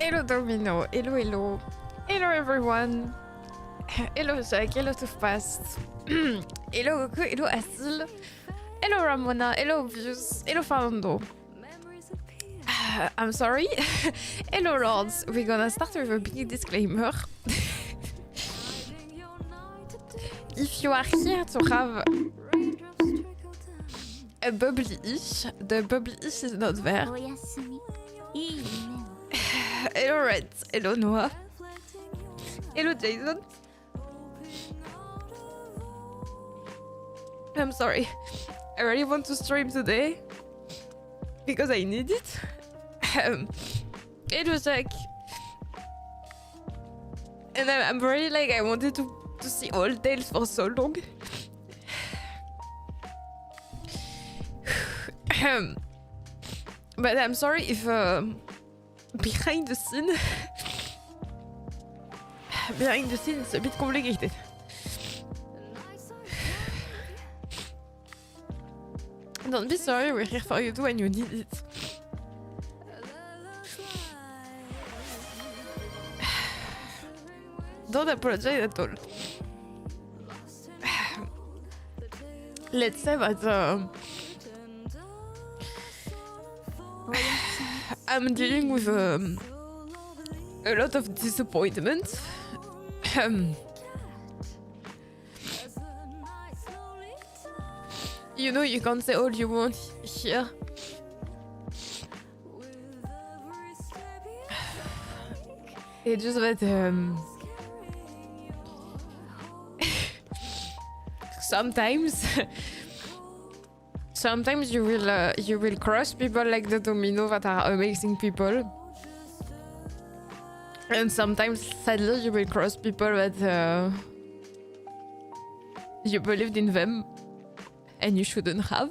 Hello Domino, hello hello. Hello everyone. Hello Jack, hello Toothpaste. Hello Goku, hello Asil. Hello Ramona, hello Views, hello Fernando. I'm sorry. Hello Lords, we're gonna start with a big disclaimer. If you are here to have a bubbly-ish, the bubbly-ish is not there. Hello Red, hello Noah. Hello Jason. I'm sorry. I really want to stream today because I need it. Hello Jack. And I'm really like, I wanted to see all tales for so long. But I'm sorry if behind the scene it's a bit complicated. Don't be sorry, we're here for you too when you need it. Don't apologize at all. Let's say that I'm dealing with a lot of disappointment. You know, you can't say all you want here. It's just that sometimes you will cross people like the Domino that are amazing people, and sometimes sadly you will cross people that you believed in them and you shouldn't have.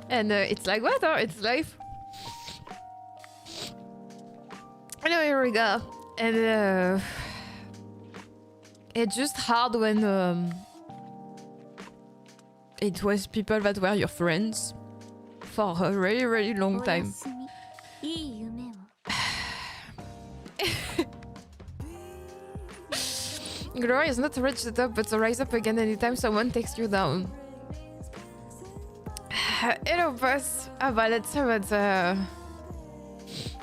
And it's like what? It's life. Anyway, here we go. And it's just hard when it was people that were your friends for a really, really long time. Glory is not to reach the top, but to rise up again anytime someone takes you down. Hello, boss. But let's say that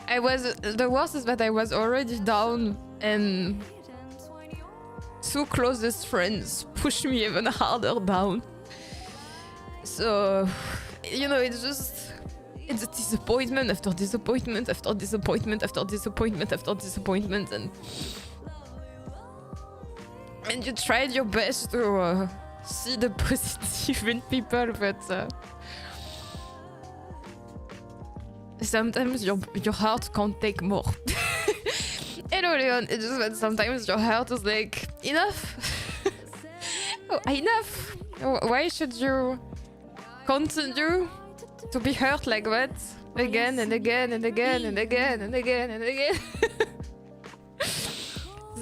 the worst is that I was already down, and two closest friends pushed me even harder down. So, you know, it's a disappointment after disappointment after disappointment after disappointment after disappointment, and you tried your best to see the positive in people, but sometimes your heart can't take more. Hello Leon, it's just that sometimes your heart is like, enough. Oh, enough. Why should you continue to be hurt like that again and again and again and again and again and again?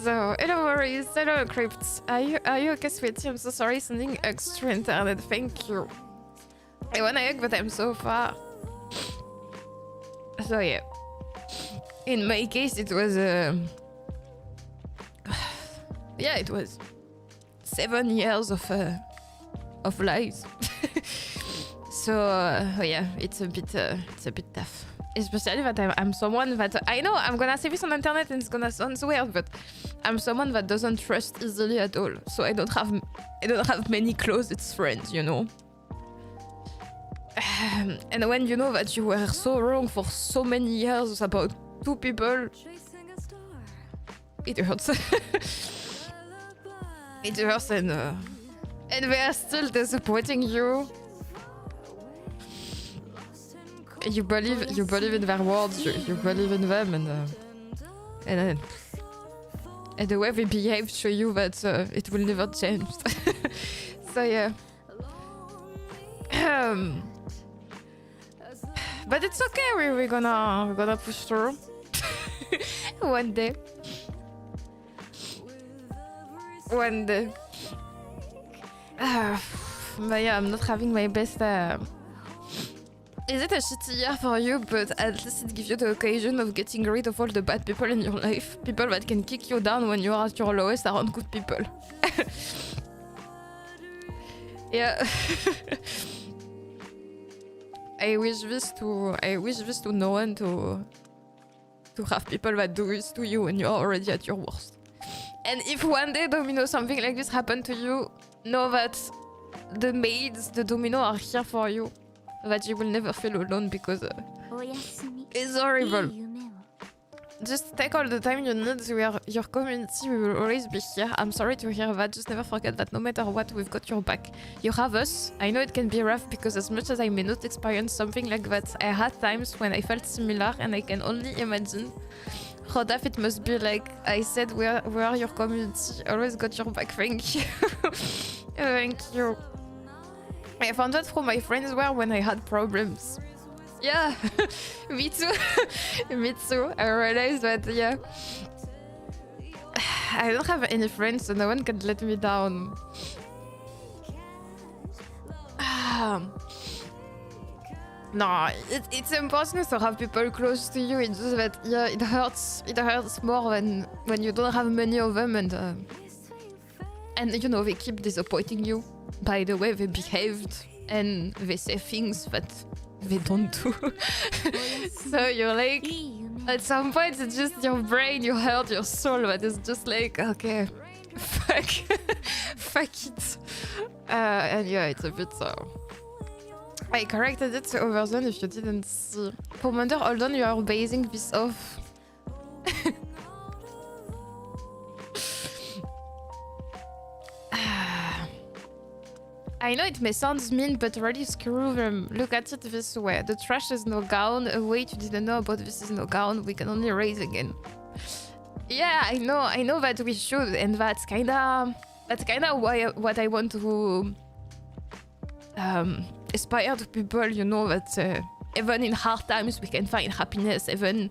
So, hello worries, hello crypts. Are you okay, sweetie? I'm so sorry, sending extra internet, thank you. I wanna hug, but I'm so far. So yeah. In my case, it was yeah, it was 7 years of lies. So yeah, it's a bit tough. Especially that I'm someone that I know I'm gonna say this on the internet and it's gonna sound weird, but I'm someone that doesn't trust easily at all. So I don't have many closest friends, you know. And when you know that you were so wrong for so many years about two people, it hurts. It hurts, and they are still disappointing you. You believe in their words, you believe in them, and the way they behave show you that it will never change. So yeah. But it's okay, we're gonna push through. One day. But yeah, I'm not having my best Is it a shitty year for you, but at least it gives you the occasion of getting rid of all the bad people in your life? People that can kick you down when you're at your lowest aren't good people. Yeah. I wish this to no one to have people that do this to you when you're already at your worst. And if one day, Domino, something like this happened to you, know that the maids, the Domino, are here for you. That you will never feel alone because it's horrible. Just take all the time you need. We are your community. We will always be here. I'm sorry to hear that. Just never forget that no matter what, we've got your back. You have us. I know it can be rough because as much as I may not experience something like that, I had times when I felt similar, and I can only imagine how tough it must be. Like I said, we are your community. Always got your back. Thank you. Thank you. I found out who my friends were when I had problems. Yeah, me too. Me too. I realized that, yeah. I don't have any friends, so no one can let me down. No, it's important to have people close to you. It's just that, yeah, it hurts. It hurts more when you don't have many of them, and you know, they keep disappointing you. By the way they behaved, and they say things that they don't do. So you're like, at some point it's just your brain, your heart, your soul that is just like, okay, fuck, fuck it. And yeah, it's a bit I corrected it to overzone if you didn't see. Commander, hold on, you are basing this off. I know it may sound mean, but really screw them. Look at it this way. The trash is no gown. A weight you didn't know about this is no gown. We can only raise again. Yeah, I know that we should, and that's kinda what I want to aspire to people, you know, that even in hard times we can find happiness, even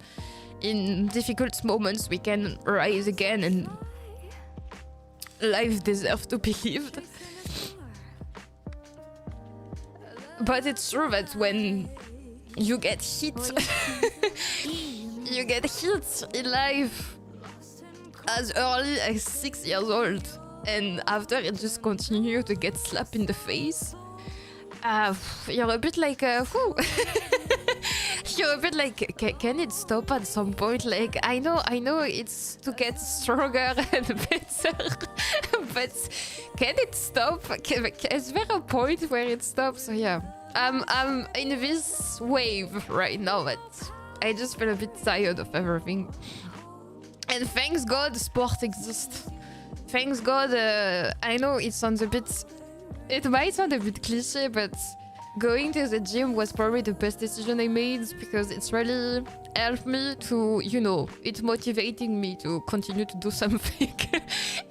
in difficult moments we can rise again, and life deserves to be lived. But it's true that when you get hit, you get hit in life as early as 6 years old, and after it just continues to get slapped in the face. You're a bit like, you're a bit like, can it stop at some point? Like, I know it's to get stronger and better, but can it stop? Is there a point where it stops? So yeah, I'm in this wave right now that I just feel a bit tired of everything. And thanks God, sport exists. Thanks God, I know it sounds a bit... It might sound a bit cliche, but going to the gym was probably the best decision I made because it's really helped me to, you know, it's motivating me to continue to do something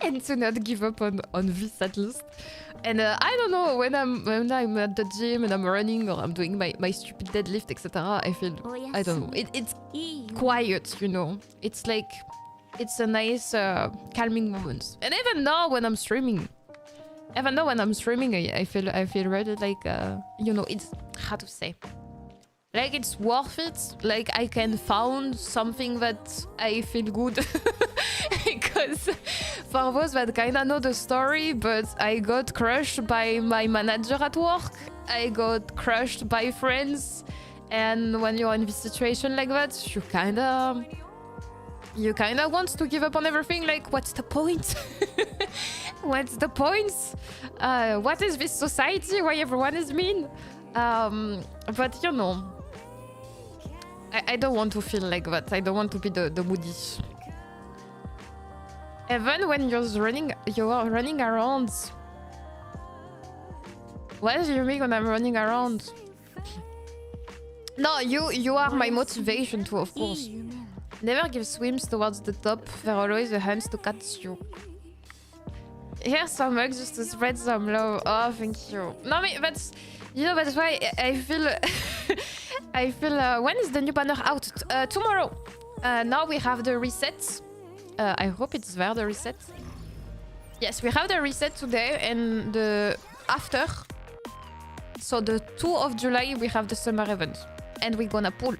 and to not give up on this at least. And I don't know, when I'm at the gym and I'm running or I'm doing my stupid deadlift, etc., I feel, I don't know, it's quiet, you know. It's like, it's a nice calming moment. And even now when I'm streaming, I feel really like, you know, it's, how to say, like it's worth it. Like I can found something that I feel good. Because for those that kinda know the story, but I got crushed by my manager at work. I got crushed by friends. And when you're in this situation like that, you kinda want to give up on everything. Like, what's the point? What's the point? What is this society? Why everyone is mean? But you know, I don't want to feel like that. I don't want to be the moody. Even when you are running around. What do you mean when I'm running around? No, you are my motivation too, of course. Never give swims towards the top. There are always the hands to catch you. Here's some mugs just to spread some love. Oh, thank you. No, that's, you know, that's why I feel... I feel... when is the new banner out? Tomorrow. Now we have the reset. I hope it's there, the reset. Yes, we have the reset today, and the after. So the 2 of July, we have the summer event. And we're gonna pull.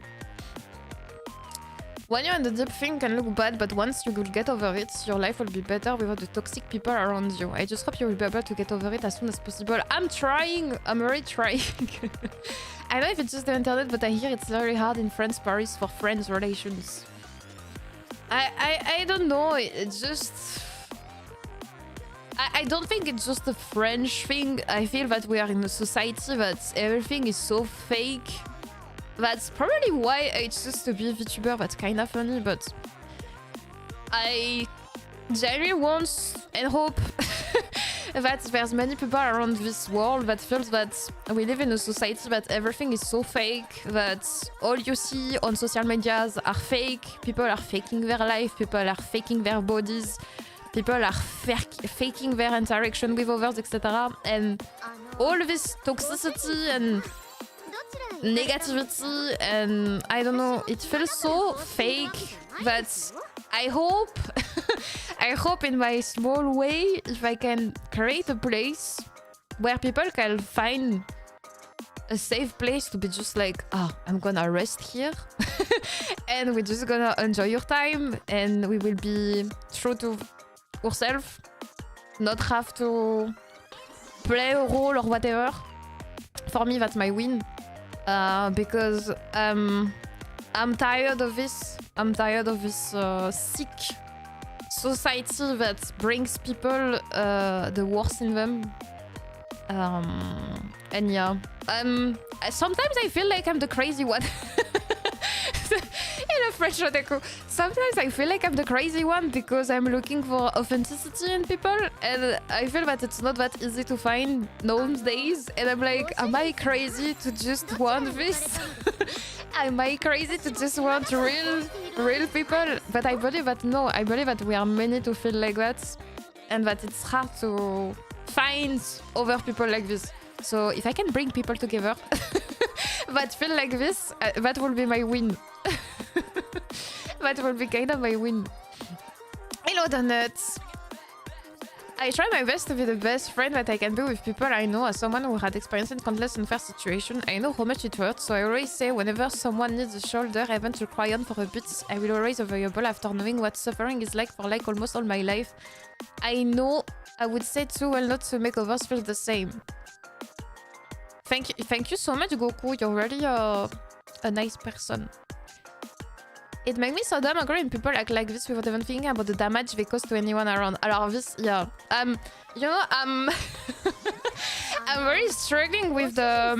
When you're in the deep thing, can look bad, but once you will get over it, your life will be better without the toxic people around you. I just hope you will be able to get over it as soon as possible. I'm trying. I'm really trying. I don't know if it's just the internet, but I hear it's very hard in France, Paris for friends relations. I don't know. It's just... I don't think it's just a French thing. I feel that we are in a society that everything is so fake. That's probably why I choose to be a VTuber. That's kind of funny, but I genuinely want and hope that there's many people around this world that feels that we live in a society that everything is so fake, that all you see on social medias are fake, people are faking their life, people are faking their bodies, people are faking their interaction with others, etc. And all this toxicity and negativity, and I don't know, it feels so fake that I hope I hope in my small way, if I can create a place where people can find a safe place to be just like, I'm gonna rest here and we're just gonna enjoy your time and we will be true to ourselves, not have to play a role or whatever. For me, that's my win. Because I'm tired of this. I'm tired of this sick society that brings people the worst in them. And yeah, sometimes I feel like I'm the crazy one. In a French otaku, sometimes I feel like I'm the crazy one because I'm looking for authenticity in people, and I feel that it's not that easy to find nowadays. And I'm like, am I crazy to just want this? Am I crazy to just want real people? But I believe that no, I believe that we are many to feel like that, and that it's hard to find other people like this. So if I can bring people together that feel like this, that will be my win. That will be kind of my win. Hello, Donuts. I try my best to be the best friend that I can be with people I know. As someone who had experience in countless unfair situations, I know how much it hurts. So I always say, whenever someone needs a shoulder, even to cry on for a bit, I will always be available after knowing what suffering is like for like almost all my life. I know I would say too well not to make others feel the same. Thank you so much, Goku. You're really a nice person. It makes me so damn angry when people act like this without even thinking about the damage they cause to anyone around. Alors this, yeah. You know, I'm very struggling with the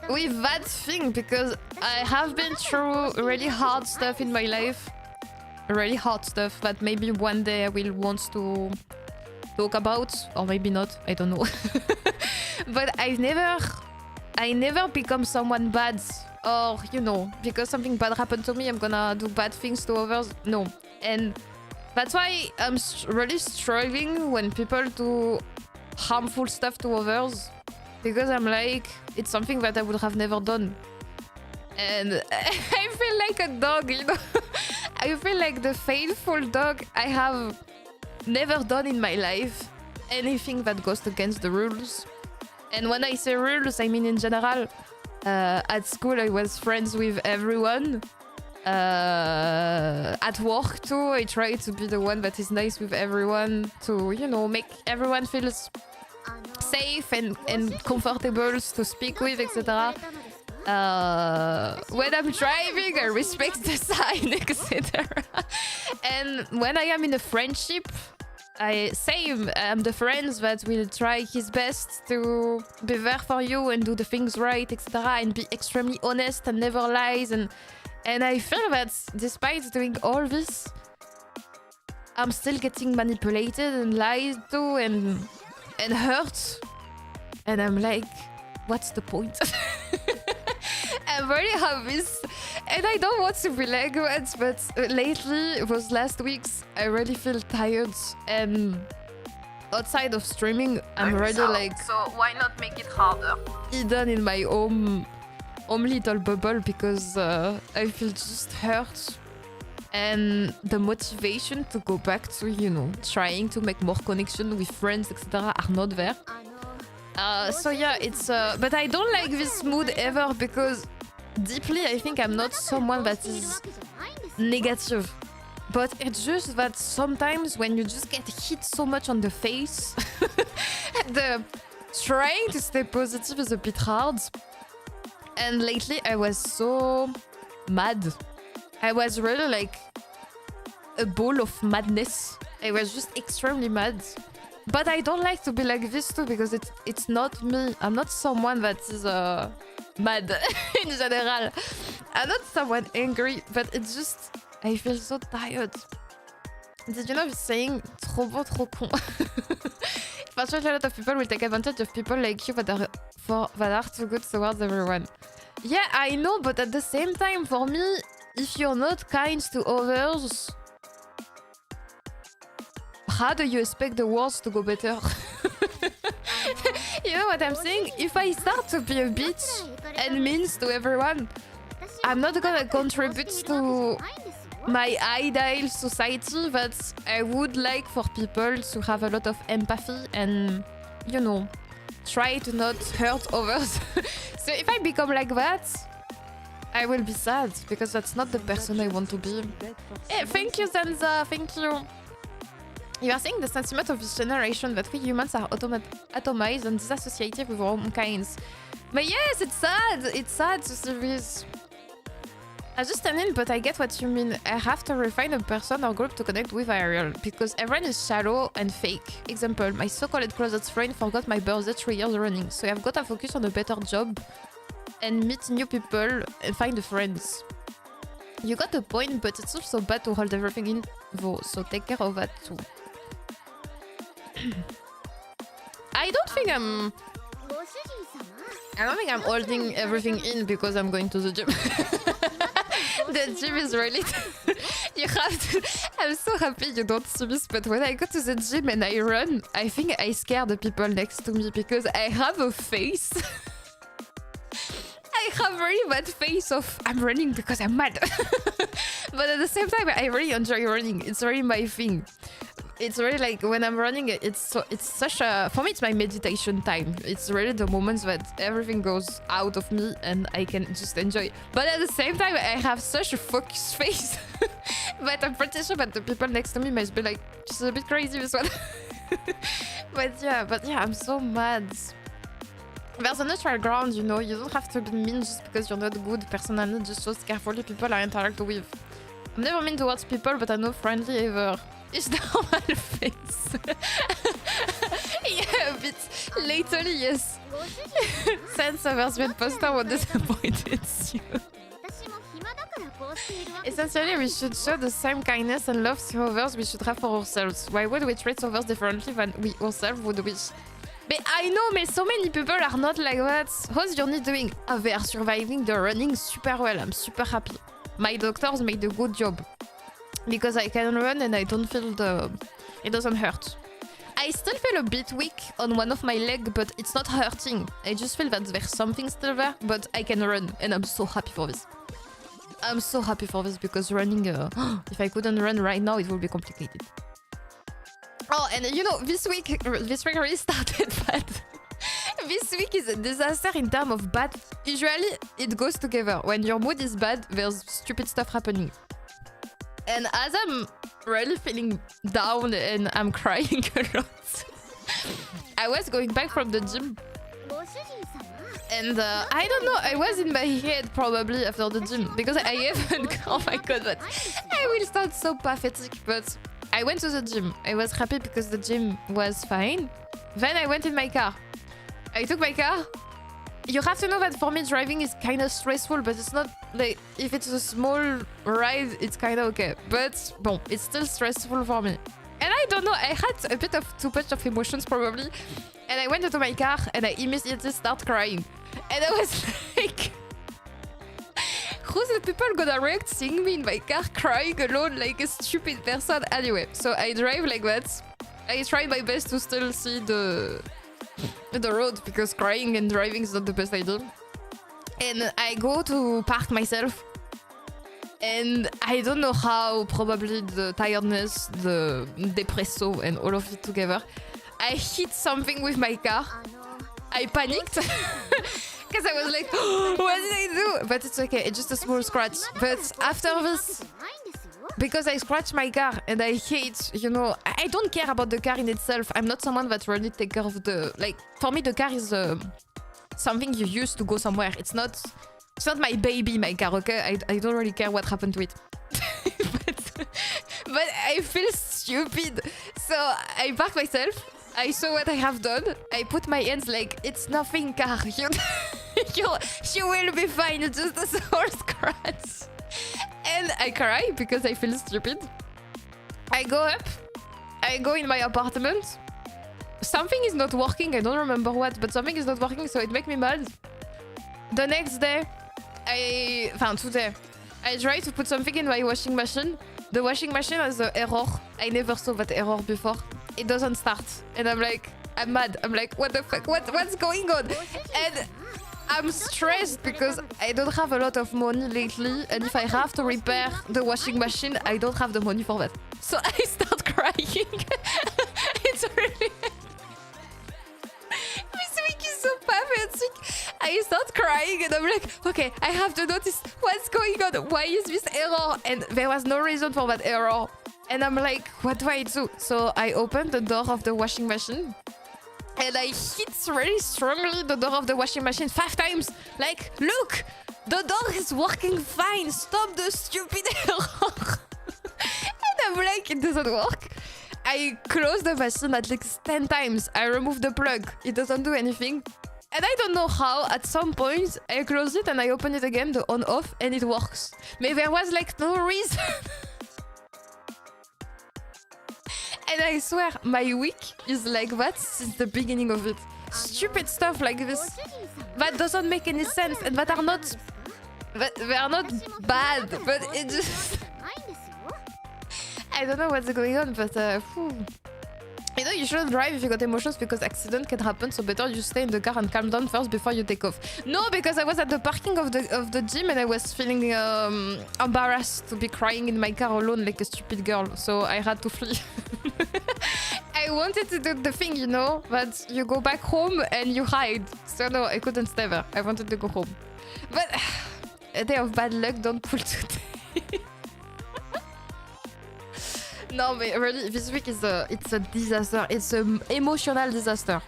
with that thing because I have been through really hard stuff in my life. Really hard stuff that maybe one day I will want to talk about, or maybe not. I don't know. But I never become someone bad. Or, you know, because something bad happened to me, I'm gonna do bad things to others. No. And that's why I'm really struggling when people do harmful stuff to others. Because I'm like, it's something that I would have never done. And I feel like a dog, you know? I feel like the faithful dog. I have never done in my life anything that goes against the rules. And when I say rules, I mean in general. At school, I was friends with everyone. At work, too, I try to be the one that is nice with everyone to, you know, make everyone feel safe and comfortable to speak with, etc. When I'm driving, I respect the sign, etc. And when I am in a friendship, I'm the friends that will try his best to be there for you and do the things right, etc. And be extremely honest and never lies. And I feel that despite doing all this, I'm still getting manipulated and lied to and hurt. And I'm like, what's the point? I'm really happy. And I don't want to be like that, but lately, those last weeks, I really feel tired. And outside of streaming, I'm really like... So why not make it harder? Hidden in my own little bubble because I feel just hurt. And the motivation to go back to, you know, trying to make more connection with friends, etc. are not there. So yeah, it's but I don't like this mood ever because deeply I think I'm not someone that is negative. But it's just that sometimes when you just get hit so much on the face, the trying to stay positive is a bit hard. And lately I was so mad. I was really like a ball of madness. I was just extremely mad. But I don't like to be like this too because it's not me. I'm not someone that is mad in general. I'm not someone angry, but it's just I feel so tired. Did you know this saying? Trop bon, trop con. Fortunately, a lot of people will take advantage of people like you that are too good towards everyone. Yeah, I know, but at the same time, for me, if you're not kind to others, how do you expect the world to go better? You know what I'm saying? If I start to be a bitch and mean to everyone, I'm not gonna contribute to my ideal society that I would like for people to have a lot of empathy and, you know, try to not hurt others. So if I become like that, I will be sad because that's not the person I want to be. Hey, thank you, Zanza. Thank you. You are saying the sentiment of this generation that we humans are atomized and disassociated with our own kinds. But yes, it's sad. It's sad to see this. I just stand in, but I get what you mean. I have to refine a person or group to connect with IRL because everyone is shallow and fake. Example, my so-called closet friend forgot my birthday 3 years running, so I've got to focus on a better job and meet new people and find friends. You got a point, but it's also bad to hold everything in though, so take care of that too. I don't think I'm holding everything in because I'm going to the gym. The gym is really... You have to... I'm so happy you don't see this, but when I go to the gym and I run, I think I scare the people next to me because I have a face. I have really bad face of I'm running because I'm mad. But at the same time, I really enjoy running. It's really my thing. It's really like when I'm running, it's such a... For me, it's my meditation time. It's really the moments that everything goes out of me and I can just enjoy. But at the same time, I have such a focused face. But I'm pretty sure that the people next to me must be like, she's a bit crazy, this one. But yeah, I'm so mad. There's a neutral ground, you know. You don't have to be mean just because you're not good personally, just so carefully people I interact with. I'm never mean towards people, but I'm not friendly ever. It's normal face. Yeah, a bit. Lately, yes. Since our sweet poster was disappointed you. Essentially, we should show the same kindness and love to others we should have for ourselves. Why would we treat others differently than we ourselves would wish? But I know, but so many people are not like that. How's your knee doing? Oh, they are surviving the running super well. I'm super happy. My doctors made a good job. Because I can run and I don't feel the... It doesn't hurt. I still feel a bit weak on one of my legs, but it's not hurting. I just feel that there's something still there, but I can run. And I'm so happy for this. I'm so happy for this because running... if I couldn't run right now, it would be complicated. Oh, and you know, this week really started bad. This week is a disaster in terms of bad. Usually, it goes together. When your mood is bad, there's stupid stuff happening. And as I'm really feeling down and I'm crying a lot, I was going back from the gym. And I don't know, I was in my head probably after the gym because I haven't... Oh my god, but I will sound so pathetic, but I went to the gym. I was happy because the gym was fine. Then I went in my car. I took my car. You have to know that for me driving is kind of stressful, but it's not like if it's a small ride, it's kind of okay. But bon, it's still stressful for me. And I don't know, I had a bit of too much of emotions probably. And I went into my car and I immediately start crying. And I was like, who's the people gonna react seeing me in my car crying alone like a stupid person? Anyway, so I drive like that. I try my best to still see the road because crying and driving is not the best idea. And I go to park myself. And I don't know how, probably the tiredness, the depresso and all of it together, I hit something with my car. I panicked because I was like, what did I do? But it's okay, it's just a small scratch. But after this, because I scratched my car and I hate, you know, I don't care about the car in itself. I'm not someone that really take care of the, like, for me the car is something you use to go somewhere. It's not my baby, my car, okay? I don't really care what happened to it. but I feel stupid. So I park myself. I saw what I have done. I put my hands like, it's nothing, car. You will be fine. It's just a small scratch. And I cry because I feel stupid. I go up. I go in my apartment. Something is not working. I don't remember what, but something is not working, so it makes me mad. The next day, today, I try to put something in my washing machine. The washing machine has an error. I never saw that error before. It doesn't start. And I'm like, I'm mad. I'm like, what the fuck? What's going on? And I'm stressed because I don't have a lot of money lately. And if I have to repair the washing machine, I don't have the money for that. So I start crying. It's really... This week is so pathetic. I start crying and I'm like, okay, I have to notice what's going on. Why is this error? And there was no reason for that error. And I'm like, what do I do? So I opened the door of the washing machine. And I hit really strongly the door of the washing machine 5 times. Like, look, the door is working fine. Stop the stupid error. And I'm like, it doesn't work. I close the machine at least 10 times. I remove the plug. It doesn't do anything. And I don't know how, at some point, I close it and I open it again, the on-off, and it works. Maybe there was like no reason. And I swear, my week is like that since the beginning of it. Stupid stuff like this that doesn't make any sense and that are not... they are not bad, but it just... I don't know what's going on, but... You know, you shouldn't drive if you got emotions because accident can happen, so better you stay in the car and calm down first before you take off. No, because I was at the parking of the gym and I was feeling embarrassed to be crying in my car alone like a stupid girl, so I had to flee. I wanted to do the thing, you know, that you go back home and you hide. So no, I couldn't stay there. I wanted to go home. But a day of bad luck, don't pull today. No, but really, this week is it's a disaster. It's an emotional disaster.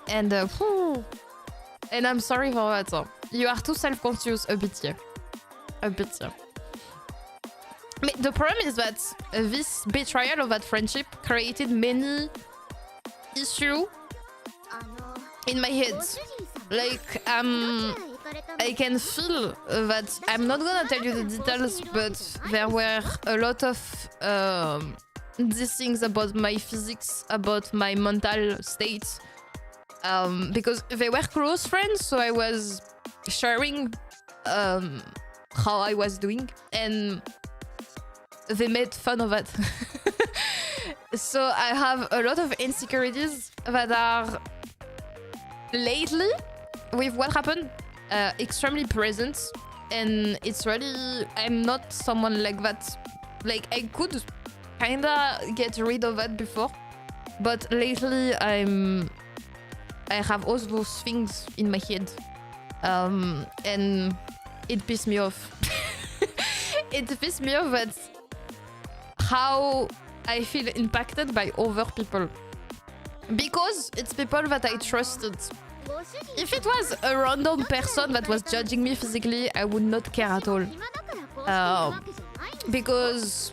And I'm sorry for that. You are too self-conscious, a bit, yeah. A bit, yeah. But the problem is that this betrayal of that friendship created many issues in my head. Like, I can feel that I'm not gonna tell you the details, but there were a lot of these things about my physics, about my mental state, because they were close friends, so I was sharing how I was doing, and they made fun of it. So I have a lot of insecurities that are lately, with what happened, extremely present, and it's really, I'm not someone like that. Like, I could kinda get rid of that before, but lately I have all those things in my head, and it pissed me off. It pissed me off that how I feel impacted by other people, because it's people that I trusted. If it was a random person that was judging me physically, I would not care at all. Because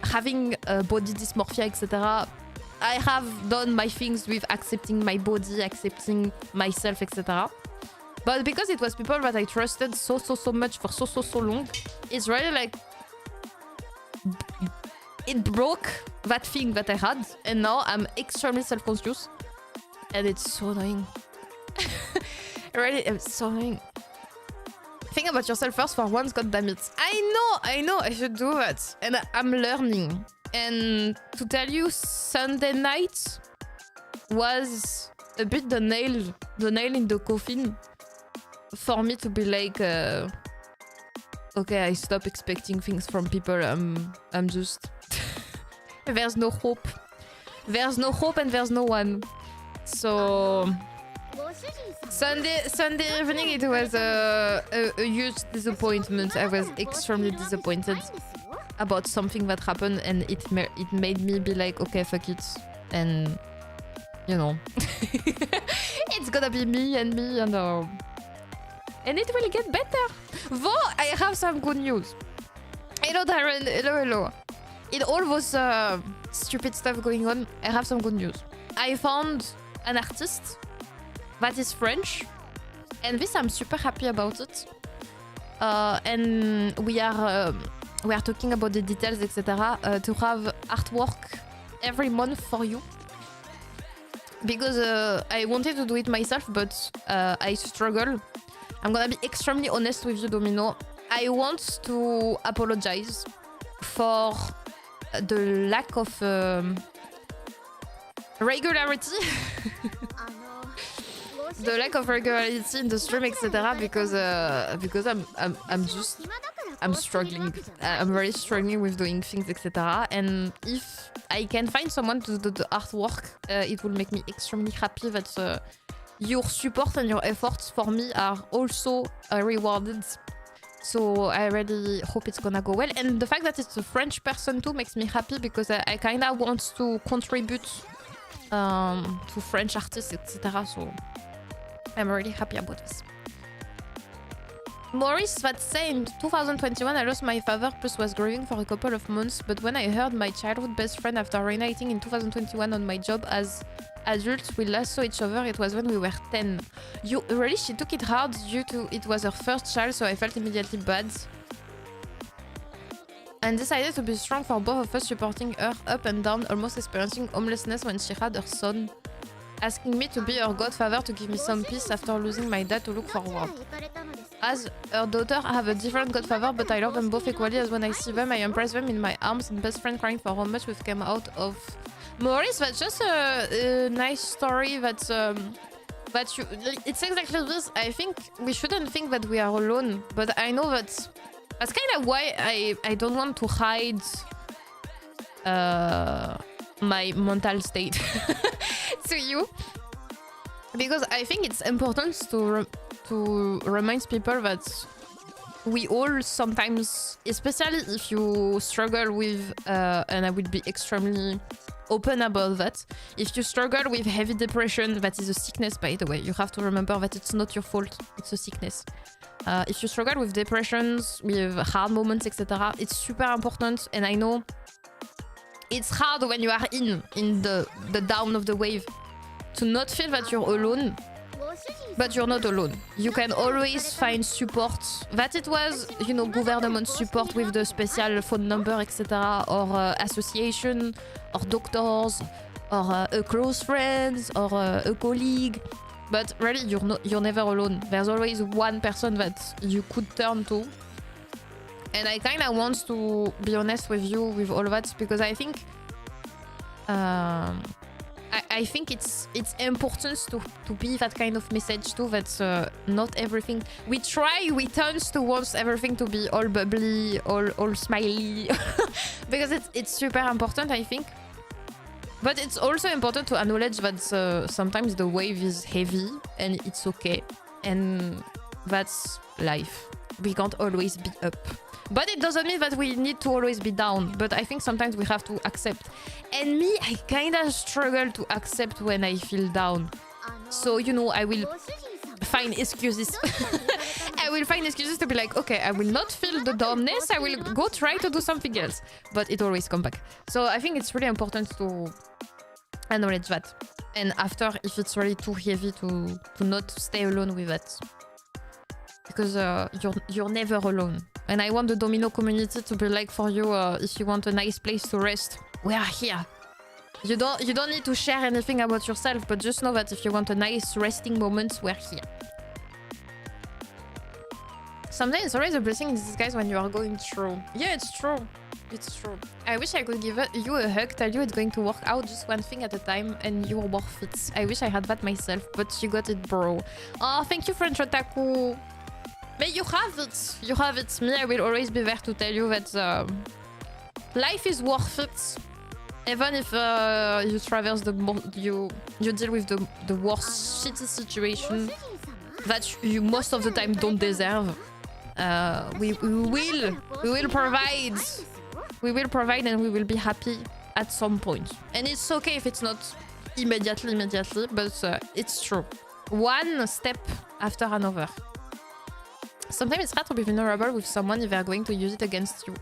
having body dysmorphia, etc., I have done my things with accepting my body, accepting myself, etc. But because it was people that I trusted so much for so long, it's really like... it broke that thing that I had, and now I'm extremely self-conscious. And it's so annoying. Really, it's so annoying. Think about yourself first for once, goddammit. I know, I should do that. And I'm learning. And to tell you, Sunday night was a bit the nail in the coffin for me to be like, okay, I stop expecting things from people. I'm just... There's no hope. There's no hope and there's no one. So Sunday evening, it was a huge disappointment. I was extremely disappointed about something that happened, and it made me be like, okay, fuck it, and you know, it's gonna be me, and it will get better. Though I have some good news. Hello Darren, hello. In all those stupid stuff going on, I have some good news. I found an artist that is French, and this I'm super happy about it. And we are talking about the details, etc. To have artwork every month for you, because I wanted to do it myself, but I struggle. I'm gonna be extremely honest with you, Domino. I want to apologize for the lack of regularity. The lack of regularity in the stream, etc. Because I'm struggling. I'm very struggling with doing things, etc. And if I can find someone to do the artwork, it will make me extremely happy that your support and your efforts for me are also rewarded. So I really hope it's gonna go well. And the fact that it's a French person too makes me happy, because I kind of want to contribute to French artists, etc. So I'm really happy about this. Maurice that say in 2021 I lost my father plus was grieving for a couple of months, but when I heard my childhood best friend after reuniting in 2021 on my job as adults we last saw each other, it was when we were 10. She took it hard due to it was her first child, so I felt immediately bad and decided to be strong for both of us, supporting her up and down, almost experiencing homelessness when she had her son, asking me to be her godfather to give me some peace after losing my dad to look forward. As her daughter, I have a different godfather, but I love them both equally, as when I see them, I embrace them in my arms, and best friend crying for how much we've come out of. Maurice, that's just a nice story that you... It's exactly this. I think we shouldn't think that we are alone, but I know that's kind of why I don't want to hide my mental state to you, because I think it's important to remind people that we all sometimes, especially if you struggle with, and I will be extremely open about that, if you struggle with heavy depression, that is a sickness, by the way. You have to remember that it's not your fault, it's a sickness. If you struggle with depressions, with hard moments, etc., it's super important. And I know it's hard when you are in the down of the wave to not feel that you're alone, but you're not alone. You can always find support. That it was, you know, government support with the special phone number, etc., or association, or doctors, or a close friend, or a colleague. But really, you're never alone. There's always one person that you could turn to. And I kind of want to be honest with you with all that, because I think I think it's important to be that kind of message too, that not everything we turn towards everything to be all bubbly, all smiley, because it's super important, I think. But it's also important to acknowledge that sometimes the wave is heavy and it's okay, and that's life. We can't always be up. But it doesn't mean that we need to always be down. But I think sometimes we have to accept. And me, I kind of struggle to accept when I feel down. So, you know, I will find excuses. I will find excuses to be like, okay, I will not feel the downness. I will go try to do something else. But it always comes back. So I think it's really important to acknowledge that. And after, if it's really too heavy, to not stay alone with that. Because you're never alone. And I want the Domino community to be like for you, if you want a nice place to rest, we are here. You don't need to share anything about yourself, but just know that if you want a nice resting moment, we're here. Sometimes it's always a blessing in disguise when you are going through. Yeah, it's true. It's true. I wish I could give you a hug, tell you it's going to work out just one thing at a time, and you're worth it. I wish I had that myself, but you got it, bro. Oh, thank you, French Otaku. But you have it. You have it. Me, I will always be there to tell you that life is worth it. Even if you traverse you deal with the worst shitty situation that you most of the time don't deserve, we will provide. We will provide and we will be happy at some point. And it's okay if it's not immediately, but it's true. One step after another. Sometimes it's hard to be vulnerable with someone if they're going to use it against you.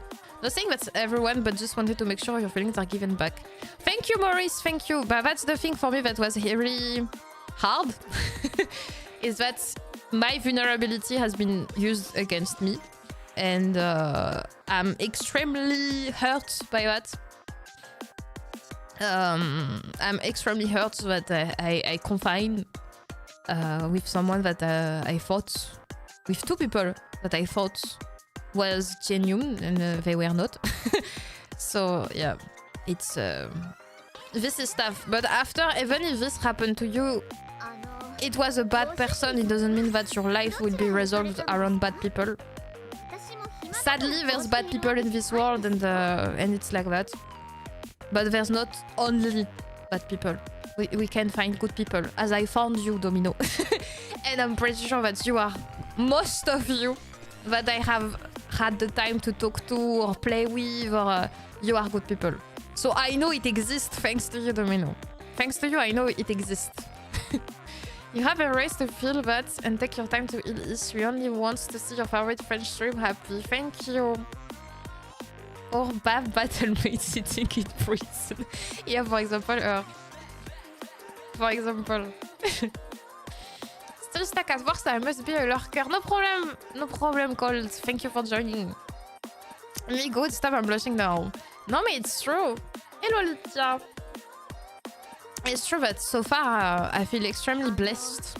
Not saying that's everyone, but just wanted to make sure your feelings are given back. Thank you, Maurice, thank you. But that's the thing for me that was really hard. Is that my vulnerability has been used against me. And I'm extremely hurt by that. I'm extremely hurt that I confine with someone that I thought, with two people that I thought was genuine and they were not. So yeah, it's this is tough. But after, even if this happened to you, it was a bad person. It doesn't mean that your life will be resolved around bad people. Sadly, there's bad people in this world, and it's like that. But there's not only bad people. We can find good people, as I found you, Domino. And I'm pretty sure that you are most of you that I have had the time to talk to or play with, or you are good people. So I know it exists thanks to you, Domino. Thanks to you, I know it exists. You have a race to feel that and take your time to heal this. We only want to see your favorite French stream happy. Thank you. Or bad battle maid sitting in prison. Yeah, for example, still stuck at work, so I must be a lurker. No problem, Cold. Thank you for joining. Me good, stop, I'm blushing now. No, but it's true. Hello, Lydia. It's true that so far I feel extremely blessed.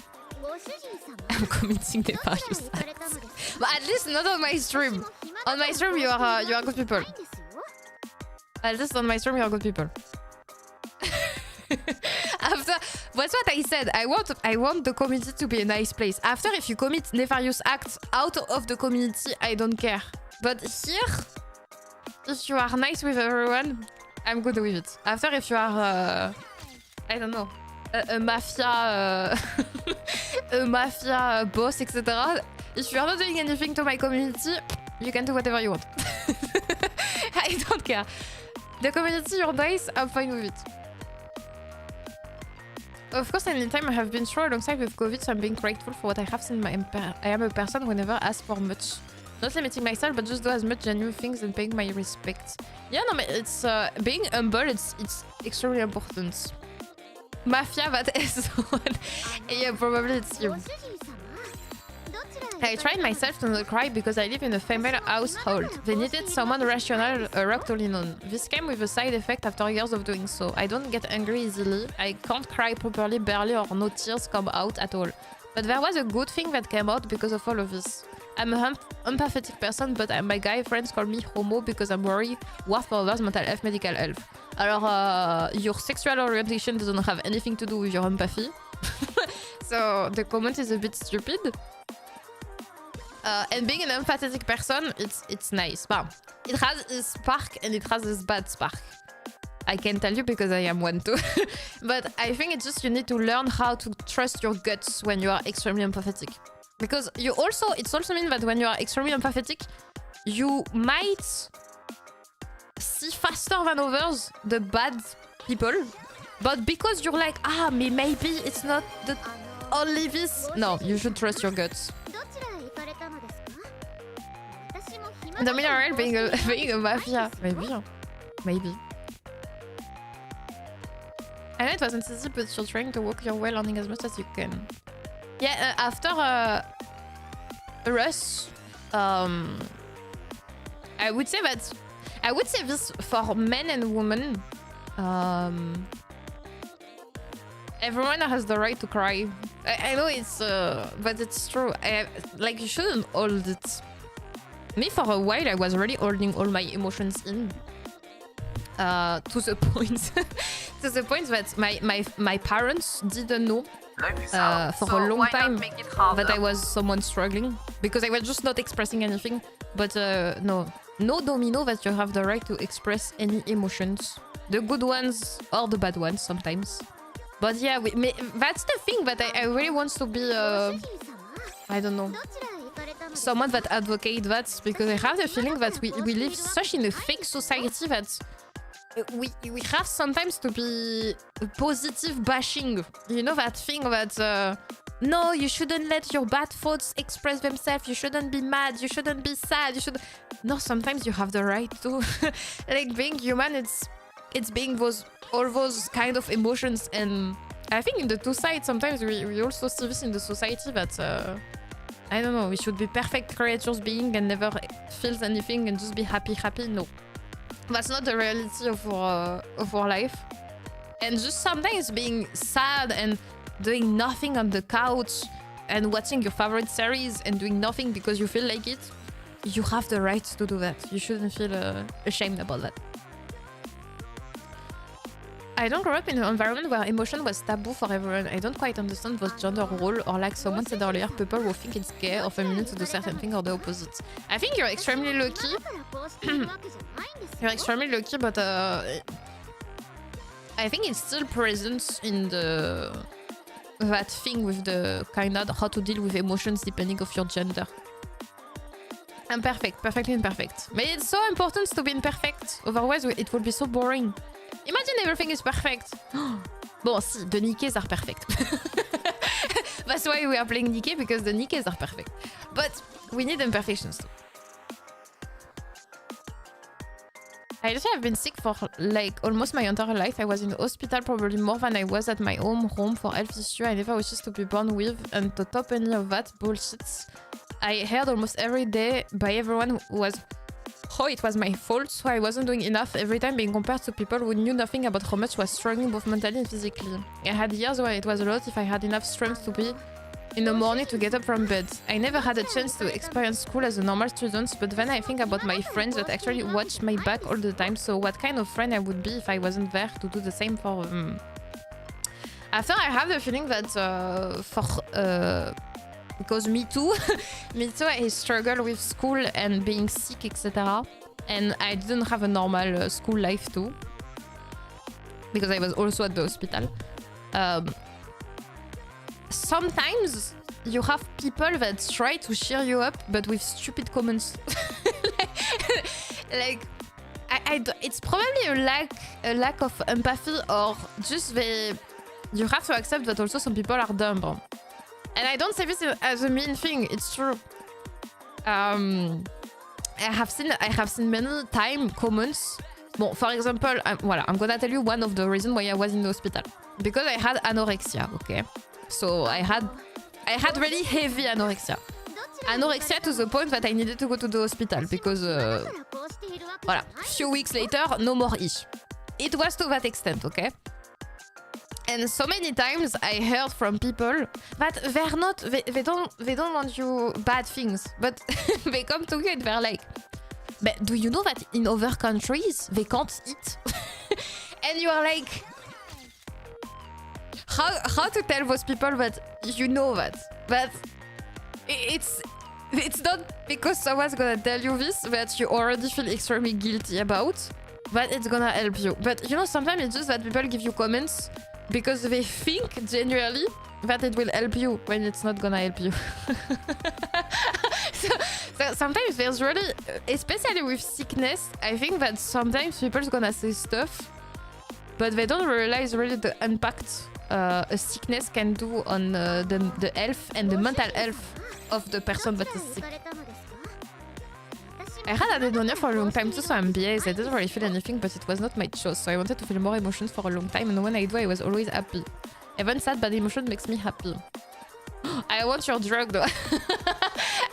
I'm committing the various acts. But at least not on my stream. On my stream you are good people. At least on my stream you are good people. After, that's what I said. I want the community to be a nice place. After, if you commit nefarious acts out of the community, I don't care. But here, if you are nice with everyone, I'm good with it. After, if you are I don't know, a mafia a mafia boss, etc. If you are not doing anything to my community, you can do whatever you want. I don't care. The community, you're nice, I'm fine with it. Of course, anytime I have been through alongside with COVID, so I'm being grateful for what I have since I am a person who never asks for much. Not limiting myself, but just do as much genuine things and paying my respect. Yeah, no, it's being humble, it's extremely important. Mafia, that is one. Yeah, probably it's you. I tried myself to not cry because I live in a female household. They needed someone rational, a rock to lean on. This came with a side effect after years of doing so. I don't get angry easily. I can't cry properly, barely, or no tears come out at all. But there was a good thing that came out because of all of this. I'm an empathetic person, but my guy friends call me homo because I'm worried worth for others' mental health, medical health. Alors, your sexual orientation doesn't have anything to do with your empathy. So the comment is a bit stupid. And being an empathetic person, it's nice. But it has a spark and it has this bad spark. I can tell you because I am one too. But I think it's just you need to learn how to trust your guts when you are extremely empathetic. Because it also means that when you are extremely empathetic, you might see faster than others the bad people. But because you're like, maybe it's not the only this. No, you should trust your guts. The mineral being a mafia. Maybe. I know it wasn't easy, but you're trying to walk your way, learning as much as you can. Yeah, after Russ, I would say this for men and women. Everyone has the right to cry. I know it's, but it's true. You shouldn't hold it. Me, for a while, I was really holding all my emotions in. To the point that my parents didn't know for a long time that I was someone struggling because I was just not expressing anything. But no, Domino, that you have the right to express any emotions The good ones or the bad ones sometimes. But yeah, that's the thing that I really want to be, I don't know, someone that advocates that, because I have the feeling that we live such in a fake society that we have sometimes to be positive bashing. You know that thing that, no, you shouldn't let your bad thoughts express themselves, you shouldn't be mad, you shouldn't be sad, you should... No, sometimes you have the right to. Like, being human, it's being all those kind of emotions, and I think in the two sides sometimes we also see this in the society that I don't know, we should be perfect creatures being and never feel anything and just be happy. No, that's not the reality of our life. And just sometimes being sad and doing nothing on the couch and watching your favorite series and doing nothing because you feel like it, you have the right to do that. You shouldn't feel ashamed about that. I don't grow up in an environment where emotion was taboo for everyone. I don't quite understand those gender role, or like someone said earlier, people who think it's gay or feminine to do certain thing or the opposite. I think you're extremely lucky. You're extremely lucky, but I think it's still present in that thing with the kind of how to deal with emotions depending of your gender. Imperfect, perfectly imperfect. But it's so important to be imperfect, otherwise it would be so boring. Imagine everything is perfect. Bon, si, the Nikkes are perfect. That's why we are playing Nikke, because the Nikkes are perfect. But we need imperfections too. I just have been sick for like almost my entire life. I was in the hospital probably more than I was at my home for health issue. I never wished to be born with, and to top any of that bullshit, I heard almost every day by everyone who was... Oh, it was my fault, so I wasn't doing enough every time being compared to people who knew nothing about how much I was struggling both mentally and physically. I had years where it was a lot if I had enough strength to be in the morning to get up from bed. I never had a chance to experience school as a normal student, but then I think about my friends that actually watch my back all the time, so what kind of friend I would be if I wasn't there to do the same for them. After, I have the feeling that because me too, I struggle with school and being sick, etc. And I didn't have a normal school life too, because I was also at the hospital. Sometimes you have people that try to cheer you up, but with stupid comments. It's probably a lack of empathy, or just you have to accept that also some people are dumb. And I don't say this as a mean thing, it's true. I have seen many time comments. Bon, for example, I'm gonna tell you one of the reasons why I was in the hospital. Because I had anorexia, okay? So I had really heavy anorexia. Anorexia to the point that I needed to go to the hospital because, few weeks later, no more ish. It was to that extent, okay? And so many times I heard from people that they don't want you bad things, but they come to you and they're like, but do you know that in other countries they can't eat? And you are like, how to tell those people that you know that? But it's not because someone's gonna tell you this that you already feel extremely guilty about, but it's gonna help you. But you know, sometimes it's just that people give you comments because they think genuinely that it will help you when it's not gonna help you. so sometimes there's really, especially with sickness, I think that sometimes people's gonna say stuff, but they don't realize really the impact a sickness can do on the health and the mental health of the person that is sick. I had anedonia for a long time too, so I'm biased. I didn't really feel anything, but it was not my choice. So I wanted to feel more emotions for a long time, and when I do, I was always happy. Even sad bad emotion makes me happy. I want your drug though.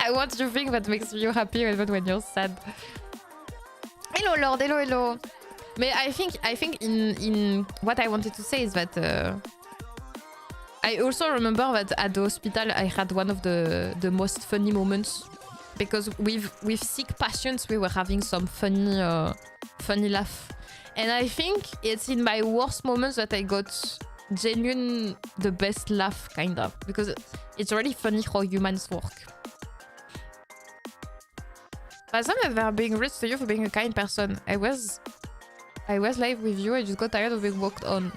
I want your thing that makes you happy even when you're sad. Hello Lord, hello. But I think in what I wanted to say is that I also remember that at the hospital I had one of the most funny moments. Because with sick patients, we were having some funny laugh. And I think it's in my worst moments that I got genuine the best laugh, kind of. Because it's really funny how humans work. But some that they're being rich to you for being a kind person. I was I was live with you, I just got tired of being walked on.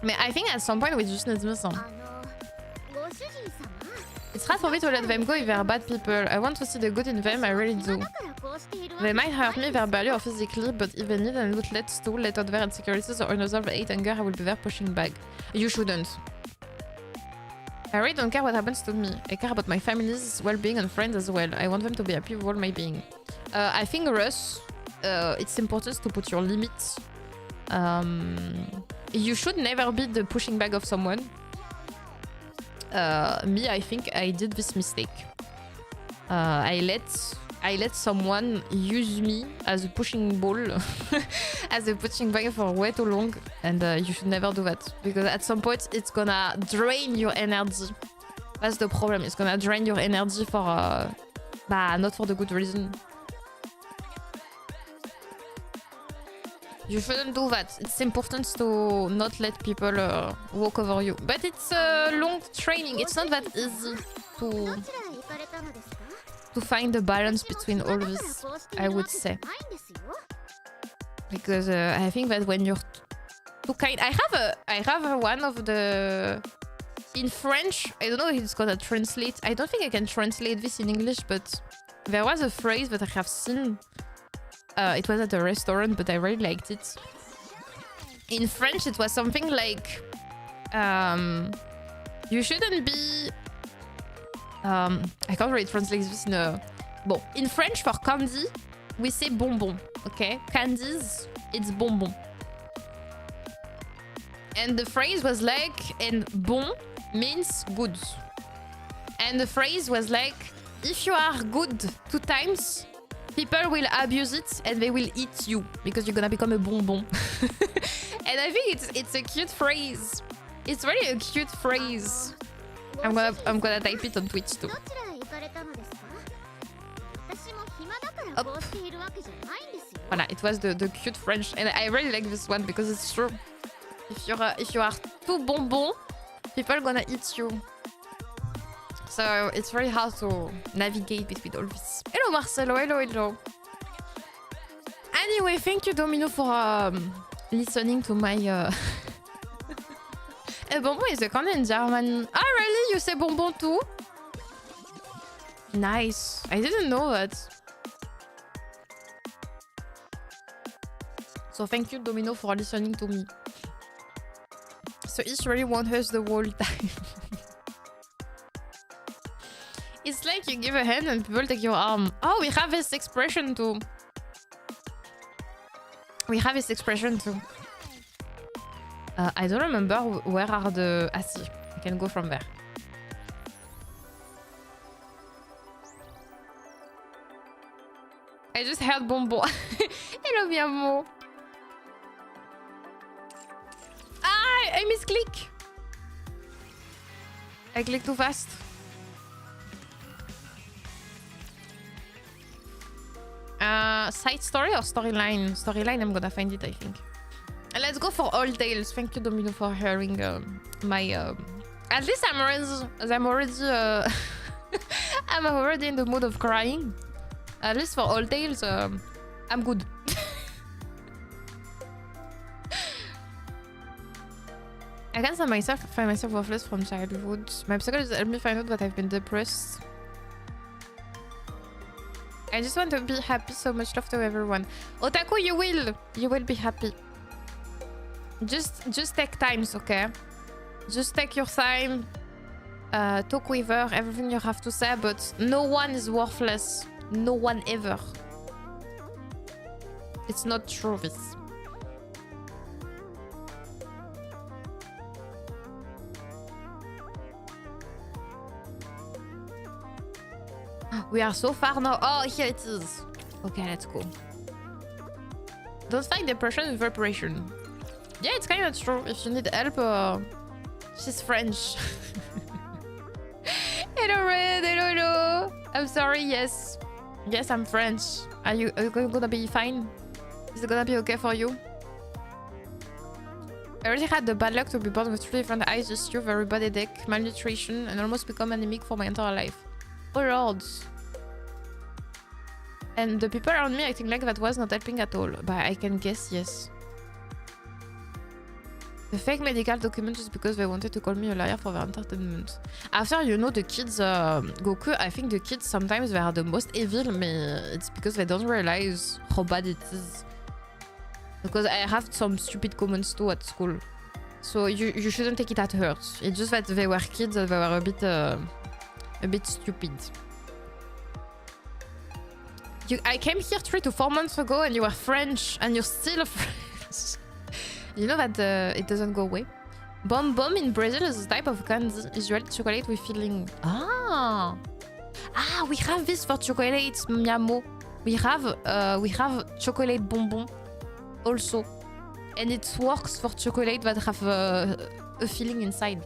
Mais I think at some point we just need this. It's hard for me to let them go if they are bad people. I want to see the good in them, I really do. They might hurt me verbally or physically, but if they need an outlet to let out their insecurities or unresolved hate anger, I will be there pushing back. You shouldn't. I really don't care what happens to me. I care about my family's well-being and friends as well. I want them to be happy with all my being. I think, Russ, it's important to put your limits. You should never be the pushing back of someone. Me, I think I did this mistake. I let someone use me as a pushing ball, as a pushing bag for way too long, and you should never do that because at some point it's gonna drain your energy. That's the problem. It's gonna drain your energy for, not for the good reason. You shouldn't do that. It's important to not let people walk over you. But it's long training. It's not that easy to find the balance between all this, I would say. Because I think that when you're too kind... I have one of the... In French, I don't know if it's gonna translate. I don't think I can translate this in English, but there was a phrase that I have seen. It was at a restaurant, but I really liked it. In French, it was something like... you shouldn't be... I can't really translate this in a... Bon, in French, for candy, we say bonbon, okay? Candies, it's bonbon. And the phrase was like, and bon means good. And the phrase was like, if you are good 2 times, people will abuse it and they will eat you because you're gonna become a bonbon. And I think it's a cute phrase. It's really a cute phrase. I'm gonna type it on Twitch too. Up. Voilà, it was the cute French, and I really like this one because it's true. If you are too bonbon, people are gonna eat you. So it's very hard to navigate between all this. Hello Marcelo, hello. Anyway, thank you Domino for listening to my... Bonbon is a candy in German. Oh really? You say bonbon too? Nice. I didn't know that. So thank you Domino for listening to me. So each really want us the whole time. It's like you give a hand and people take your arm. Oh, we have this expression too. I don't remember where are the... Ah si, I can go from there. I just heard bonbon. Hello mi amor. Ah, I misclick. I click too fast. Side story or storyline? Storyline, I'm gonna find it, I think. Let's go for all tales. Thank you, Domino, for hearing my... At least I'm already in the mood of crying. At least for all tales, I'm good. I can't find myself worthless from childhood. My psychologist helped me find out that I've been depressed. I just want to be happy. So much love to everyone. Otaku, you will be happy. Just take times, okay? Just take your time. Talk with her, everything you have to say, but no one is worthless. No one ever. It's not true, this. We are so far now. Oh, here it is. Okay, let's go. Don't fight depression with preparation. Yeah, it's kind of true. If you need help, she's French. Hello, Red. Hello. I'm sorry. Yes, I'm French. Are you gonna be fine? Is it gonna be okay for you? I already had the bad luck to be born with 3 different eyes, just you, very bad headache, malnutrition, and almost become anemic for my entire life. Oh lord. And the people around me acting like that was not helping at all. But I can guess yes. The fake medical document is because they wanted to call me a liar for their entertainment. After, you know, the kids, Goku, I think the kids sometimes they are the most evil, but it's because they don't realize how bad it is. Because I have some stupid comments too at school. So you shouldn't take it at heart. It's just that they were kids and they were a bit stupid. I came here 3 to 4 months ago and you were French and you're still French. You know that it doesn't go away. Bomb Bomb in Brazil is a type of candy, usually chocolate with filling. Ah, we have this for chocolate, Miamo. We have chocolate bonbon also, and it works for chocolate that have a filling inside.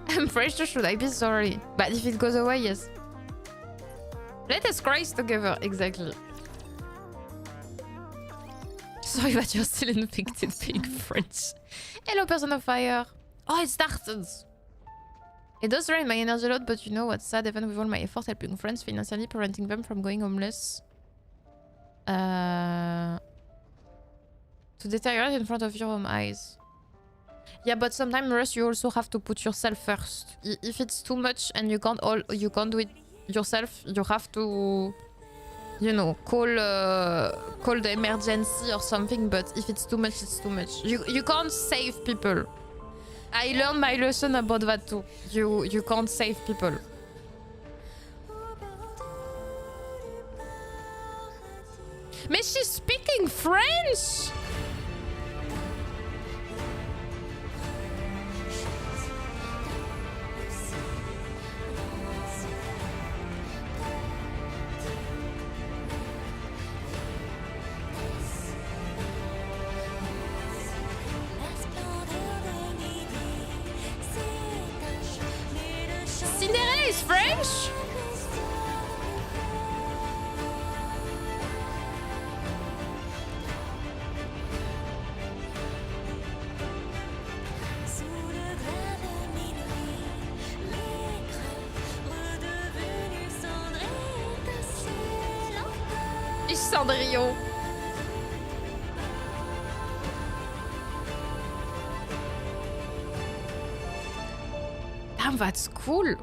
I'm French, should I be sorry? But if it goes away, yes. Let us cry together, exactly. Sorry that you're still infected being French. Hello, person of fire. Oh, it started. It does drain my energy a lot, but you know what's sad? Even with all my effort helping friends financially, preventing them from going homeless. To deteriorate in front of your own eyes. Yeah, but sometimes, Russ, you also have to put yourself first. If it's too much and you can't do it yourself, you have to, you know, call the emergency or something. But if it's too much, it's too much. You can't save people. I learned my lesson about that too. You can't save people. Mais she's speaking French. Cinderella is French? Is Cendrillon. Damn, that's cool. It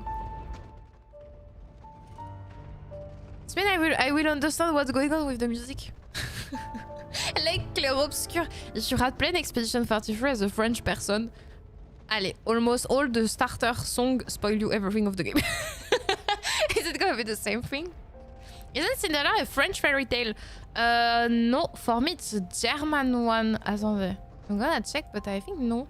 means I will understand what's going on with the music. Like Clair Obscur. If you had played Expedition 33 as a French person, allez, almost all the starter song spoil you everything of the game. Is it gonna be the same thing? Isn't Cinderella a French fairy tale? No, for me it's a German one. Attendez, I'm gonna check, but I think no.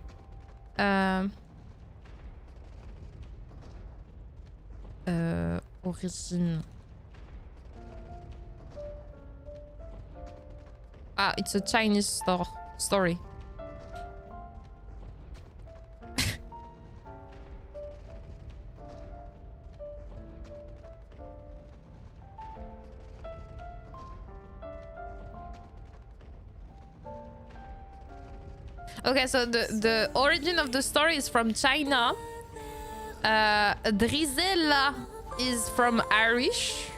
Origin. Ah, it's a Chinese story. Okay, so the origin of the story is from China. Drizella is from Irish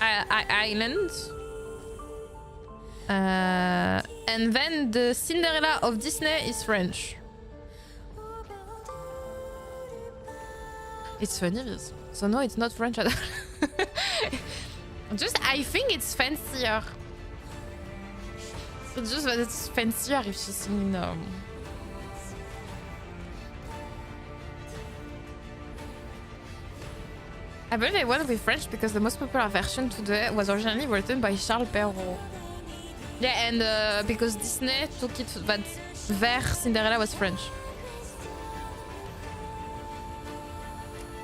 island. And then the Cinderella of Disney is French. It's funny this. So no, it's not French at all. Just, I think it's fancier. It's just that it's fancier if she's singing I believe they went with French because the most popular version today was originally written by Charles Perrault. Yeah, and because Disney took it that their Cinderella was French.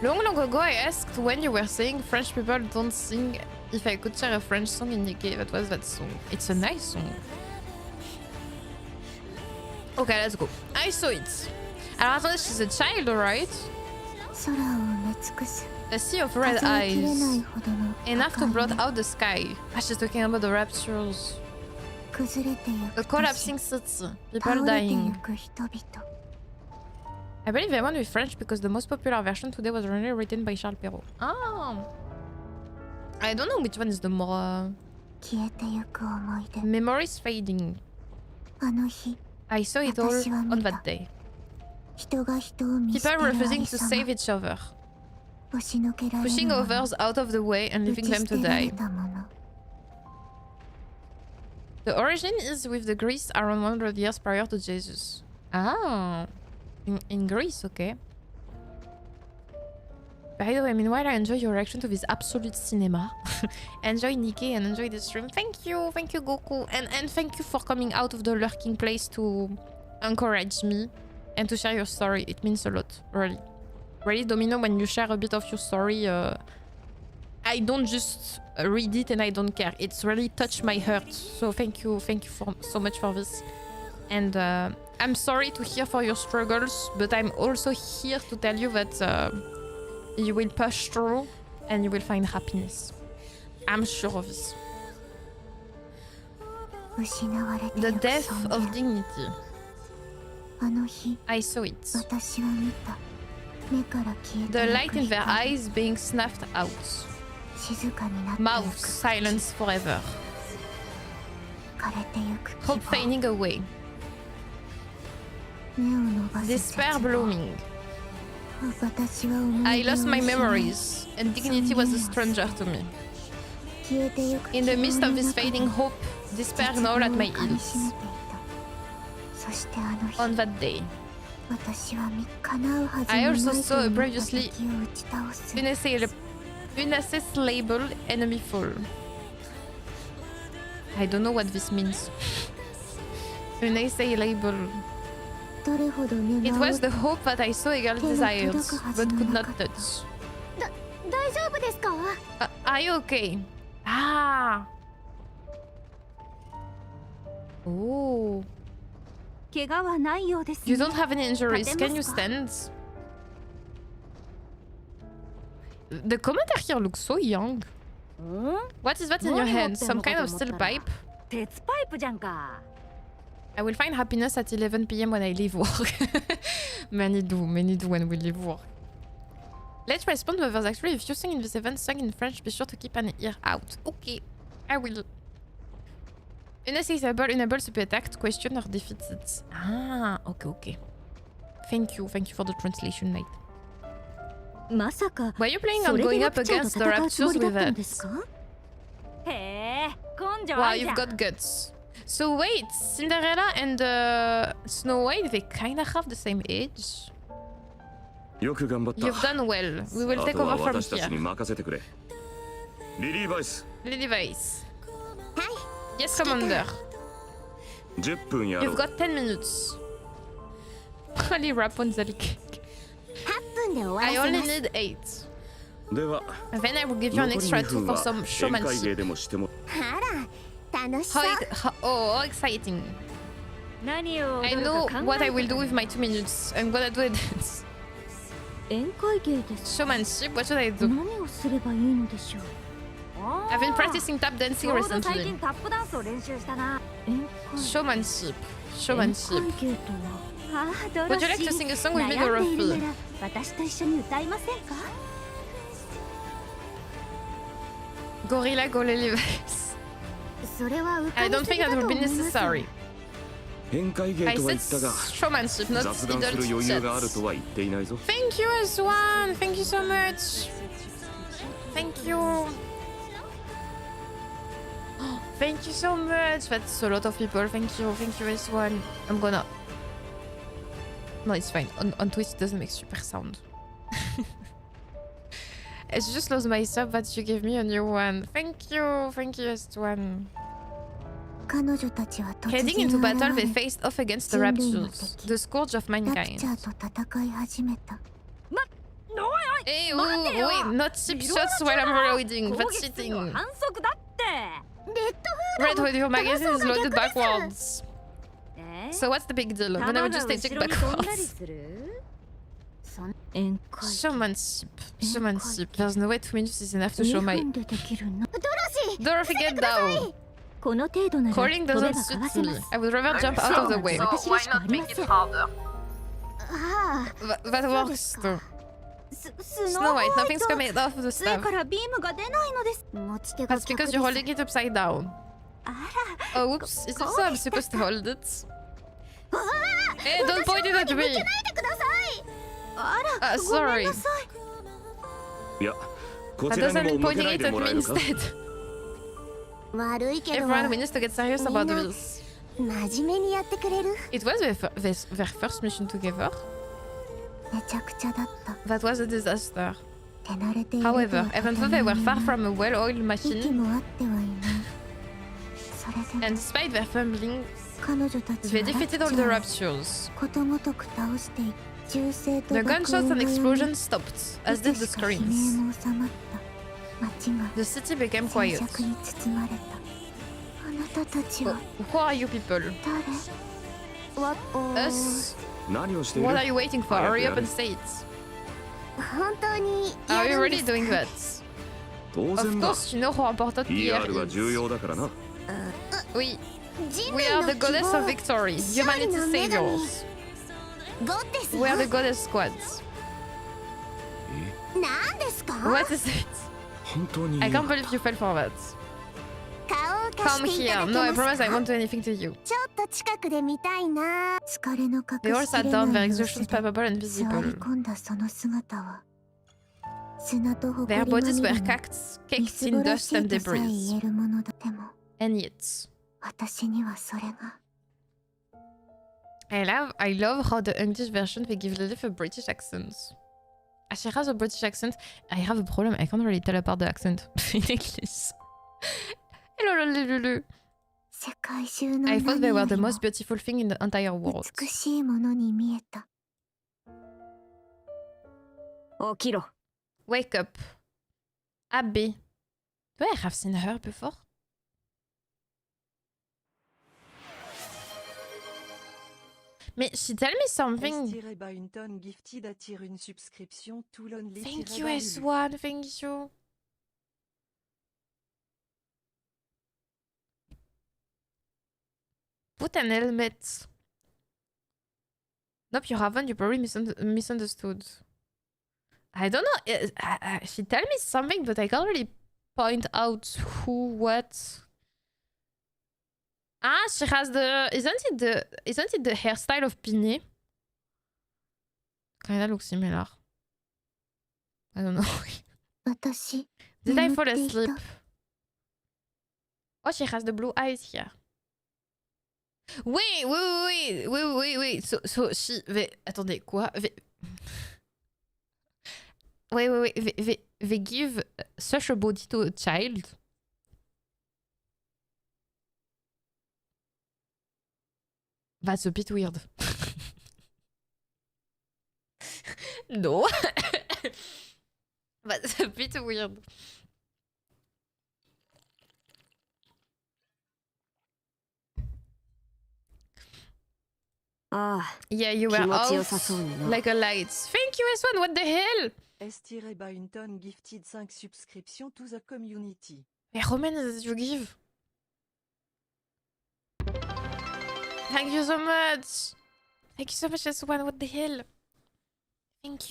Long ago I asked when you were saying French people don't sing if I could share a French song in Nikke. That was that song. It's a nice song. Okay, let's go. I saw it. Alors attendez, she's a child, right? A sea of red eyes. Enough to blot out the sky. Ah, she's talking about the raptures. A collapsing city. People dying. I believe they went with French because the most popular version today was originally written by Charles Perrault. Oh. I don't know which one is the more... Memories fading. I saw it all on that day. People refusing to save each other. Pushing others out of the way and leaving them to die. The origin is with the Greece around 100 years prior to Jesus. Ah. In Greece, okay. By the way, meanwhile, I enjoy your reaction to this absolute cinema. Enjoy Nikke and enjoy the stream. Thank you Goku. And thank you for coming out of the lurking place to encourage me and to share your story. It means a lot, really. Really, Domino, when you share a bit of your story, I don't just read it and I don't care. It's really touched my heart. So thank you so much for this. And I'm sorry to hear for your struggles, but I'm also here to tell you that you will push through and you will find happiness. I'm sure of this. The death of dignity. I saw it. The light in their eyes being snuffed out. Mouths silenced forever. Hope fading away. Despair blooming. I lost my memories, and dignity was a stranger to me. In the midst of this fading hope, despair gnawed at my heels. On that day, I also saw a previously unassailable enemy fall. I don't know what this means. Unassailable. It was the hope that I saw a girl desired, but could not touch. Are you okay? Ah. Oh. You don't have any injuries. Can you stand? The commenter here looks so young. What is that in your hand? Some kind of steel pipe? I will find happiness at 11 PM when I leave work. Many do when we leave work. Let's respond, but there's actually a few things in this event sung in French. Be sure to keep an ear out. Okay, I will. Unassailable, unable to be attacked, question or defeated. Ah, okay. Thank you for the translation, mate. Were you planning on going up against the raptures with us? Wow, you've got guts. So wait, Cinderella and Snow White, they kinda have the same age. You've done well. We will take over from here. Lily Vice. Yes, Commander. You've got 10 minutes. Only rap on Zalik. I only need 8. And then I will give you an extra 2 for some showmanship. How exciting. I know what I will do with my 2 minutes. I'm gonna do a dance. Showmanship? What should I do? I've been practicing tap dancing recently. Showmanship. Would you like to sing a song with me, Dorothy? Gorilla Go Lily Vibes. I don't think that would be necessary. I said showmanship, not idle chats. Thank you, Aswan. Thank you so much. Thank you. Thank you so much. That's a lot of people. Thank you, Aswan. I'm gonna... No, it's fine. On Twitch, it doesn't make super sound. I just lost my sub, but you gave me a new one. Thank you, Aswan. Heading into battle, they faced off against the raptures, the scourge of mankind. Hey, wait, not cheap shots while I'm reloading. That's cheating. Red Hood, your magazine is loaded backwards. So what's the big deal? Then I would just take it backwards. Showmanship. There's no way 2 minutes is enough to show my... Dorothy, get down! Calling doesn't suit me. I would rather jump out of the way. So why not make it harder? What works though? Snow White, nothing's coming off the staff. That's because you're holding it upside down. Oh, whoops. Is this how I'm supposed to hold it? Hey, don't point it at me! Sorry. That doesn't mean pointing it at me instead. Everyone, we need to get serious about this. It was their first mission together. That was a disaster. However, even though they were far from a well-oiled machine, and despite their fumbling, they defeated all the raptures. The gunshots and explosions stopped, as did the screams. The city became quiet. Who are you people? Us? What are you waiting for? Hurry up and say it. Are you really doing that? Of course, you know how important PR is. Oui. We are the goddess of victory, humanity's saviors. We are the goddess squads. What is it? I can't believe you fell for that. Come here. No, I promise I won't do anything to you. They all sat down, their exertions palpable and visible. Their bodies were caked in dust and debris. And yet... I love how the English version they give Lilith a British accent. As she has a British accent, I have a problem. I can't really tell apart the accent in English. Hello, Lulu. I thought they were the most beautiful thing in the entire world. Wake up. Abby. Do I have seen her before? Mais she tell me something. Thank you, S1. Thank you. Put an helmet. Nope, you haven't. You probably misunderstood. I don't know. She tell me something, but I can't really point out who, what. Ah, she has the... Isn't it the hairstyle of Piné? Kinda looks similar. I don't know. Did I fall asleep? Oh, she has the blue eyes here. Wait. So she... Attendez, quoi? Wait. They give such a body to a child? That's a bit weird. No. That's a bit weird. Yeah, you were out like a light. Thank you, S1. What the hell? S-Bainton gifted 5 subscriptions to the community. Hey, Roman, did you give? Thank you so much. Thank you so much, S1. What the hell? Thank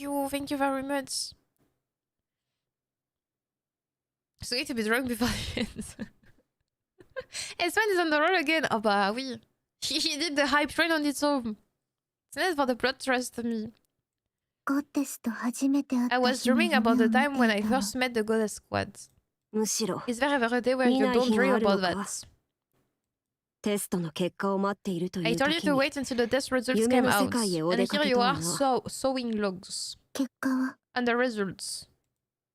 you very much. So you need to be drunk before the end. S1 is on the roll again. Oh bah oui. He did the hype train on its own. It's nice for the plot, trust me. I was dreaming about the time when I first met the Goddess Squad. Is there ever a day where you don't dream about that? I told you to wait until the test results came out. And here you are sewing logs. And the results.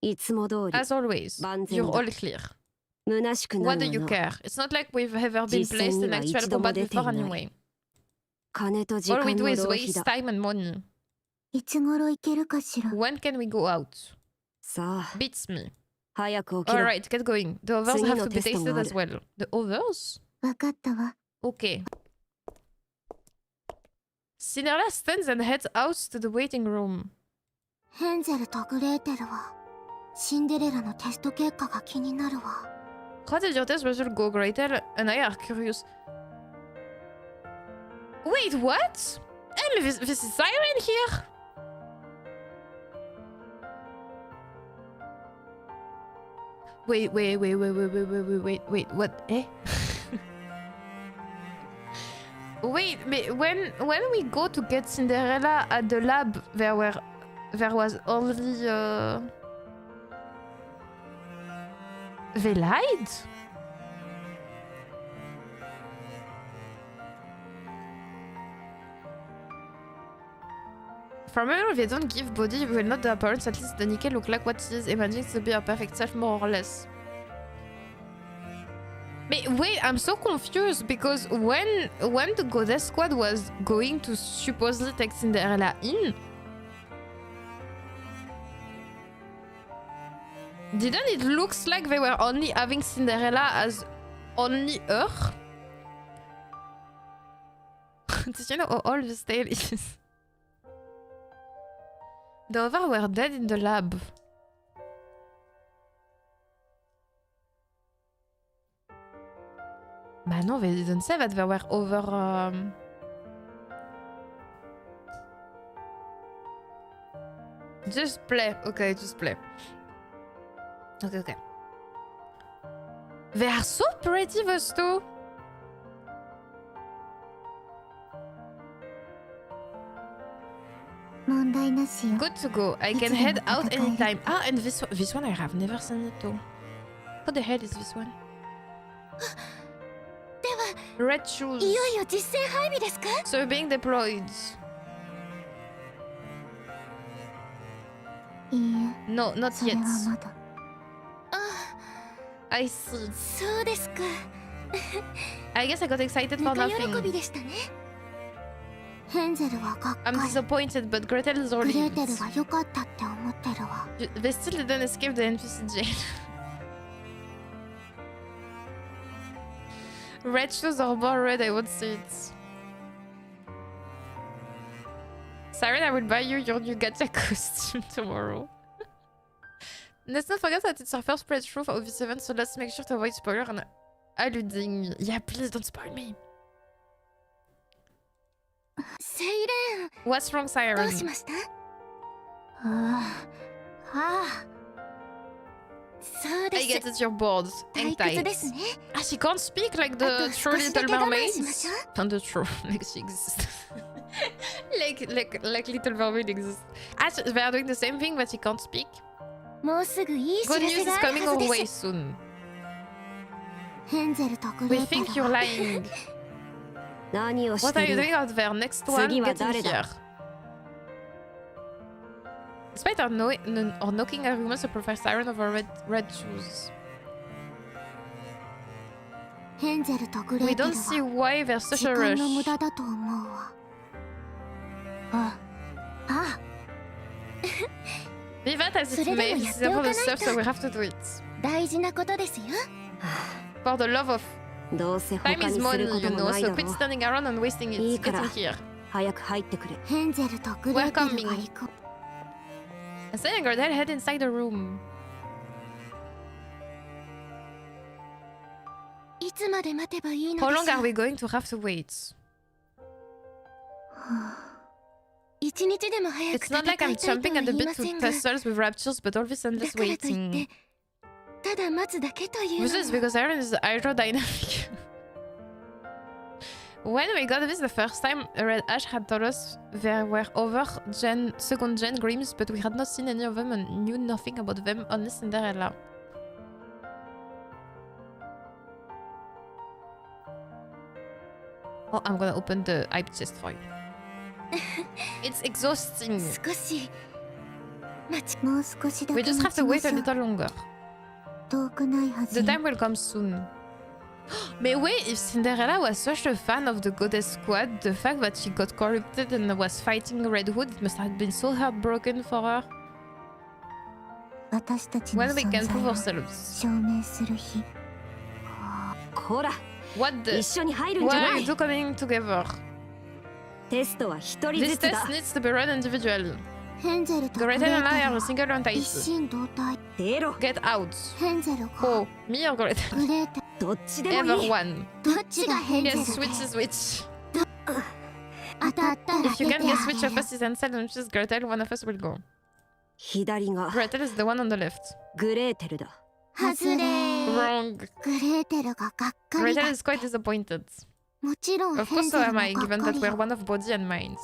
As always, you're all clear. What do you care? It's not like we've ever been placed in actual combat before anyway. All we do is waste time and money. When can we go out? Beats me. Alright, get going. The others have to be tasted as well. The others? Okay. Cinderella stands and heads out to the waiting room. How did your test result go? Gretel and I are curious. Wait, what? Hey, mais this is Siren here. Wait, what? Eh? Wait, but when we go to get Cinderella at the lab, there was only they lied? From here, they don't give body, we will not the appearance, at least the Nikke look like what she is imagining to be a perfect self, more or less. But wait, I'm so confused because when the Goddess Squad was going to supposedly take Cinderella in, didn't it look like they were only having Cinderella as only her? Did you know how old this tale is? The others were dead in the lab. Bah non, they didn't say that they were over... Just play. Okay, just play. Okay. They are so pretty, those two. Good to go. I can head out anytime. Ah, and this one I have never seen it too. What the hell is this one? Red shoes. So we're being deployed. No, not yet. I see. I guess I got excited for nothing. I'm disappointed, but Gretel is relieved. They still didn't escape the NPC jail. Red shoes or more red, I won't see it. Siren, I will buy you your new gacha costume tomorrow. Let's not forget that it's our first playthrough of this event, so let's make sure to avoid spoiler and alluding. Yeah, please don't spoil me. What's wrong, Siren? I get it, you're bored. Hang tight. Ah, she can't speak like the true Little Mermaid. Not the true, like she exists. like Little Mermaid exists. Ah, they are doing the same thing, but she can't speak. Good news is coming our way soon. We think you're lying. What are you doing out there? Next one, get in here. Despite our knocking arguments, I prefer Siren over red shoes. We don't see why there's such a rush. Vivat as it may, this is about stuff, so we have to do it. For the love of... Time is money, you know, so quit standing around and wasting it. Get in here. We're coming. Saying Gretel, head inside the room. How long are we going to have to wait? It's not like I'm jumping at the bit to tussles with raptures, but all this endless waiting. This is because Iron is aerodynamic. When we got this the first time, Red Ash had told us there were over second gen Grims, but we had not seen any of them and knew nothing about them, only Cinderella. Oh, I'm gonna open the hype chest for you. It's exhausting. We just have to wait a little longer. The time will come soon. But wait, if Cinderella was such a fan of the Goddess Squad, the fact that she got corrupted and was fighting Red Hood, it must have been so heartbroken for her. When we can prove ourselves. What the? Why are you two coming together? This test needs to be run individually. Gretel and I are a single entity. Get out. Oh, me or Gretel? Everyone. Yes, switch is which. If you can guess which of us is Ansel and which is Gretel, one of us will go. 左が Gretel is the one on the left. グレーテルだ。 Wrong. グレーテルががっかり Gretel だ。 is quite disappointed. もちろん Of ヘン course ゼ so ル am も I, がっ given か that り we're よ。 one of body and mind.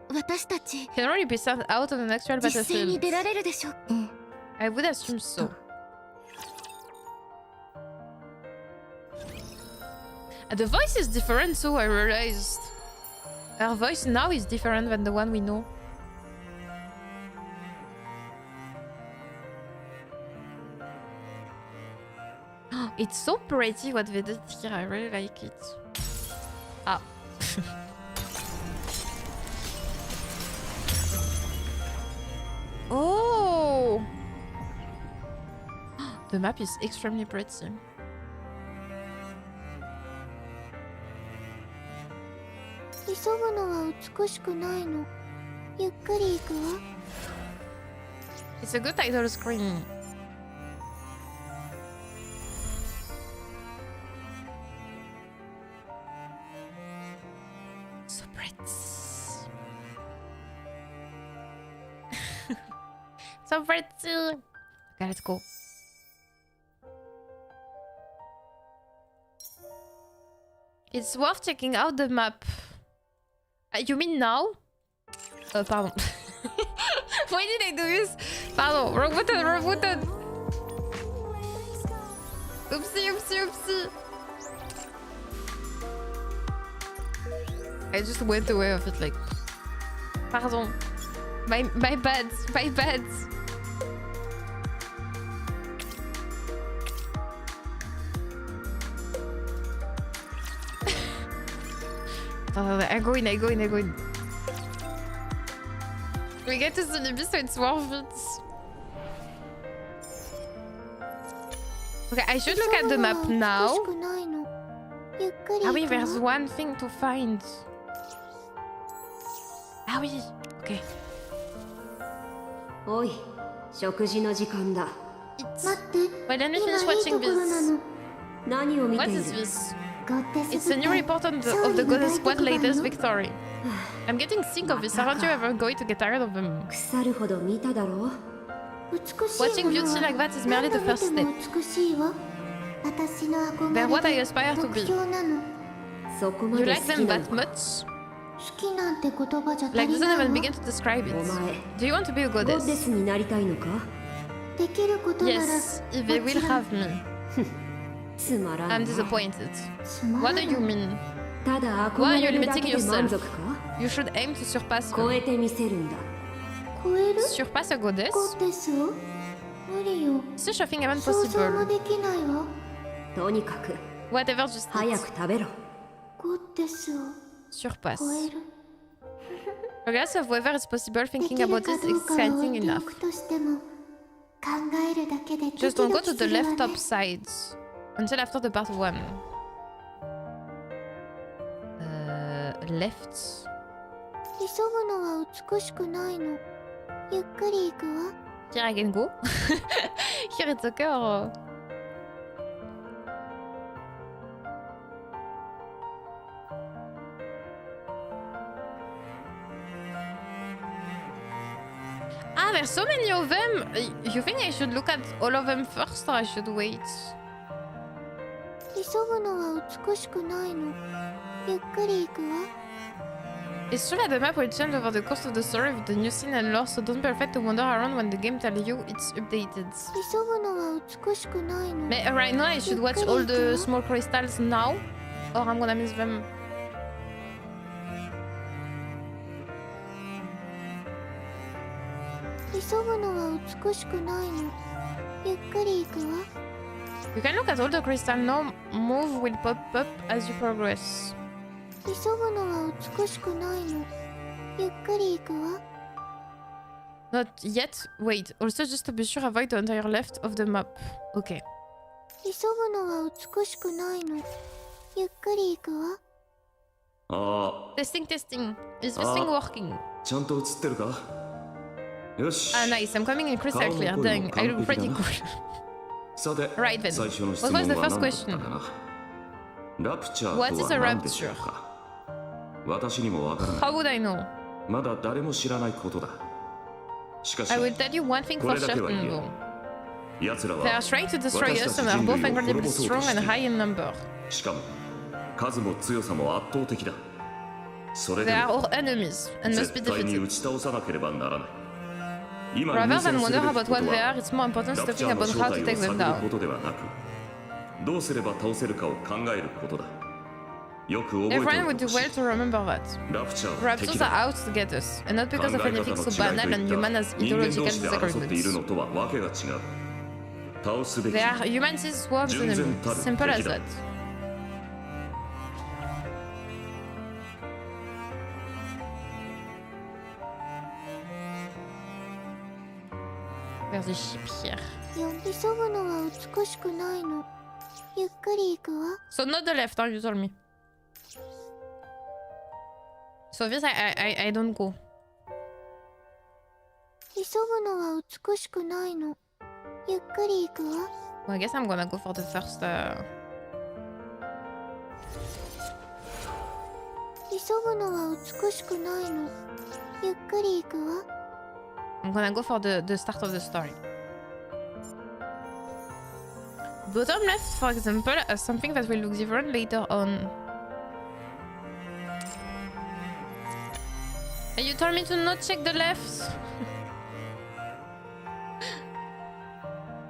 私たち Can only be sent out on an actual 実戦に battlefield. 出られるでしょ。 I would assume so. The voice is different too, I realized. Our voice now is different than the one we know. It's so pretty what they did here, I really like it. Ah. Oh! The map is extremely pretty. 急ぐのは美しくないの。ゆっくり行くわ。 It's a good title screen. So pretty. So pretty. Okay, let's go. It's worth checking out the map. You mean now? Pardon. Why did I do this? Pardon, wrong button, wrong button. Oopsie, oopsie, oopsie. I just went away of it like... Pardon. My bad, my bad. I go in. We get to Sunnibi, so it's worth it. Okay, I should look at the map now. Ah oui, there's one thing to find. Ah oui, okay. おい、食事の時間だ。 It's... 待って、 Wait, let me 今 finish いい watching ところな this. の。何を見 What てい is る？ this? ゴッテス It's a new report of the goddess squad latest victory. I'm getting sick of this. Aren't you ever going to get tired of them? 腐るほど見ただろう。 Watching beauty like that is merely the first step. 美しいわ。私の憧れ They're what I aspire to 目 be. 標なの。そこま You で like 好き them な that のか？ much? 好きなんて言葉じゃ足 Like り doesn't ないわ。 even begin to describe it. お前、 Do you want to be a ゴッデ goddess? スになりたいのか？できることなら Yes, if they もち will ろん have me. つまらん I'm な。 disappointed. つまら What な do い you mean? ただ Why are 憧 you れるだ limiting けで yourself? 満足か？ You should aim to surpass 超 her. えてみせるんだ。超える Surpass a goddess? ゴッテスを無理よ。 Such a thing even 想像も possible. できないわ。とにかく Whatever, just 早 eat. く食べろ。ゴッテスを Surpass. 超える。 Regardless of whether it's possible, でき thinking る about か it ど is うかは置 exciting いてお enough. くとしても、考えるだけでドキ Just ド don't go キ to す the るわ left ね。 top side until after the part 1. Left. 急ぐのは美しくないの。ゆっくり行くわ。 Here I can go. Here it's okay or... Ah, there's so many of them! You think I should look at all of them first or I should wait? 急ぐのは美しくないの。ゆっくり行くわ。 It's true that the map will change over the course of the story with the new scene and lore, so don't be afraid to wander around when the game tells you it's updated. 急ぐのは美しくないの。 But right now I should watch all the small crystals now, or I'm gonna miss them. 急ぐのは美しくないの。ゆっくり行くわ。 You can look at all the crystals now. Move will pop up as you progress. 急ぐのは美しくないの。ゆっくり行くわ。 Not yet. Wait. Also, just to be sure, avoid the entire left of the map. Okay. 急ぐのは美しくないの。ゆっくり行くわ。ああ、 Testing, testing. Is this thing working? ちゃんと映ってるか？よし。 Ah, nice. I'm coming in crystal clear. Dang, I look pretty cool. さて、 Right then. 最初の質 What 問 was は the 何 first だった question? かな？ラプチャー What と is は a 何でしょ rapture? うか。私にもわから How ない。 would I know? まだ誰も知らないことだ。しかし I will tell you one thing こ for れだけは言 certain える though. 奴ら They are は trying to destroy 私た us ち and are 人 both 類を incredibly 滅ぼそうと strong し and てい high る。 in number. しかも数も強さも圧倒的だ。それ They で are も all enemies and must be 絶対に defeated. 打ち倒さなければならない。今 Rather 優 than 先す wonder るべ about きこ what と they は are, it's more important ラプ to チャ think ーの about 正 how to 体を take them 探る down. ことではなく、どうすれば倒せるかを考えることだ。よく覚えてお Everyone い would て do ほし well い。 to remember that. ラプチャーは敵 Raptors だ。 are out to get us, and not because of 考え anything 方 so の違い banal と and い human っ as た人間 ideological 同士で争っている disagreements. のとはわけが違う。倒すべき They are humanity's worst 純 enemy. 然たる Simple as 敵だ。 that. Vers les chips here. 急ぐのは美しくないの。ゆっくり行くわ。 So not the left, you told me. So this I don't go. 急ぐのは美しくないの。ゆっくり行くわ。 Well, I guess I'm gonna go for the first. 急ぐのは美しくないの。ゆっくり行くわ。 I'm gonna go for the start of the story. Bottom left, for example, something that will look different later on. And you told me to not check the left.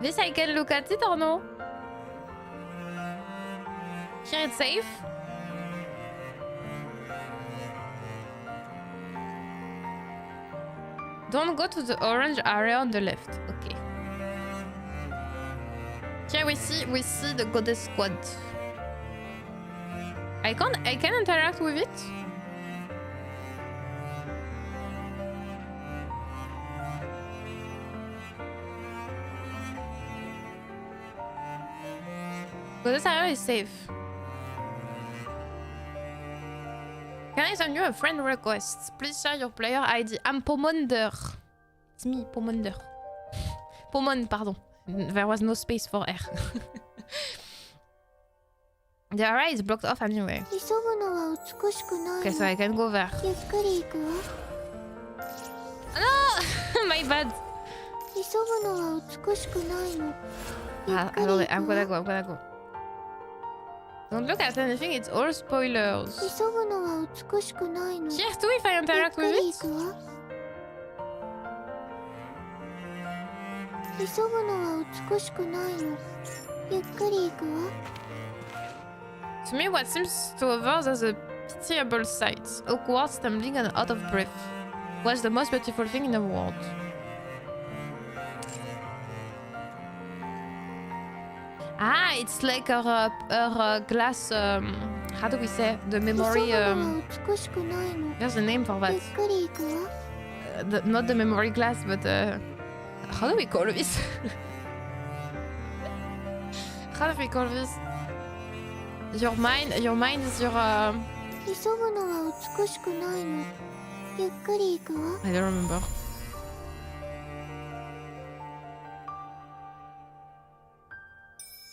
This I can look at it or no? Here it's safe. Don't go to the orange area on the left. Okay. Here we see the goddess squad. I can interact with it. Goddess area is safe. Can I send you a friend request? Please share your player ID. I'm Pomonder. It's me, Pomonder. Pomon, pardon. There was no space for R. The area is blocked off anyway. 急ぐのは美しくない Okay, の。 so I can go there. ゆっくり行くわ。 No! My bad. 急ぐのは美しくないの。ゆっくり I'm 行く gonna わ。 go, I'm gonna go. Don't look at anything, it's all spoilers. 急ぐのは美しくないの。 Here too if I ゆっ interact く with り it. 行くわ。急ぐのは美しくないの。ゆっくり行くわ。 To me, what seems to others as a pitiable sight, awkward, stumbling, and out of breath, was the most beautiful thing in the world. Ah, it's like her glass. How do we say the 急 memory? ぐのは美しくないの。 There's a name for ゆ that. っくり行くわ。Not the memory glass, but how do we call this? How do we call this? Your mind is your 急ぐのは美しくないの。ゆっくり行くわ。 I don't remember.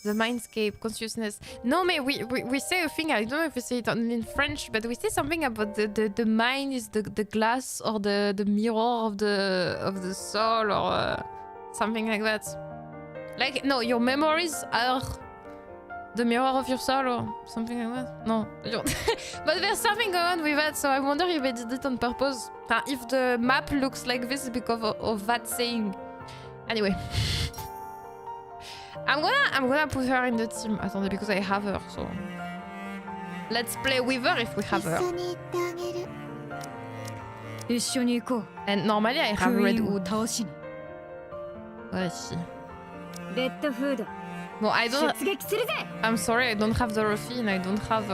The mindscape, consciousness. No, mais we say a thing, I don't know if we say it in French, but we say something about the mind is the glass or the mirror of the soul or something like that. Like, no, your memories are the mirror of your soul or something like that. No. But there's something going on with that, so I wonder if they did it on purpose. If the map looks like this because of that saying. Anyway. I'm gonna put her in the team. Attendez, because I have her, so let's play with her if we have 一 her. 緒に行ってあげる。一緒に行こう。 And normally I have 封 red 印を wood. 倒しに。 Where is she? レッドフード。 No, I don't. 出撃するぜ。 I'm sorry, I don't have Dorothy and I don't have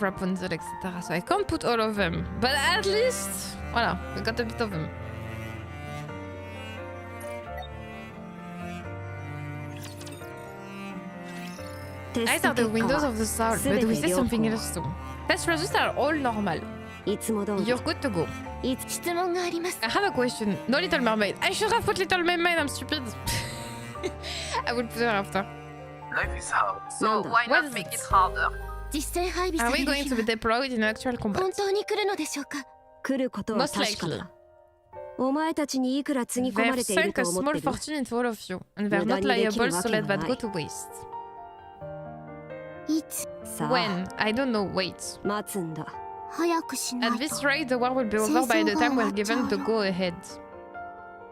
Rapunzel, etc. So I can't put all of them. But at least, voilà, we got a bit of them. Eyes are the windows of the soul, but we say something else too. Test results are all normal. いつも通り。 You're good to go. いつ質問があります。 I have a question. No Little Mermaid. I should have put Little Mermaid, I'm stupid. I will put her after. Life is hard. So Nanda. why What not is make it? it harder? 実戦配備 Are さ we れる going 日 to be は deployed in actual 本 combat? 当に来るのでしょうか。来ることは Most 確か likely. だ。お前たちにいくらつぎ込ま They've れている sunk と a 思っ small てる。 fortune into all of you, and they're 無駄 not にできる liable わ to け let が that ない go to waste. いつさあ When? I don't know, wait. 待つんだ。早くしな At い this と rate, the war will be over by the time we're given the go ahead.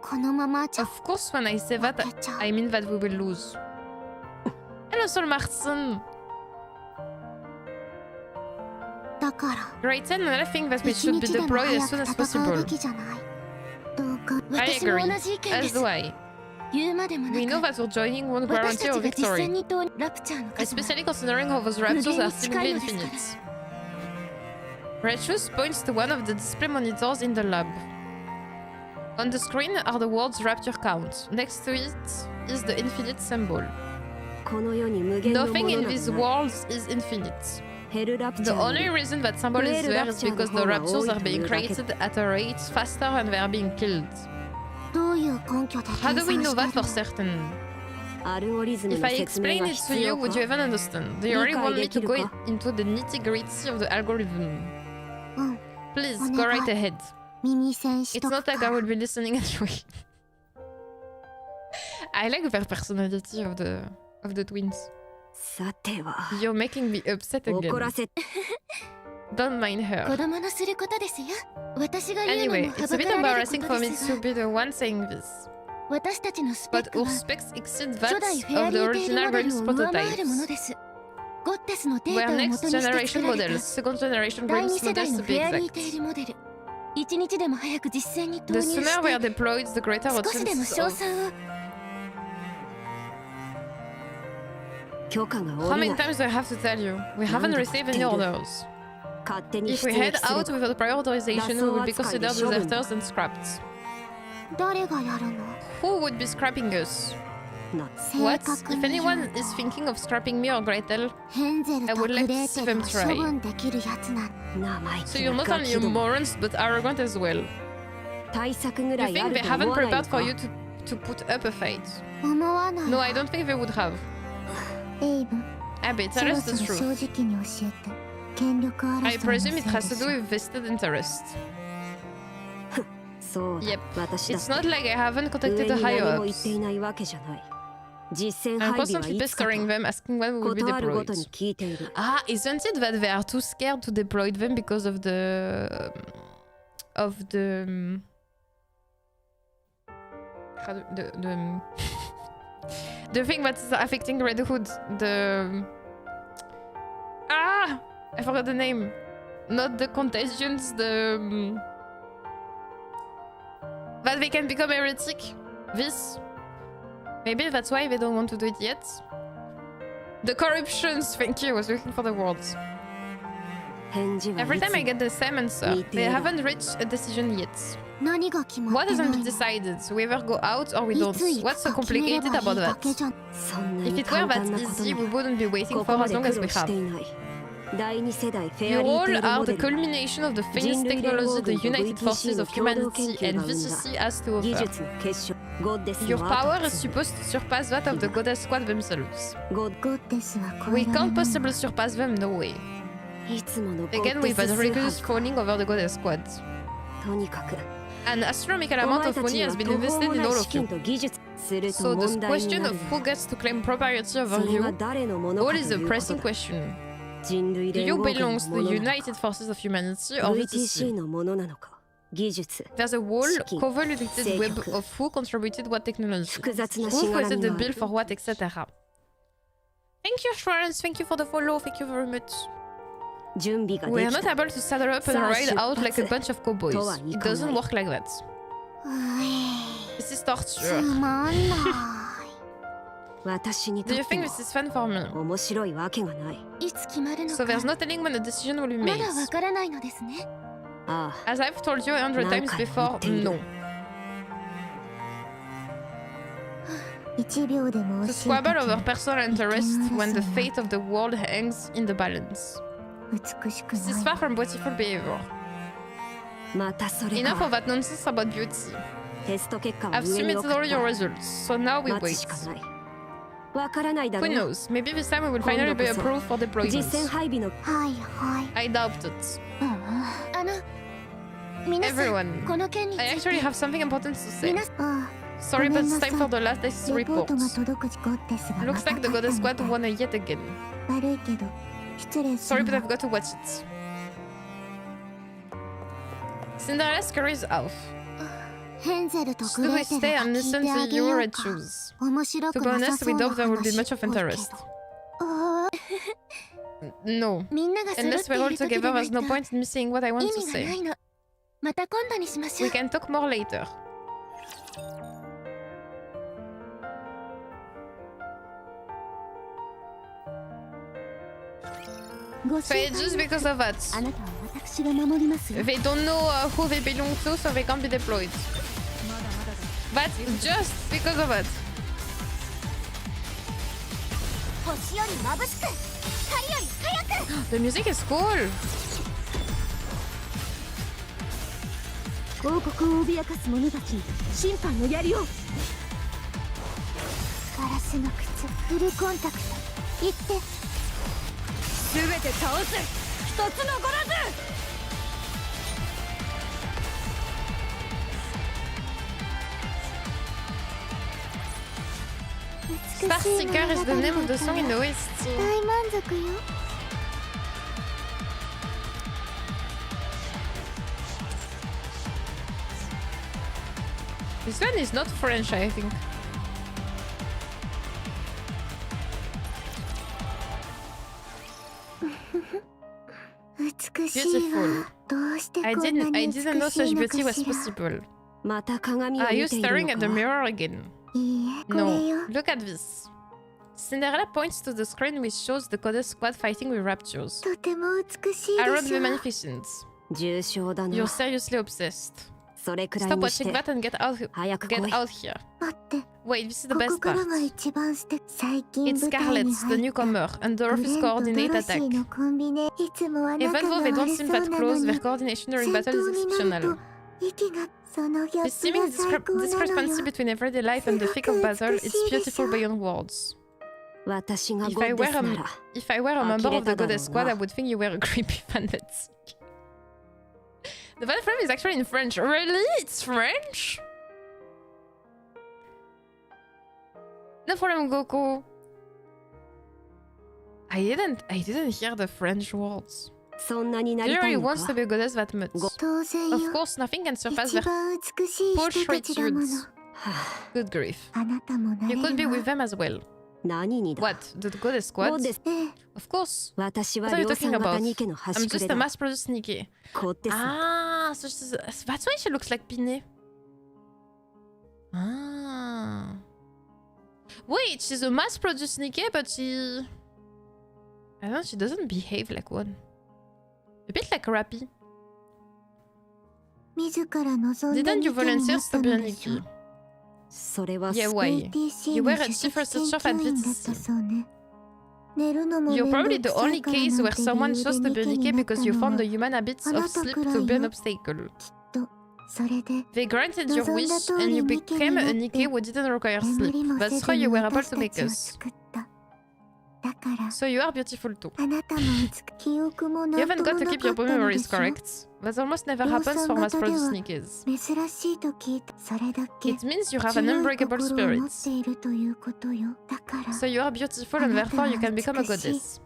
このままじゃ Of course, when I say that, 負けちゃう I mean that we will lose. Hello, Sol Martin. だから Great, and I think that we 一 should be 日でも deployed 早 as く soon as 戦う possible. べきじゃないどうか I 私も agree, 同じ意見で as す do。I. 言うまでも We な know く that we're joining won't 私 guarantee た our ちが実戦 victory, に投ラプチャーの数は especially considering how those raptors are seemingly Mugen ni infinite. Rachus points to one of the display monitors in the lab. On the screen are the words rapture count. Next to it is the infinite symbol. この世に無限のも Nothing の in な these どない。 worlds is infinite. ヘルラプチ The ャー only より reason that symbol is there is because the raptors are being created at a rate faster and they are being killed. どういう根拠で How 計 do we 算 know して that る for の certain? アルゴリズム If の I 説明 explain が it to 必 you, 要 would か you even understand? Do you really want me to go into the nitty-gritty of the algorithm? うん Please, go right ahead. 耳栓し It's とく not か like I ら will be listening anyway. I like the personality of the twins. さては You're making me upset 怒 again. らせ Don't mind 子 her. 供のすることですよ。私が言うの Anyway, も it's は a ば bit かられる embarrassing こ for と me です to が、 be the one saying this. 私たちのスペッ But クは our specs exceed 初代 that フェア of リ the ーテイル original モデル Grim's を上回 prototypes. るものです。ゴッテスのデー We're タを next 元にして generation 作られ models, た second generation 第 Grim's 2世代 models の to フ be ェアリーテイ exact. ルモデル。一日でも早く実戦に投 The 入 sooner we are して deployed, the greater our 少しでも chances 賞 of... 賛を。許可が How 下り many ない times do I have to tell you? We haven't received any orders. 勝手に If 出 we 撃 head すれ out ば without prior authorization, we will be considered That's all deserters and scrapped. 誰がやるの Who would be scrapping us? な What? 正確 If に言う anyone is thinking of scrapping me or Gretel, ヘンゼル I と would グ like レ to ー see テル them は try. 処分できるやつなの生意 so 気 you're な not ガ only キども morons but arrogant as well. 対策ぐら You いあ think る they と思 haven't わないの prepared for か you to put up a fight? 思わない No, わ I don't think they would have. エイブ Abby, そ tell ろ us そ the ろ truth. 正直に教えて権力争いの I せい presume で it has to し do ょ with vested interest. そうだ Yep. 私だっ It's て not like I haven't 上 contacted に the 何 higher も言ってい ups. ないわけじゃない実戦 I'm 配備は constantly いつか pestering と them, asking when we will be 断るご deployed. とに聞いている Ah, isn't it that they are too scared to deploy them because of the how the thing that's affecting Red Hood, I forgot the name. Not the contagions, that they can become heretic. This. Maybe that's why they don't want to do it yet. The corruptions, thank you, I was looking for the words. 返事は Every い time つ I も get the same answer, they haven't reached a decision yet. 何が決ま What ってな hasn't い been の decided? So we either go out or we い don't. つ行 What's く so か決めれ complicated ばい about いだ that? けじゃんそんな If に it 簡 were 単な that こと easy, に we wouldn't be waiting こ for こま as で long 苦 as we 労し have. ていない第二世代フェ You アリー all テール are モ the デル culmination of the finest Jinru technology the Railroad United Forces of VTC の共同 Humanity 研究 and が生んだ VCC has to 技 offer. 術の結晶ゴッデス Your の power 後 is supposed to surpass that of the Goddess Squad themselves. ゴッゴッテスは超 We えられ can't ない possibly surpass them, no way. いつものゴ Again, ッ we've デ had ス数 reckless 発 phoning over the Goddess Squad. とにかく An astronomical お amount 前 of た money ちに has は been 途方 invested も in ない all 資 of 金 you. と技術すると So the 問題に question な of る who gets to claim propriety そ over れは you, 誰のものか what と is い the うこと pressing だ question? 人類 Do 連 you 合軍 belong の to も the のなの United か Forces of Humanity or VTC VCC? のものなのか技術 There's a whole, Ski. convoluted web Seikyoku. of who contributed what technology, 複雑な who しがら footed み the もあ bill る for what, etc. Thank you, Florence. Thank you for the follow. Thank you very much. 準備が We で are き not た able to saddle up and Sa ride out like a shipatsu. bunch of cowboys. To wa It doesn't ikanai. work like that. うえ This is つ torture. まんない私にと Do っ you て think も this is fun for me? 面白いわけがないいつ決まるの So か there's no telling when a decision will be ま made. だわからないのですね。ああ As I've told you 100 times before, no. 1秒でも To 教え squabble た over け personal interest when the fate of the world hangs in the balance. 美しく This is ない far from beautiful behavior. またそれ Enough か of that nonsense about beauty. テスト結果は I've 上に submitted 送 all っ your た results, so now we 待つ wait. しかないわからないだ Who ろう。 knows? Maybe this time we will finally be approved for 実 deployments. 戦配備のはいはい I doubt it. 皆さん Everyone. この件につ I いて actually have something important to say. 皆 あ Sorry, but it's time for the last day's レポー report. トが届くゴッテスが Looks like the Goddess Squad ま won it yet again. た悪いけど失礼す Sorry, る but わ I've got to watch it. Cinderella's career is off. ヘンゼルと Should グレ we ーテル stay が and 聞い listen てあ to げよ your う red か shoes? 面白 To く be なさ honest, そう we な doubt there will be 話 much っ of ぽいけど interest. あ No. みんなが揃って Unless い we're all る時 together, でない there's と no point in me saying what I 意 want to 味がな say. いの。また今度にしましょ We う。 can talk more later. ご So it's just because of that. あなたは私が守りますよ They don't know who they belong to, so they can't be deployed. But just because of it. 星より眩しく光より早く The music is cool. 王国を脅かす者たちに審判の槍を。ガラスの靴フルコンタクト行って全て倒す。一つ残らず。 Star Seeker is the name of the song in the OST. 大満足よ This one is not French, I think. Beautiful. I didn't know such beauty was possible. また鏡を Are 見 you ている staring の at the か。 mirror again? いいえこれ No. よ Look at this. Cinderella points to the screen which shows the Goddess Squad fighting with raptures. とても美しい I で wrote し the ょ Magnificent. 重症だ You're な。 seriously obsessed. それくらい Stop にし watching て that and get out here. 早く来い。待って Wait, this is the こ best こから part. が一番素敵最近 It's 舞台 Scarlet, に the 入った newcomer, and グ Dorothy's レンと coordinate ドロシー attack. のコンビネいつもあなた Even が though they 悪 don't そ seem う that な close, の their に coordination 戦 during battle 闘 is になると exceptional. 息がそのギャ The ップ seeming が最高なの discrepancy よ between everyday life and the thick of battle, it's beautiful beyond words. 私が If ゴ I ッデ were ス a, なら if I were a member of the Goddess Squad, na. I would think you were a creepy fanatic. The battle frame is actually in French. Really? It's French? No problem, Goku. I didn't hear the French words. そんなにな Do り you たい really の want to か。 be a goddess that much? 当然 Of よ course, nothing can surpass 一 their 番美しい人たちだもの portraits. Good grief. あなたもなれ You could be る with わ them as well. 何にだ。 What? The Goddess ゴ Squad? ッデス。ええ Of course. 私は What are you 量 talking 産型 about? ニケの I'm 端く just れ a だ。 mass-produced Nikke. ゴッデス。 Ah, so that's why she looks like Pinay. Ah. Wait, she's a mass-produced Nikke, but she... I don't know, she doesn't behave like one. A bit like Rappy. 自ら望んだ Didn't you ニケに volunteer なっ to た be a のでしょ Nikke? それは Yeah, why? ATC You の were a 首 chief 席 researcher 研 at 究員だった VTC. そうね寝るのも You're 面 probably 倒 the くさ only いから case なん where て someone 理由で chose to ニ be a ケに Nikke なった because you の found は the human habits of sleep to be an obstacle. それで They granted your wish and you became a Nikke who didn't require 眠 sleep. りもせ That's ず why に you were able 私 to た make ちを us. 作っただから So you are beautiful too. あなたも記憶も You なん haven't と got も to な keep か your ったので memories しょ correct. That almost never 量 happens 産 for 型で mass-produced は Nikkes. 珍しいと聞いたそれだけ It means you have an 強い unbreakable 心を持っ spirit. ているということよだから So you are beautiful and therefore you can become a goddess.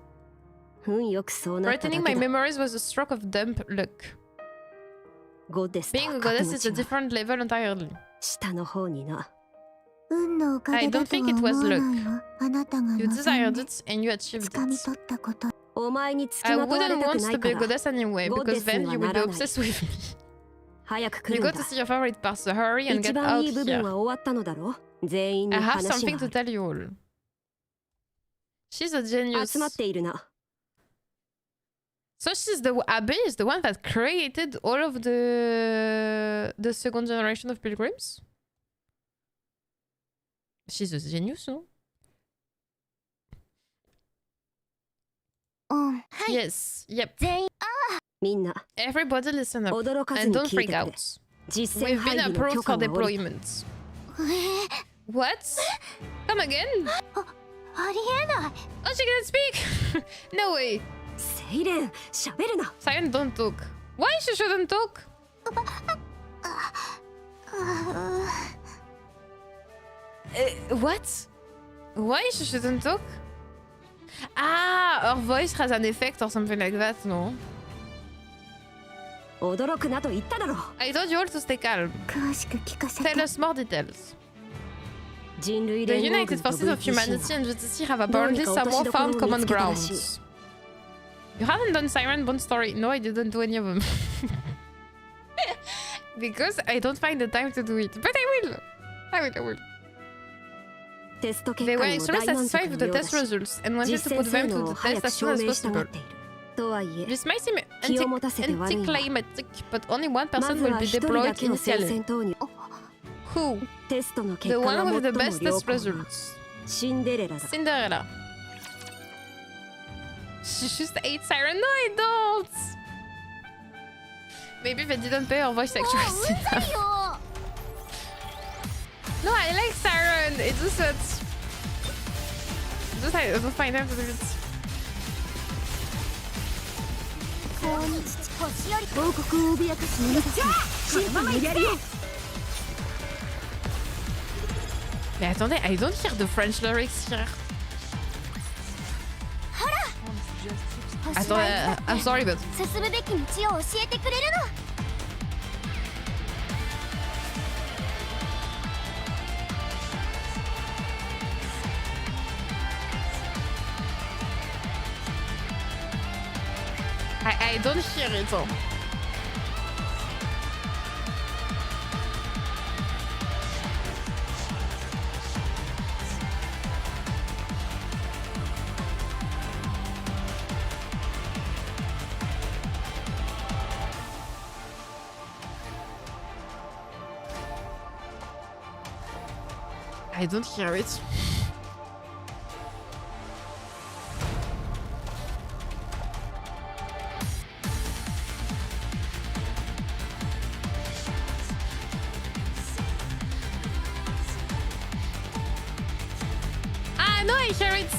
運よくそうなっただ Retaining my けだ。 memories was a stroke of dumb luck. ゴッデスと Being は a 格 goddess の is a 違い。 different level entirely. 下の方にな。運のおかげ I だ don't と think は it 思わ was ない luck. わあなたが You 望ん desired で it and you achieved 掴み it. 取ったことお前に付き I まとわれ wouldn't たく want な to い be か a ら。 goddess anyway, because Goddess then には you な would ら be ない。 obsessed with me. 早く来 You るん got だ to。see your favorite parts, so hurry and 一 get 番 out いい部分 here. は終わったのだろ。全員に I have 話 something が to ある。 tell you all. She's a genius. 集まっているな。 So she's the Abe is the one that created all of the second generation of pilgrims. She's a genius, no? うん Yes. Yep. 全員みんな Everybody listen up 驚かず and に don't 聞い freak てくれ。 out. 実戦 We've 配 been 備の approved 許可 for が下りた。 deployment. What? Come again? ありえない。 Oh, she can speak! No way! セイレン、喋るな。 Siren, don't talk. Why she shouldn't talk? What? Why she shouldn't talk? Ah, her voice has an effect or something like that, no? 驚くなと言っただろう。 I told you all to stay calm. 詳しく聞かせて。 Tell us more details. 人類 The 連合 United 軍と Forces of VTC Humanity が and VTC have apparently somewhat found common grounds. You haven't done Siren Bond story. No, I didn't do any of them. Because I don't find the time to do it. But I will! I will. テスト They 結果 were にも extremely 大満 satisfied 足 with の the ようだ test し、 results and wanted 実 to 践 put 性 them 能 to を the 早 test く as soon 証 as 明したがっ possible. ている。とはいえ、 This might seem 気を持たせて悪いが、 anticlimactic, but only one ま person ず will は be 一人だ deployed けを戦 initially. 線投入。 Who? テストの The 結果が one 最 with も the best 良 test 好な results. シンデレラだ。 Cinderella. She just ate Siren. No, I don't! Maybe they didn't pay her voice actress enough. No, I like Siren. It's just that... Just I don't find her to do it. 王国を脅かす者たちに審判をやるよ。 Mais attendez, I don't hear the French lyrics here. Attends, I'm sorry, but... 進むべき道を教えてくれるの。 I don't hear it. I don't hear it. Ah, no, I hear it.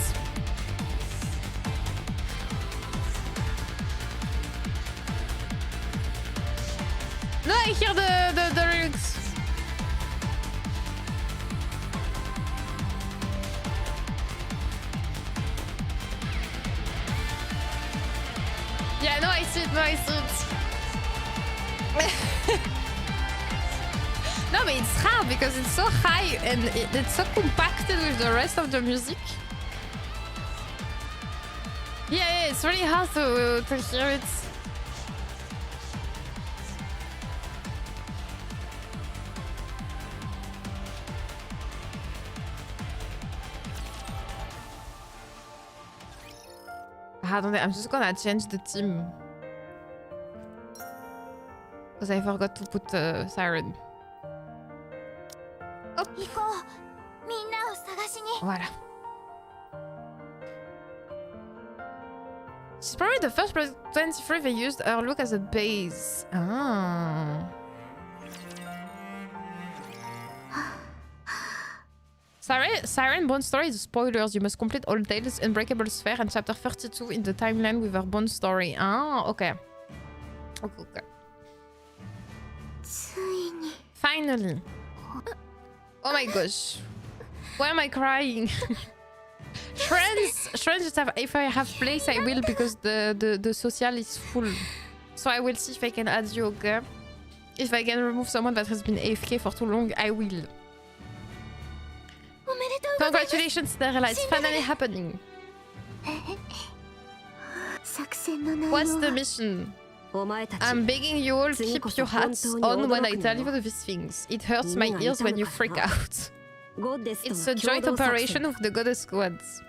No, I hear the lyrics. Yeah, no, I see it. No, I see it. No, but it's hard because it's so high and it's so compacted with the rest of the music. Yeah, it's really hard to hear it. Attendez, I'm just gonna change the team. Because I forgot to put Siren. 行こう。みんなを探しに。 Voilà. She's probably the first Project 23 they used her look as a base. Ah. Siren Bone Story is spoilers. You must complete all tales, Unbreakable Sphere, and Chapter 32 in the timeline with her Bone Story. Ah, okay. Okay. ついに。 Finally. Oh my gosh. Why am I crying? Friends just have, if I have place I will because the social is full. So I will see if I can add you, okay? If I can remove someone that has been AFK for too long, I will. おめでとうございます。 Congratulations, Cinderella, it's finally happening. 作戦の内容 What's は the mission? お前たち I'm begging you all keep your hats on when I tell you these things. It hurts my ears when you freak out. ゴッデスと It's a の joint 共同作 operation 戦 of the goddess squads.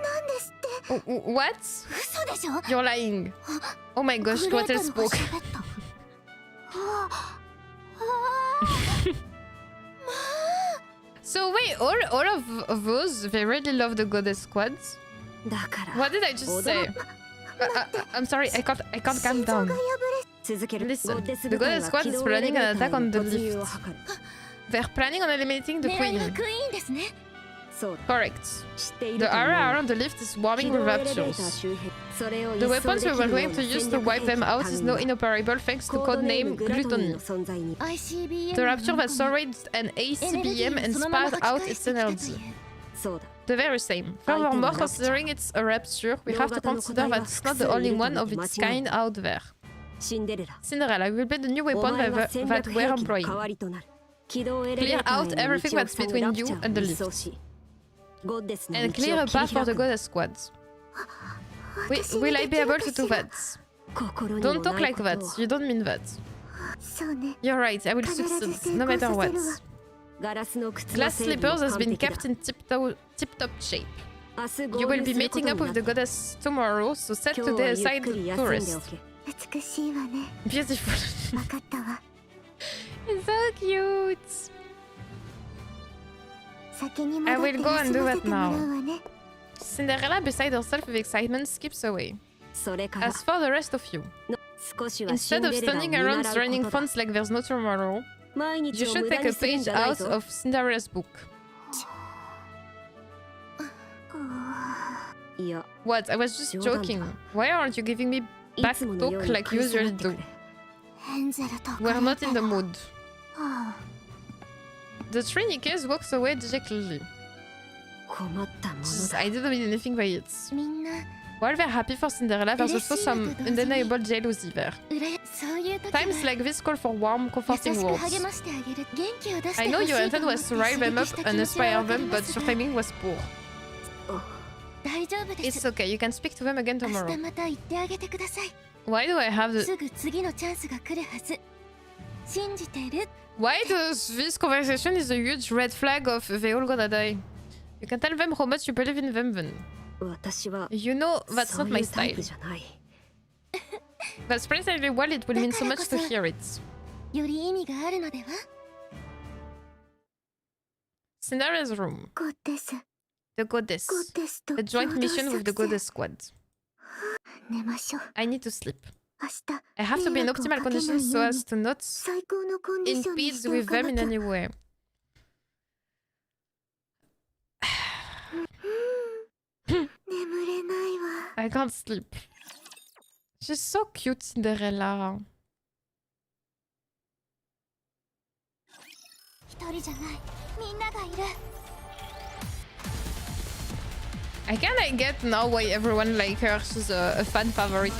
なんですって What? 嘘でしょ You're lying. Oh my gosh, グレー Gretel トの spoke. 喋ったはあ So wait, all of those, they really love the goddess squads? だから What did I just say? I'm sorry, I can't calm 心臓 down. が破れ続ける Listen, ゴッデス the 部隊 goddess は squad 機 is 動エレ planning ベ an ータ attack ーへ on の the 突入を lift. 図る They're planning on eliminating the 狙いが queen. クイーンですね Correct. 知ってい The ると思う area around the lift is swarming 起 with 動エレベーター raptures. 周辺それを The 一掃 weapons で we き were るよう going な to use 戦 to 略 wipe 兵 them 器 out is no を inoperable thanks to コードネーム codename グラトニー Gluttony. の存在に ICBM The rapture that の中に surrounded an エネルギ ACBM ーを and そのまま spat 吐き out 返 its してきたという energy. そうだ The very same. Furthermore, considering it's a rapture, we have to consider that it's not the only one of its kind out there. シンデレラ Cinderella, we will build a new お weapon 前 that, は戦 that 略 we're 兵器の employing. 代わりとなる起動エレベ Clear ーター out への everything 道を that's 塞ぐ between ラプ you チャー and the を lift. 一掃しゴッデスの And 道 clear を a 切り path for the 開く goddess squads. Will I be able to do that? 心にも Don't talk ない like ことを that. You don't mean that. そうね You're right, I will succeed, no matter what. ガラスの靴の Glass 整備 Slippers も has 完 been 璧だ kept in tip-top shape. 明日 You 合 will 流 be するこ meeting と up に with な the った goddess tomorrow, so set 今日は today ゆっ aside くり to 休んでお rest. け 美しいわね Beautiful. 分かったわ It's so cute. 先に I 戻っ will て go and 休 do ませ that てもら now. うわね Cinderella, beside herself with excitement, skips away. それから As for the rest of you, 少しはシン instead of デレラを standing 見 around 習う draining ことだ funds like there's no tomorrow, 毎 you 日を should 無駄 take a にするん page じゃない out ぞ of Cinderella's book. いや What? I was just 冗談だ joking. Why aren't you giving me い back つものよう talk に like you 食い下が usually ってく do? れヘンゼルと We're not in the mood. はあ The three Nikkes walks away dejectedly. 困ったものだ I didn't mean anything by it. みんな While they're happy for Cinderella, there's also some undeniable jealousy there. そういう時 Times like this call for warm, 優 comforting しく words. 励ましてあげる元気を出して I ほ know しい your と intent 思って was to rile them 刺 up 激した気 and 持ちは inspire わかり them, ま but す your が timing was poor. 大丈夫です It's okay, you can speak to them again 明 tomorrow. 日また言ってあげてください Why do I have the... すぐ次のチャンスが来るはず信じてる Why does this conversation is a huge red flag of they all gonna die? You can tell them how much you believe in them then. 私は You know, that's そう not い my うタイ style. プじゃない That's precisely why it will mean so much to hear it. より意味があるのでは Cinderella's room. ゴッデス The goddess. ゴッデスと A 共 joint 同 mission with the 作戦 goddess squad. 寝ましょう I need to sleep. 明日 I have to be in 迷惑を optimal かけない conditions so よう as に to not 最高のコンディションに impede してお with か them な in きゃ any way. 眠れないわ I can't sleep. She's so cute, Cinderella. 一人じゃないみんながいる I kinda get now why everyone like her. She's a fan favorite.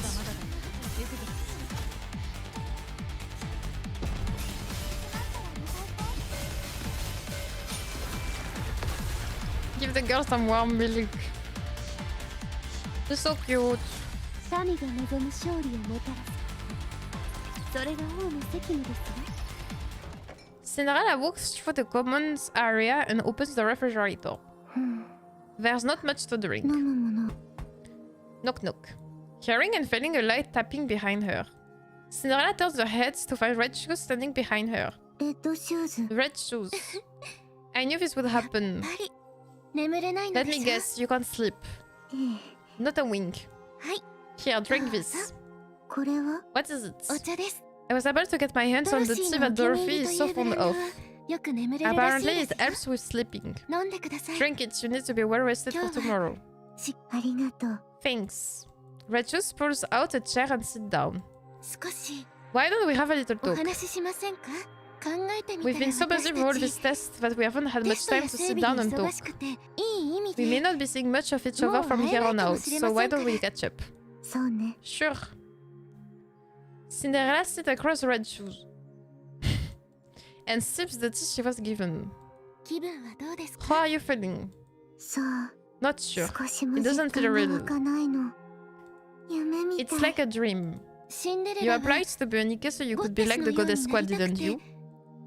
Give the girl some warm milk. She's so cute. 民が望む勝利をもたらすそれが王の責務ですわ Cinderella walks through the commons area and opens the refrigerator. There's not much to drink. 飲むもの Knock knock. Hearing and feeling a light tapping behind her. Cinderella turns her head to find Red Shoes standing behind her. レッドシューズ Red Shoes. I knew this would happen. パリ眠れないの Let で me しょ guess, you can't sleep. ええ Not a wink. はい Here, drink this. これは What is it? お茶です I was able to get my hands ド on ロ the シ tea ーの that お気に Dorothy 入り is と so いうブレン fond ドは of. よく眠れるらしい Apparently, で it す helps with sleeping. 飲んでください Drink it, you need to be well rested for tomorrow. ありがとう Thanks. Red Shoes pulls out a chair and sit down. 少し Why don't we have a little お talk? 話ししませんか考えてみ We've たら been so busy 私 with all た these ち tests that we haven't had テ much スト time や to 整 sit 備 down に and 忙 talk. しくていい意味 We may で not be seeing much of each other More from here on out, highlight so why かも don't しれません we から。 catch up? そうね Sure. Cinderella sits across Red Shoes and sips the tea she was given. 気分はどうですか How are you feeling? そう Not sure. 少しも It 実 doesn't 感 feel が real. 湧かないの夢み It's たい like a dream. シンデレ You ラは applied to be a Nikke so you could be like the goddess squad, didn't you?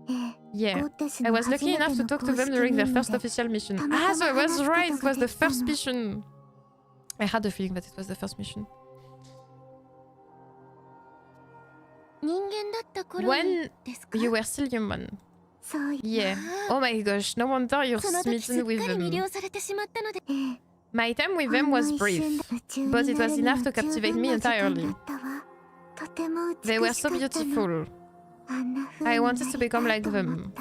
ええ Yeah. ゴッデス I の was 初 lucky めて enough to の talk 公 to them 式 during their 任務 first で official mission. たま Ah, た so ま it was 話すこと right. It が was で the きた first の mission. I had a feeling that it was the first mission. 人間だった頃に When ですか you were still human. そうい Yeah. Oh my gosh, no wonder you're その時すっ smitten か with り魅 them. 了されてしまったのでええ My time with them was brief, but it was enough to captivate me entirely. They were so beautiful. I wanted to become like them.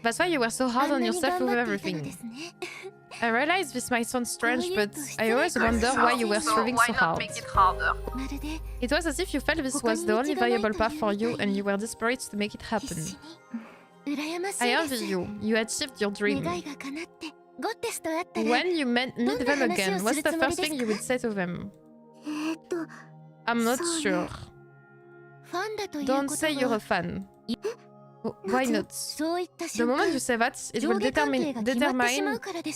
That's why you were so hard on yourself with everything. I realize this might sound strange, but I always wonder why you were striving so why not hard. make it harder? It was as if you felt this was the only viable path for you and you were desperate to make it happen. I envy you. You achieved your dream. When you meet them again, what's the first thing you would say to them? I'm not sure. Don't say you're a fan. Why not? The moment you say that, it will determine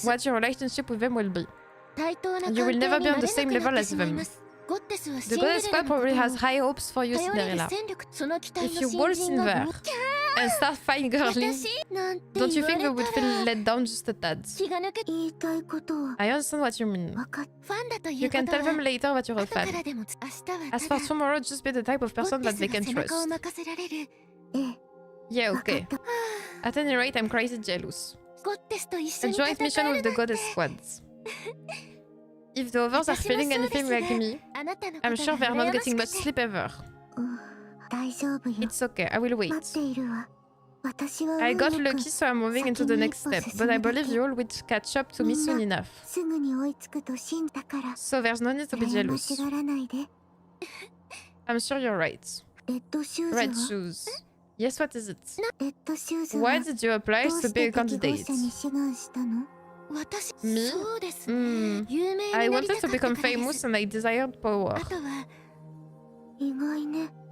what your relationship with them will be. You will never be on the same level as them. The goddess squad probably has high hopes for you, Cinderella. If you waltz in there and start fighting girly, don't you think they would feel let down just a tad? I understand what you mean. You can tell them later that you're a fan. As for tomorrow, just be the type of person that they can trust. Yeah, okay. At any rate, I'm crazy jealous. A joint mission with the goddess squads. If the others are feeling anything like me, I'm sure they're not getting much sleep ever. It's okay, I will wait. I got lucky, so I'm moving into the next step, but I believe you all will catch up to me soon enough. So there's no need to be jealous. I'm sure you're right. Red shoes. Yes, what is it? Why did you apply to be a candidate? Me? I wanted to become famous and I desired power.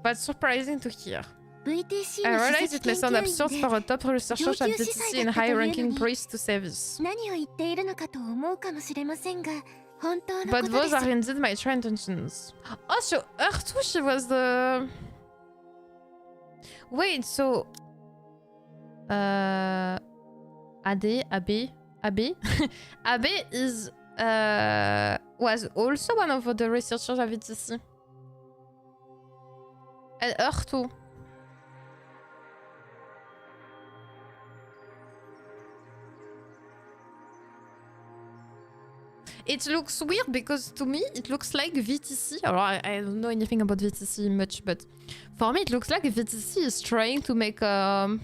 That's surprising to hear. I realize it may sound absurd for a top researcher at VTC and high-ranking priest to say this. But those are indeed my true intentions. Oh, so her too, she was the... Wait, so... Abe is... was also one of the researchers at VTC. And her too. It looks weird because to me it looks like VTC. I don't know anything about VTC much, but for me it looks like VTC is trying to make their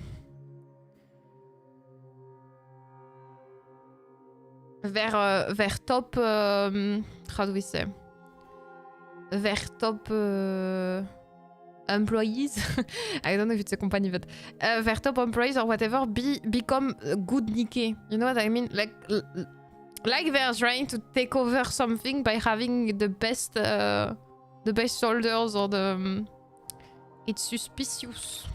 top how do we say? Their top employees. I don't know if it's a company, but their top employees or whatever become good Nikke. You know what I mean? Like they're trying to take over something by having the best soldiers or the... it's suspicious.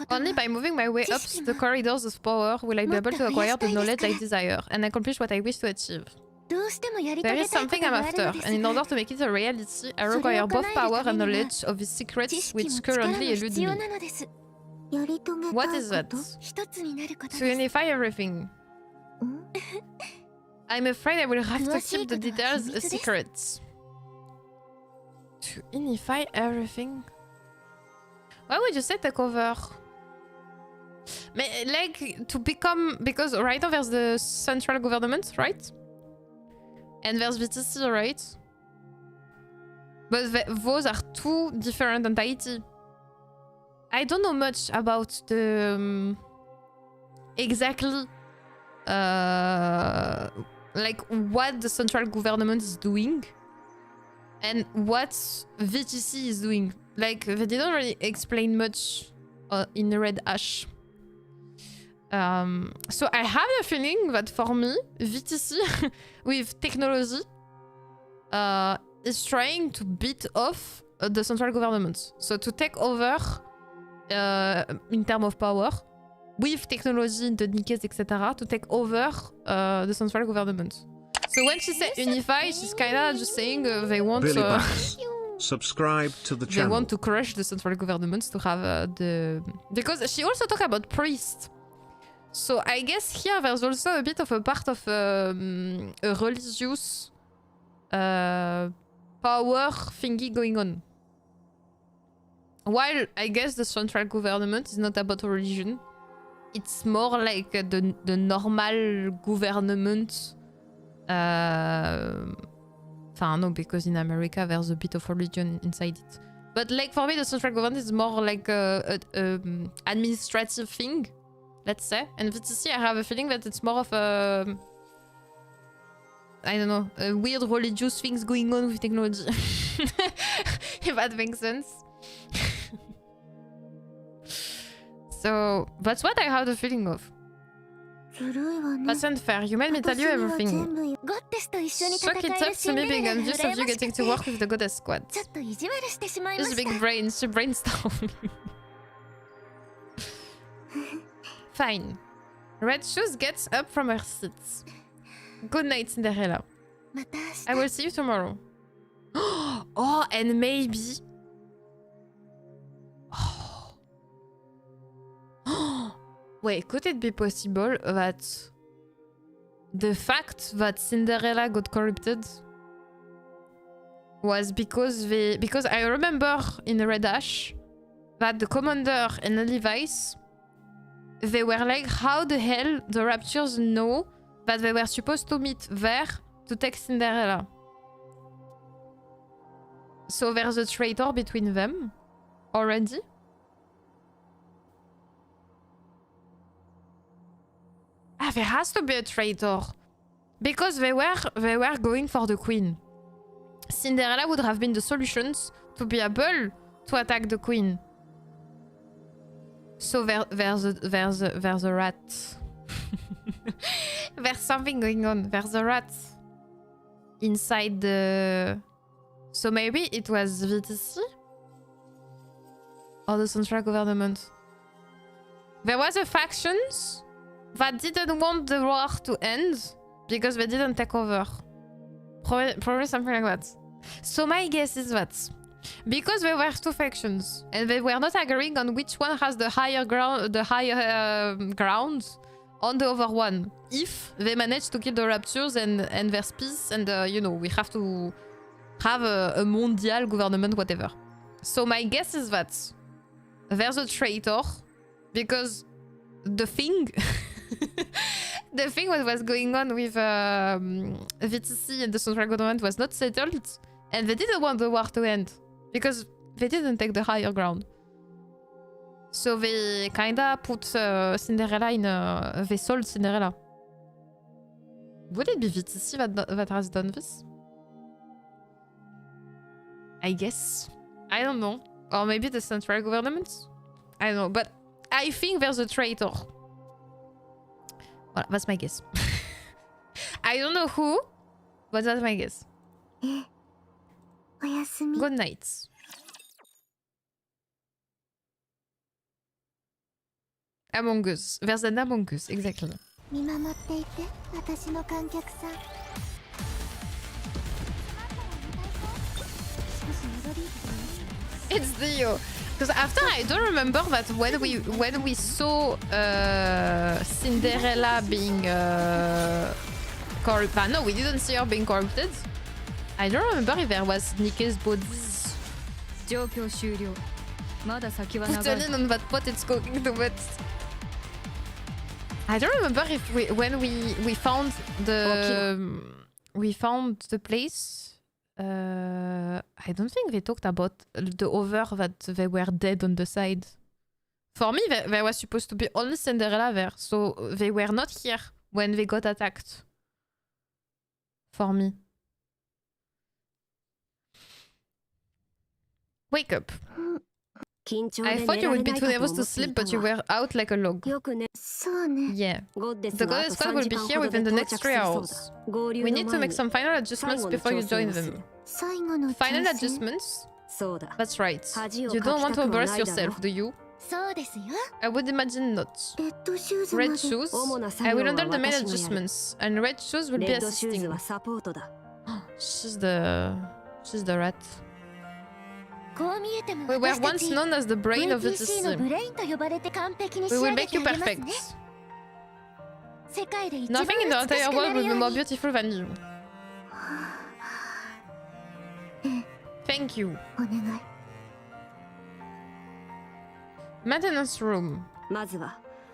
Only by moving my way up the corridors of power will I be able to acquire the knowledge I desire and accomplish what I wish to achieve. There is something I'm after, and in order to make it a reality, I require both power and knowledge of the secrets which currently elude me. What is that? To unify everything. I'm afraid I will have to keep the details a secret. To unify everything? Why would you say take over? Like, to become... Because right now there's the central government, right? And there's VTC, right? But those are two different entities. I don't know much about the exactly like what the central government is doing and what VTC is doing. Like they didn't really explain much in Red Ash. So I have the feeling that for me, VTC with technology is trying to beat off the central government. So to take over in terms of power, with technology, the Nikkes, etc., to take over the central government. So when she said unify, she's kinda just saying they want subscribe to the channel. They want to crush the central government to have the... Because she also talked about priests. So I guess here there's also a bit of a part of a religious power thingy going on. While I guess the central government is not about religion, it's more like the normal government. No, because in America there's a bit of religion inside it. But like for me, the central government is more like a administrative thing, let's say. And VTC, I have a feeling that it's more of a, I don't know, a weird religious things going on with technology. If that makes sense. So that's what I have the feeling of. That's unfair. You made me tell you everything. Suck it up to me being envious of you getting to work with the goddess squad. Just big brains, she brainstorm. Fine. Red Shoes gets up from her seat. Good night, Cinderella. I will see you tomorrow. Oh, and maybe... Wait, could it be possible that the fact that Cinderella got corrupted was because I remember in Red Ash that the commander and Advise, they were like, how the hell the Raptures know that they were supposed to meet there to take Cinderella? So there's a traitor between them already? Ah, there has to be a traitor. Because they were going for the queen. Cinderella would have been the solutions to be able to attack the queen. So there's a rat. There's something going on. There's a rat inside the... So maybe it was VTC? Or the central government? There was a factions that didn't want the war to end because they didn't take over. Probably something like that. So my guess is that because there were two factions and they were not agreeing on which one has the higher ground, on the other one. If they manage to kill the Raptures and there's peace and you know, we have to have a mondial government, whatever. So my guess is that there's a traitor because the thing the thing what was going on with VTC and the central government was not settled and they didn't want the war to end because they didn't take the higher ground. So they kinda put Cinderella in they sold Cinderella. Would it be VTC that has done this? I guess. I don't know. Or maybe the central government? I don't know. But I think there's a traitor. Well, that's my guess. I don't know who, but that's my guess. Good night. Among Us. There's an Among Us, exactly. It's Dio. Because after I don't remember that when we saw Cinderella being corrupted. No, we didn't see her being corrupted. I don't remember if there was Nikke's bodies. Putting on that pot, it's cooking too much. I don't remember if when we found the place. I don't think they talked about the other that they were dead on the side. For me, there was supposed to be only Cinderella there, so they were not here when they got attacked. For me. Wake up. I thought you would be too nervous to sleep, but you were out like a log. Yeah. The goddess squad will be here within the next 3 hours. We need to make some final adjustments before you join them. Final adjustments? That's right. You don't want to embarrass yourself, do you? I would imagine not. Red Shoes? I will handle the main adjustments, and Red Shoes will be assisting. She's the rat. We were once known as the brain of VTC. We will make you perfect. Nothing in the entire world will be more beautiful than you. Thank you. Maintenance room.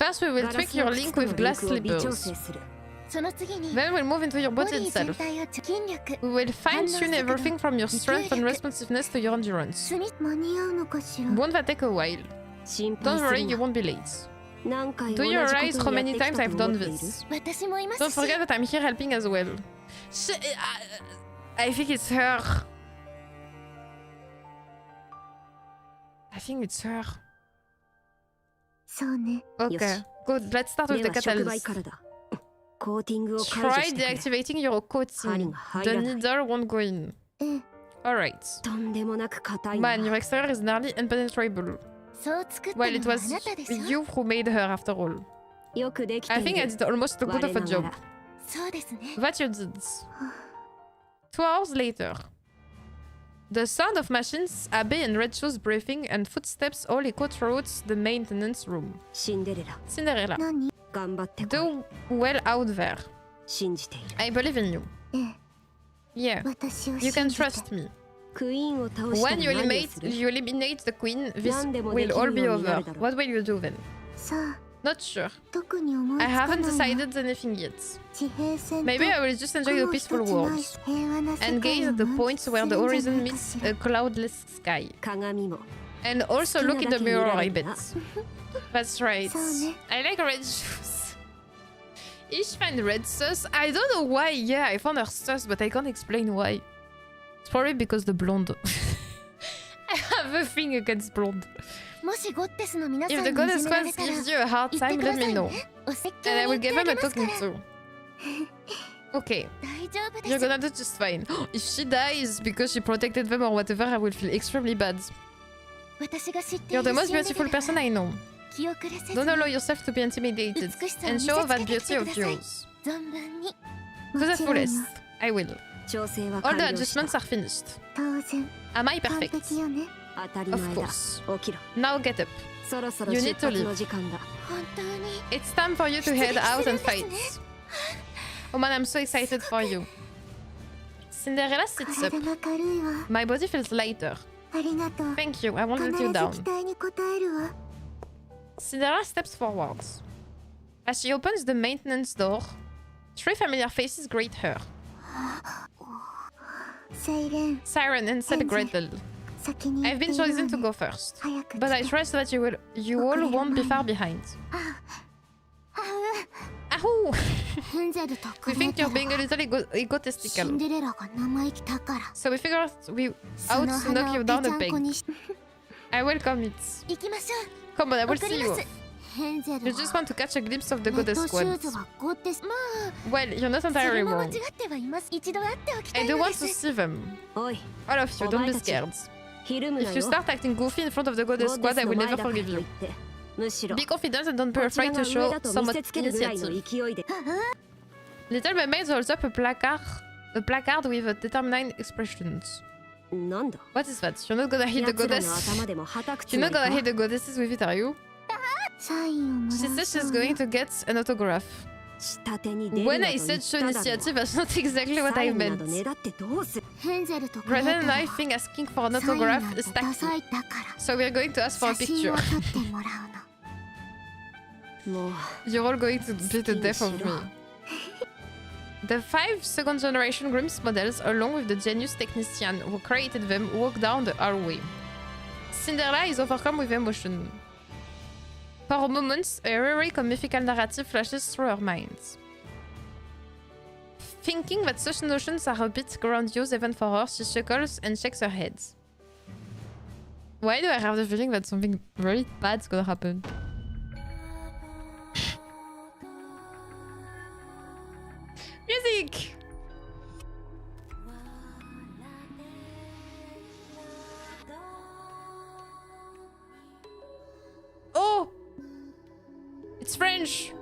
First we will tweak your link with glass slippers. Then we'll move into your body itself. We will fine-tune everything from your strength and responsiveness to your endurance. 間に合うのかしら。 Won't that take a while? Don't worry, you won't be late. Do you realize how many times I've done this? Don't forget that I'm here helping as well. I think it's her. I think it's her. そうね。 Okay, good. Let's start with the catalyst. Try deactivating your coating. The needle won't go in. Alright. Man, your exterior is nearly impenetrable. そう作った Well, it のは was あなたでしょ。 you who made her after all. I think I did almost as good of a job. そうですね。 That you did. 2 hours later. The sound of machines, Abe and Red Shoes breathing, and footsteps all echo throughout the maintenance room. Cinderella. 何？ Do well out there. 信じている。 I believe in you. ええ。 Yeah. 私を You 信 can じて。 trust me. クイーンを倒したら When you 何をする？ eliminate the queen, this 何でも will でき all る be ようにな over. るだろう。 What will you do then? さあ、 Not sure. 特に思い I つかない haven't わ。 decided anything yet. 地平線と Maybe I will just enjoy the peaceful 雲 world 一つない平和な世 and 界 gaze を at the 満 points 喫す where る the んじゃ horizon ないか meets しら。 a cloudless sky. 鏡も And also look in the mirror, I bet. That's right. そうね。 I like red shoes. Ish find red sus. I don't know why. Yeah, I found her sus, but I can't explain why. It's probably because the blonde. I have a thing against blonde. もしゴッテスの皆さん If に the い goddess じめら quest れたら gives you a hard 言って time, くだ let さ me い know. ね。お説教 And I に will 行って give あ him げ a ますか talking ら。 to. Okay, 大丈夫で you're す。 gonna do just fine. If she dies because she protected them or whatever, I will feel extremely bad. 私が知ってい You're る the most シンデレ beautiful ラ person I know. 気遅れせず Don't allow yourself to be intimidated 美しさを and 見せ show つけ that てき beauty てく of ださい。 yours 存分に。 to the もちろんよ fullest. I will. 調整は All 完 the 了した adjustments are finished. 当然 Am I 完 perfect? 璧よね。当たり Of 前だ course. 起きろ Now get up. そろそろ You 出 need to 発 leave. の時間だ本当に It's time for you to head out and fight. Oh man, I'm so excited for you. Cinderella sits up. 体が軽いわ。 My body feels lighter. ありがとう。 Thank you. I won't 必 let ず you 期 down. 待に応えるわ。 Cinderella steps forwards. As she opens the maintenance door, 3 familiar faces greet her. セイレン、 Siren and said Gretel. 先に行 I've って been いるわ chosen to ね。 go first. 早く来 But I て。 trust that you all won't be far behind. Ahoo! ヘンゼルと We こね think た you're being a ら little シン egotistical. デレラが生意気だから。 So we figure we そ out の to 花 knock を you ぺ down ち a ゃんこ peg. にし I welcome it. 行きましょ Come on, I う。 will わか see り you ます off. ヘンゼル You は just want to catch a glimpse of the レッ goddess ドシュー squad. ズはゴッテス。まあ Well, you're not そ entirely れも間違 wrong. ってはいます。一度会っておきた I い do の want で to す。 see them. おい All of you, don't be お前たち。 scared. ひるむな If よ you start acting goofy in front of the ゴ goddess ッデ squad, ス I の will 前 never だからと forgive い you. ってむしろ Be confident and don't be こちら afraid が to 上 show だと見 somewhat せつけるぐらいの initiative. 勢いで Little Mermaid holds up a placard with a determined expressions. なんだ What is that? You're not gonna hit the 奴らの goddess. 頭でもはたくつ You're も not りか gonna hit the goddesses with it, are you? サインをもら She う says そ she's う going ね。 to get an autograph. 下手に出る When な I と言 said っ show ただろ initiative, that's not exactly what サ I インな meant. どねだってどうするヘンゼルとこ Gretel ね and た I ら think asking for an サインな autograph ん is てダサ tacky. いだから So we're going to ask for a 写真 picture. を撮ってもらうの。もう You're all going to be the death of me. The 5 second generation Grimm's models, along with the genius technician who created them, walk down the hallway. Cinderella is overcome with emotion. For moments, a heroic and mythical narrative flashes through her mind. Thinking that such notions are a bit grandiose even for her, she chuckles and shakes her head. Why do I have the feeling that something really bad's gonna happen? Music! Oh! It's French!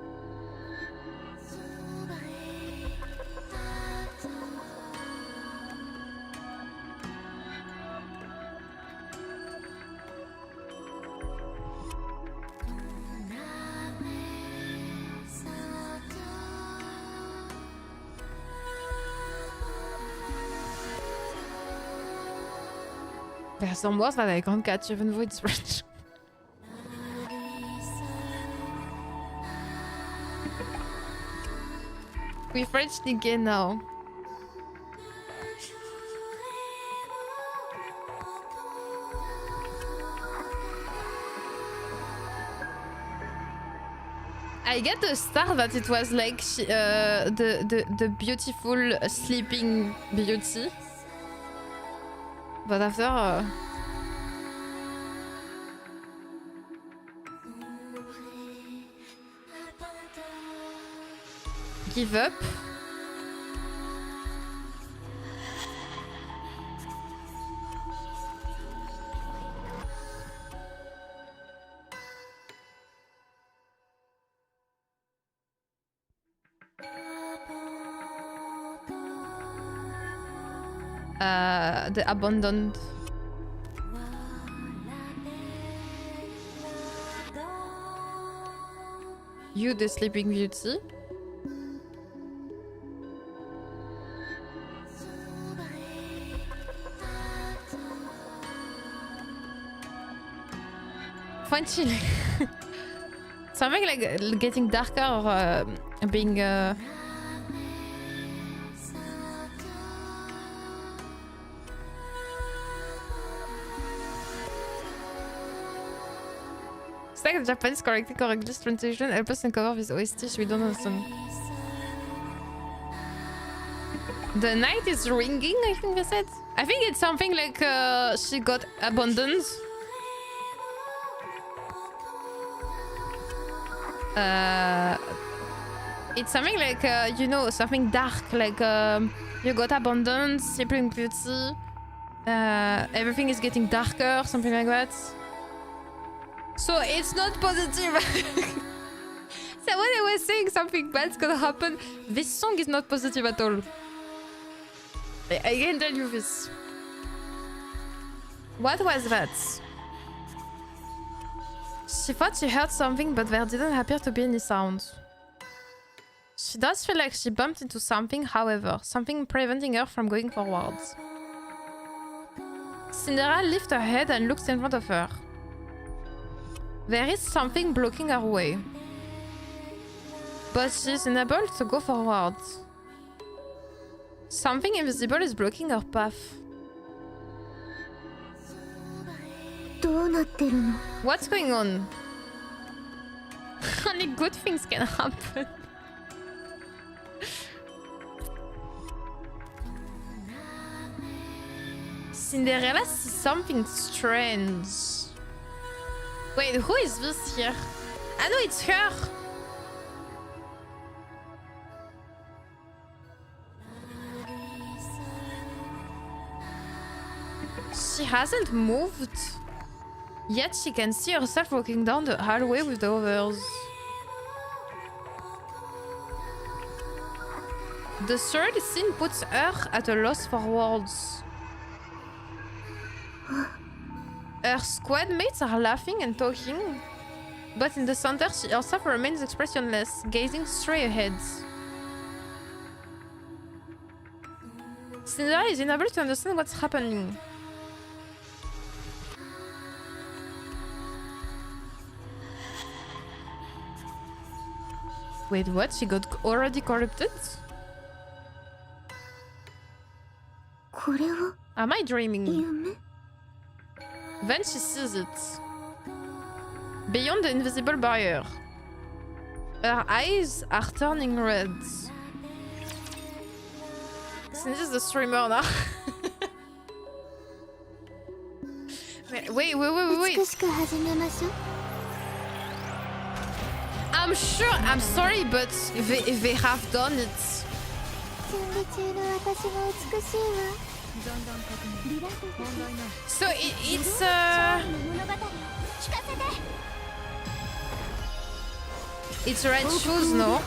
There's some words that I can't catch even though it's French. We French Nikke now. I get the start that it was like the beautiful sleeping beauty, but after give up. The abandoned. You, the sleeping beauty. Finally. Something like getting darker or being It's like the Japanese correcting English translation. Help us uncover this OST. We don't understand. The night is ringing, I think they said. I think it's something like she got abandoned. It's something like, you know, something dark. Like you got abandoned, sleeping beauty. Everything is getting darker, something like that. So it's not positive. So when I was saying something bad's gonna happen, this song is not positive at all. I can tell you this. What was that? She thought she heard something, but there didn't appear to be any sound. She does feel like she bumped into something, however, something preventing her from going forwards. Cinderella lifts her head and looks in front of her. There is something blocking her way. But she's unable to go forward. Something invisible is blocking her path. What's going on? Only good things can happen. Cinderella sees something strange. Wait, who is this here? I know it's her. She hasn't moved. Yet she can see herself walking down the hallway with the others. The third scene puts her at a loss for words. Her squad mates are laughing and talking, but in the center she herself remains expressionless, gazing straight ahead. Cinderella is unable to understand what's happening. Wait, what? She got already corrupted? Am I dreaming? Then she sees it. Beyond the invisible barrier. Her eyes are turning red. This is the streamer now. wait. I'm sure, I'm sorry, but they have done it. So it's red shoes, no?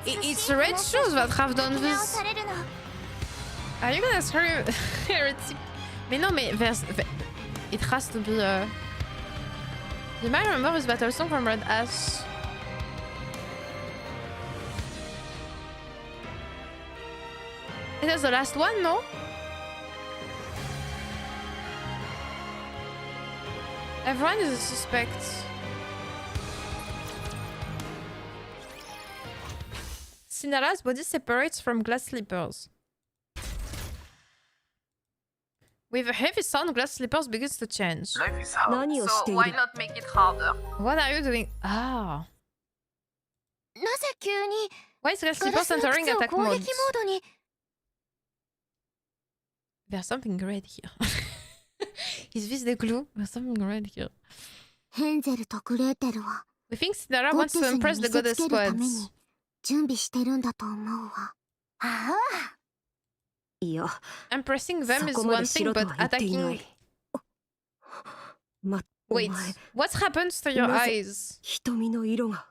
It's red shoes that have done this. Are you gonna scream heretic? Mais non, mais it has to be You might remember this battle song from Red Ash. It was the last one, no? Everyone is a suspect. Cinderella's body separates from glass slippers. With a heavy sound, glass slippers begins to change. Life is hard, 何をして so い why る not make it harder? What are you doing? Ah. なぜ急に Why is glass ガラ slippers スの entering 靴を attack 攻 mode? 撃モードに There's something red here. Is this the clue? There's something red here. ヘンゼルとグレーテルは We think Cinderella ゴッ wants テ to スに impress 見 the せ goddess つけるた gods. めに準備してるんだと思うわ。ああ いや Impressing them そ is こま one でし thing, ろと but は言っていな attacking... いお Wait, 前 what happens to your なぜ eyes? 瞳の色が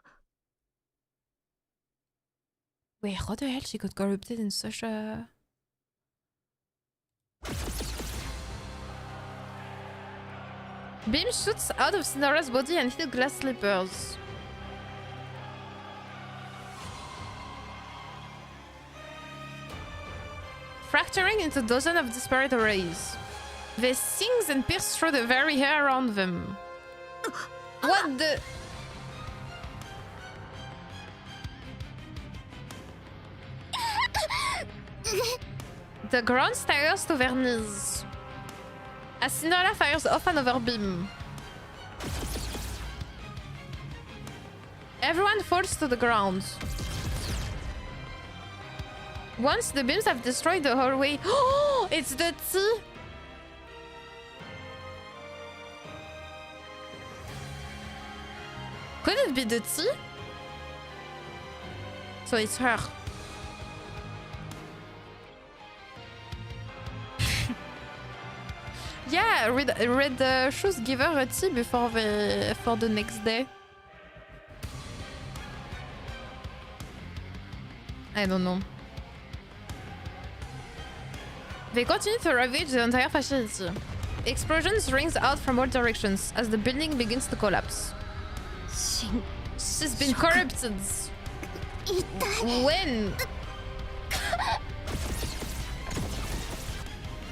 Wait, how the hell she got corrupted in such a... Beam shoots out of Cinderella's body and hits glass slippers. Fracturing into dozens of disparate rays. They sings and pierce through the very hair around them. What the... The ground staggers to their knees. As Cinderella fires off another beam. Everyone falls to the ground. Once the beams have destroyed the hallway... Oh, it's the tea! Could it be the tea? So it's her. Yeah, red shoes give her a tea before for the next day. I don't know. They continue to ravage the entire facility. Explosions rings out from all directions as the building begins to collapse. She's been corrupted. When?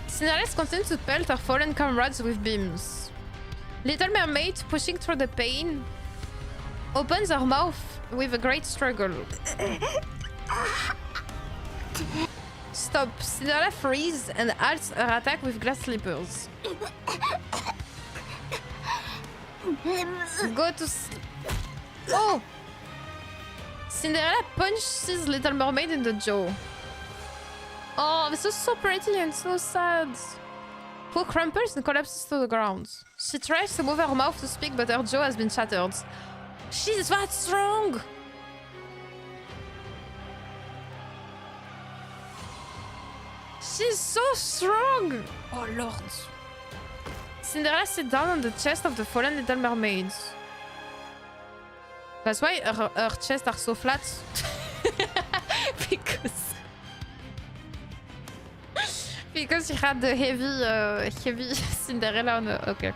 Cinderella continues to pelt her fallen comrades with beams. Little Mermaid, pushing through the pain, opens her mouth with a great struggle. Stop. Cinderella freezes and halts her attack with glass slippers. Go to sleep. Oh! Cinderella punches Little Mermaid in the jaw. Oh, this is so pretty and so sad. Who crumples and collapses to the ground. She tries to move her mouth to speak, but her jaw has been shattered. She's that strong! She's so strong! Oh lord. Cinderella sits down on the chest of the fallen Little Mermaid. That's why her chests are so flat. Because she had the heavy Cinderella on her. Okay.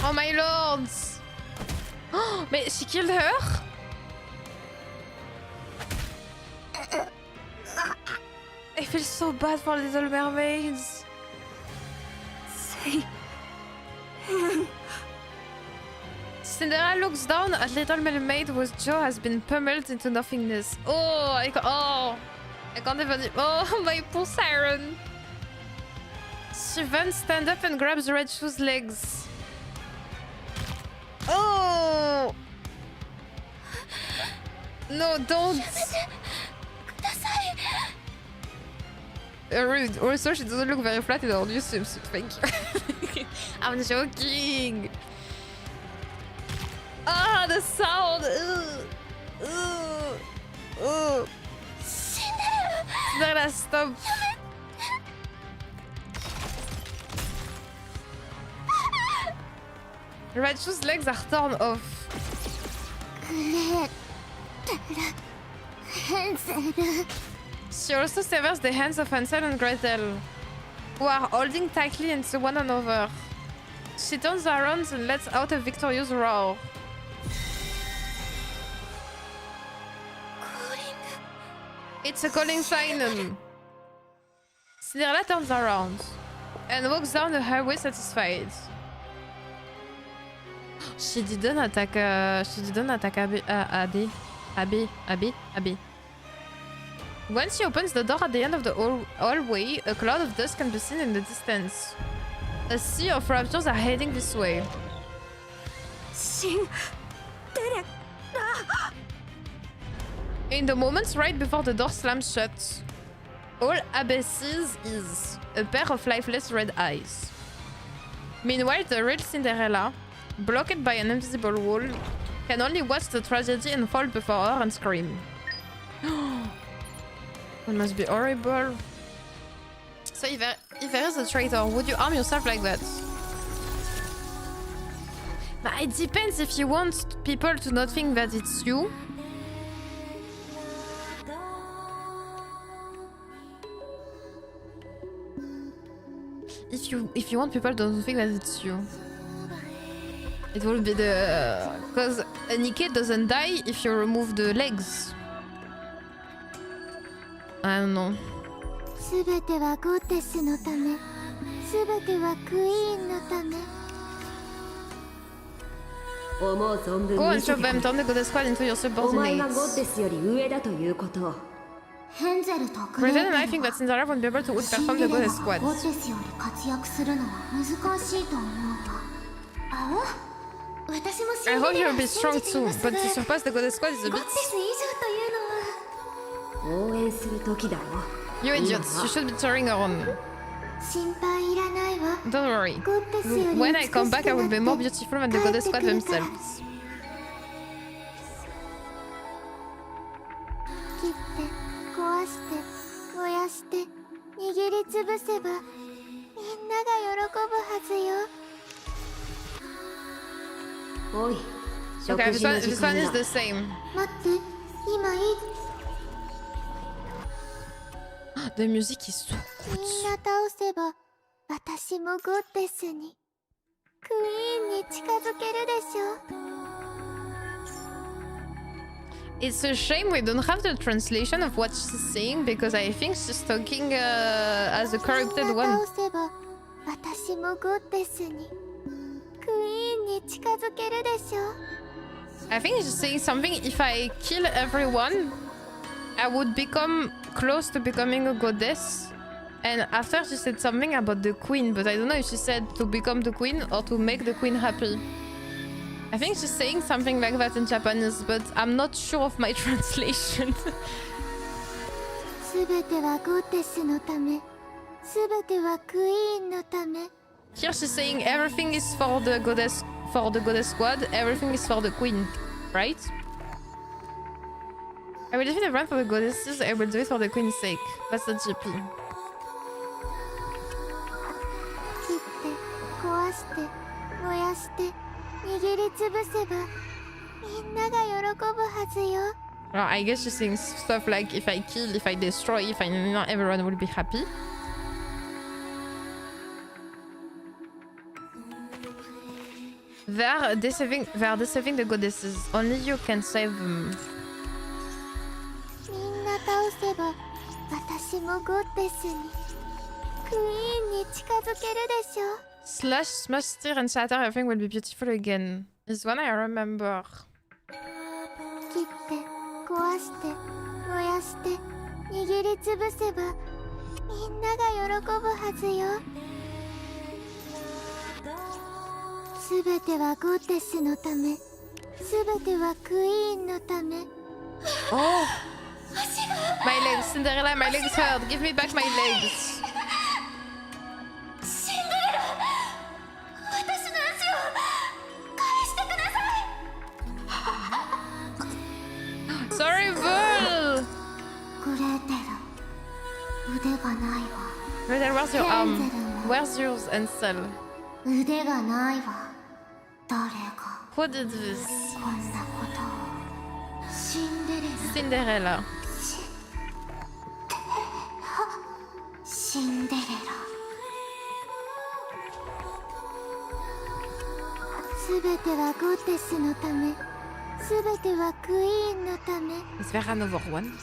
Oh my lords! Oh, but she killed her? I feel so bad for Little Mermaids. Cinderella looks down at Little Mermaid whose jaw has been pummeled into nothingness. Oh, I can't even... Oh, my poor siren. She then stands up and grabs Red Shoe's legs. Oh! No, don't! Rude. Also, she doesn't look very flat in her new swimsuit. Thank you. I'm joking. Ah, the sound. Cinderella, stop. Red Shoe's legs are torn off. She also severs the hands of Hansel and Gretel, who are holding tightly into one another. She turns around and lets out a victorious roar. It's a calling sign. Cinderella turns around and walks down the highway satisfied. She didn't attack Abby. Once she opens the door at the end of the hallway, a cloud of dust can be seen in the distance. A sea of raptors are heading this way. In the moments right before the door slams shut, all Abby sees is a pair of lifeless red eyes. Meanwhile, the real Cinderella, blocked by an invisible wall, can only watch the tragedy unfold before her and scream. It must be horrible. So if there is a traitor, would you arm yourself like that? But it depends if you want people to not think that it's you. If you want people to think that it's you. It will be the... Because Nikke doesn't die if you remove the legs. I don't know. Go and shove them, turn the goddess squad into your subordinates. Pretend and I think that Cinderella won't be able to outperform the goddess squad. I hope you'll be strong too, but to surpass the goddess squad is a bit... You idiots, you should be cheering her on. Don't worry. When I come back, I will be more beautiful than the goddess squad themselves. Okay, this one is the same. The music is so good. It's a shame we don't have the translation of what she's saying because I think she's talking as a corrupted one. I think she's saying something, if I kill everyone, I would become close to becoming a goddess. And after she said something about the queen, but I don't know if she said to become the queen or to make the queen happy. I think she's saying something like that in Japanese, but I'm not sure of my translation. Here she's saying everything is for the goddess squad, everything is for the queen, right? I will defeat everyone for the goddesses, I will do it for the queen's sake. That's the GP. Well, I guess she's saying stuff like if I kill, if I destroy, if I everyone will be happy. They are deceiving the goddesses. Only you can save them. Slash, smash, stir and shatter, everything will be beautiful again. Is one I remember. Oh! My legs, Cinderella, my legs hurt. Give me back my legs. Sorry, Bull! Gretel, where's your arm? Where's yours, Ansel? Who did this? Cinderella. Is there another one?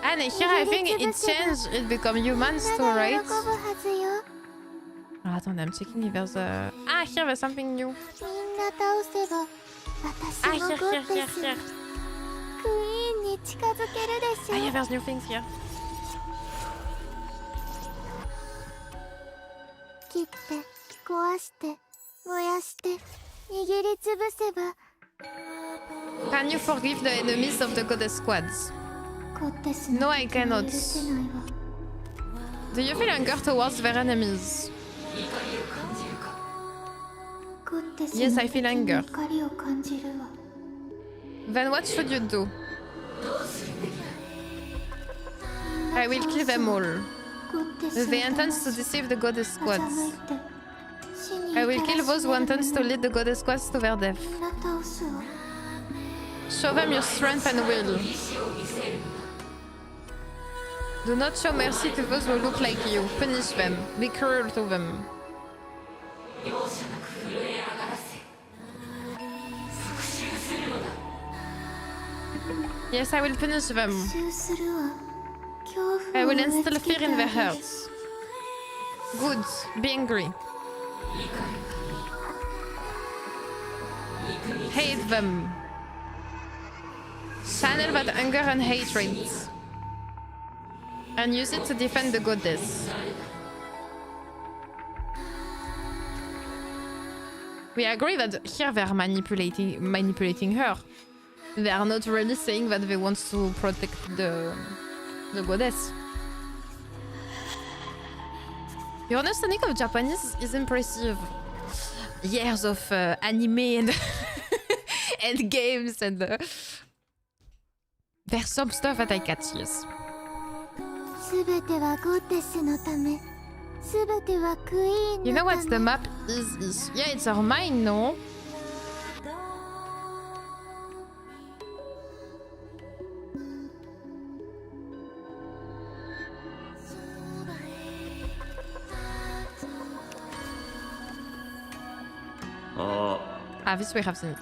And here I think it changed, it become humans too, right? Oh, attends, I'm checking if there's a... Ah, here there's something new. Ah, here. Ah, yeah, there's new things here. Can you forgive the enemies of the goddess squads? No, I cannot. Do you feel anger towards their enemies? Yes, I feel anger. Then what should you do? I will kill them all. With the intent to deceive the goddess squads. I will kill those who intend to lead the goddess squads to their death. Show them your strength and will. Do not show mercy to those who look like you. Punish them. Be cruel to them. Yes, I will punish them. I will instill fear in their hearts. Good. Be angry. Hate them. Channel that anger and hatred. And use it to defend the goddess. We agree that here they are manipulating her. They are not really saying that they want to protect the goddess. Your understanding of Japanese is impressive. Years of anime and and games and there's some stuff that I catch, yes. You know what the map is? Yeah, it's our mind, no? Ah, this we have seen it.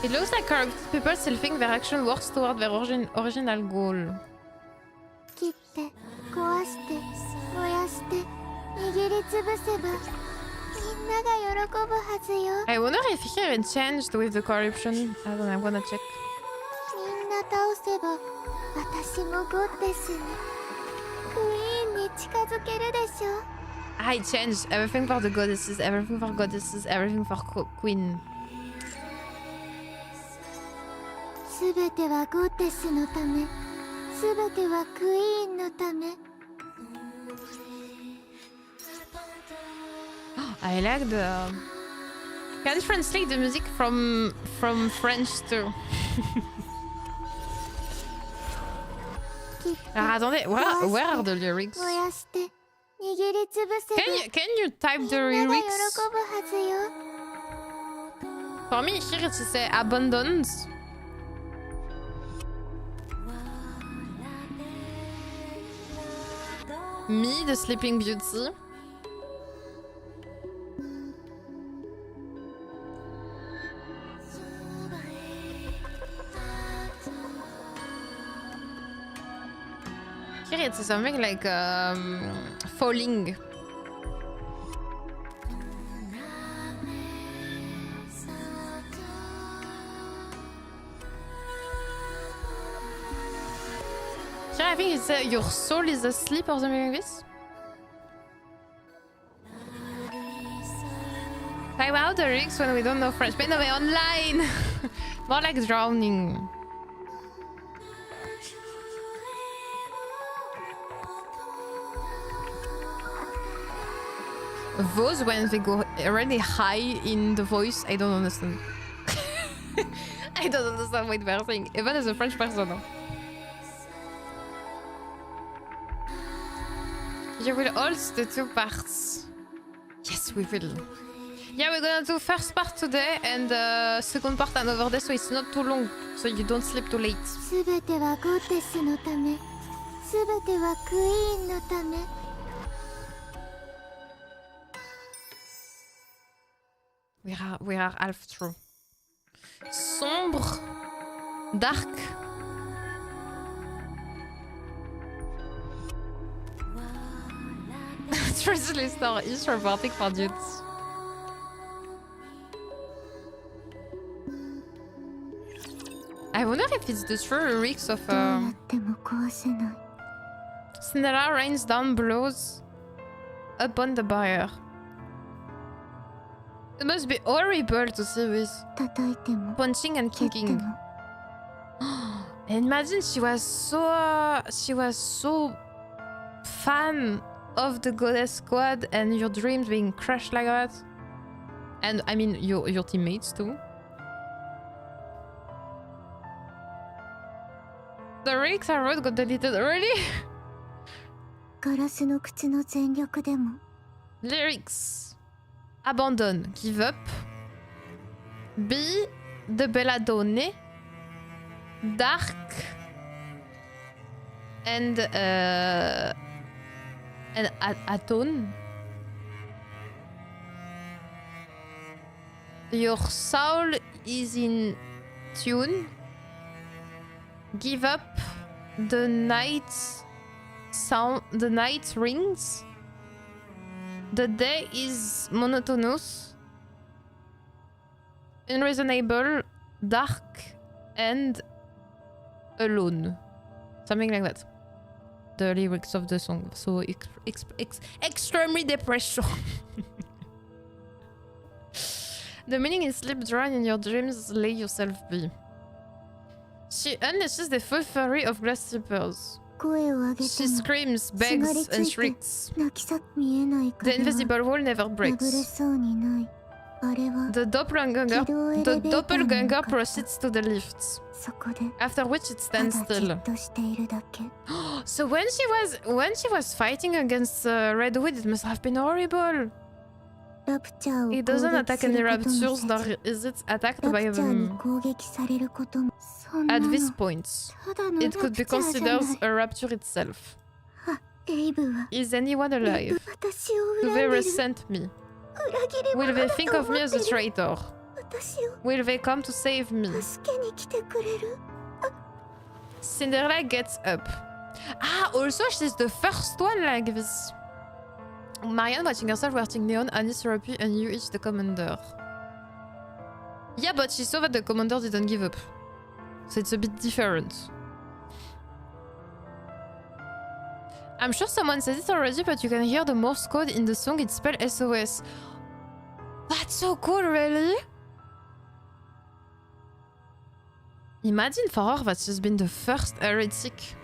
It looks like corrupt people still think their action works toward their original goal. I wonder if here it changed with the corruption. I don't know, I'm gonna check. I changed everything for the goddesses, everything for goddesses, everything for queen. I like the... Can you translate the music from French too? Attendez, where are the lyrics? Can you type the lyrics? For me, here it says abandoned. Me, the Sleeping Beauty. Here it's something like falling. Here I think it's your soul is asleep or something like this. Type out the lyrics when we don't know French. But no, we're online. More like drowning. Those when they go really high in the voice, I don't understand. I don't understand what they're saying, even as a French person. You will host the two parts. Yes, we will. Yeah, we're gonna do first part today and second part another day, so it's not too long, so you don't sleep too late. 全てはクイーンのため。 We are half true. Sombre. Dark. Truthfully Star is robotic for dudes. I wonder if it's the true lyrics of Cinderella rains down blows upon the buyer. It must be horrible to see this. Punching and kicking. And imagine she was so fan of the goddess squad and your dreams being crushed like that. And I mean your teammates too. The lyrics I wrote got deleted already. Lyrics. Abandon, give up. Be the belladonna. Dark. And atone. Your soul is in tune. Give up. The night sound. The night rings. The day is monotonous, unreasonable, dark, and alone. Something like that. The lyrics of the song. So extremely depressed. The meaning is sleep, drown in your dreams, lay yourself be. She unleashes the full fury of glass slippers. She screams, begs, and shrieks. The invisible wall never breaks. The doppelganger proceeds to the lift, after which it stands still. So when she was fighting against Redwood, it must have been horrible. It doesn't attack any raptures, nor is it attacked by them. At this point, it could be considered a rapture itself. Is anyone alive? Do they resent me? Will they think of me as a traitor? Will they come to save me? Cinderella gets up. Ah, also she's the first one like this. Marianne watching herself wearing neon, Annie therapy, and you each the commander. Yeah, but she saw that the commander didn't give up. So it's a bit different. I'm sure someone said it already, but you can hear the Morse code in the song. It's spelled SOS. That's so cool, really? Imagine for her that she's been the first heretic.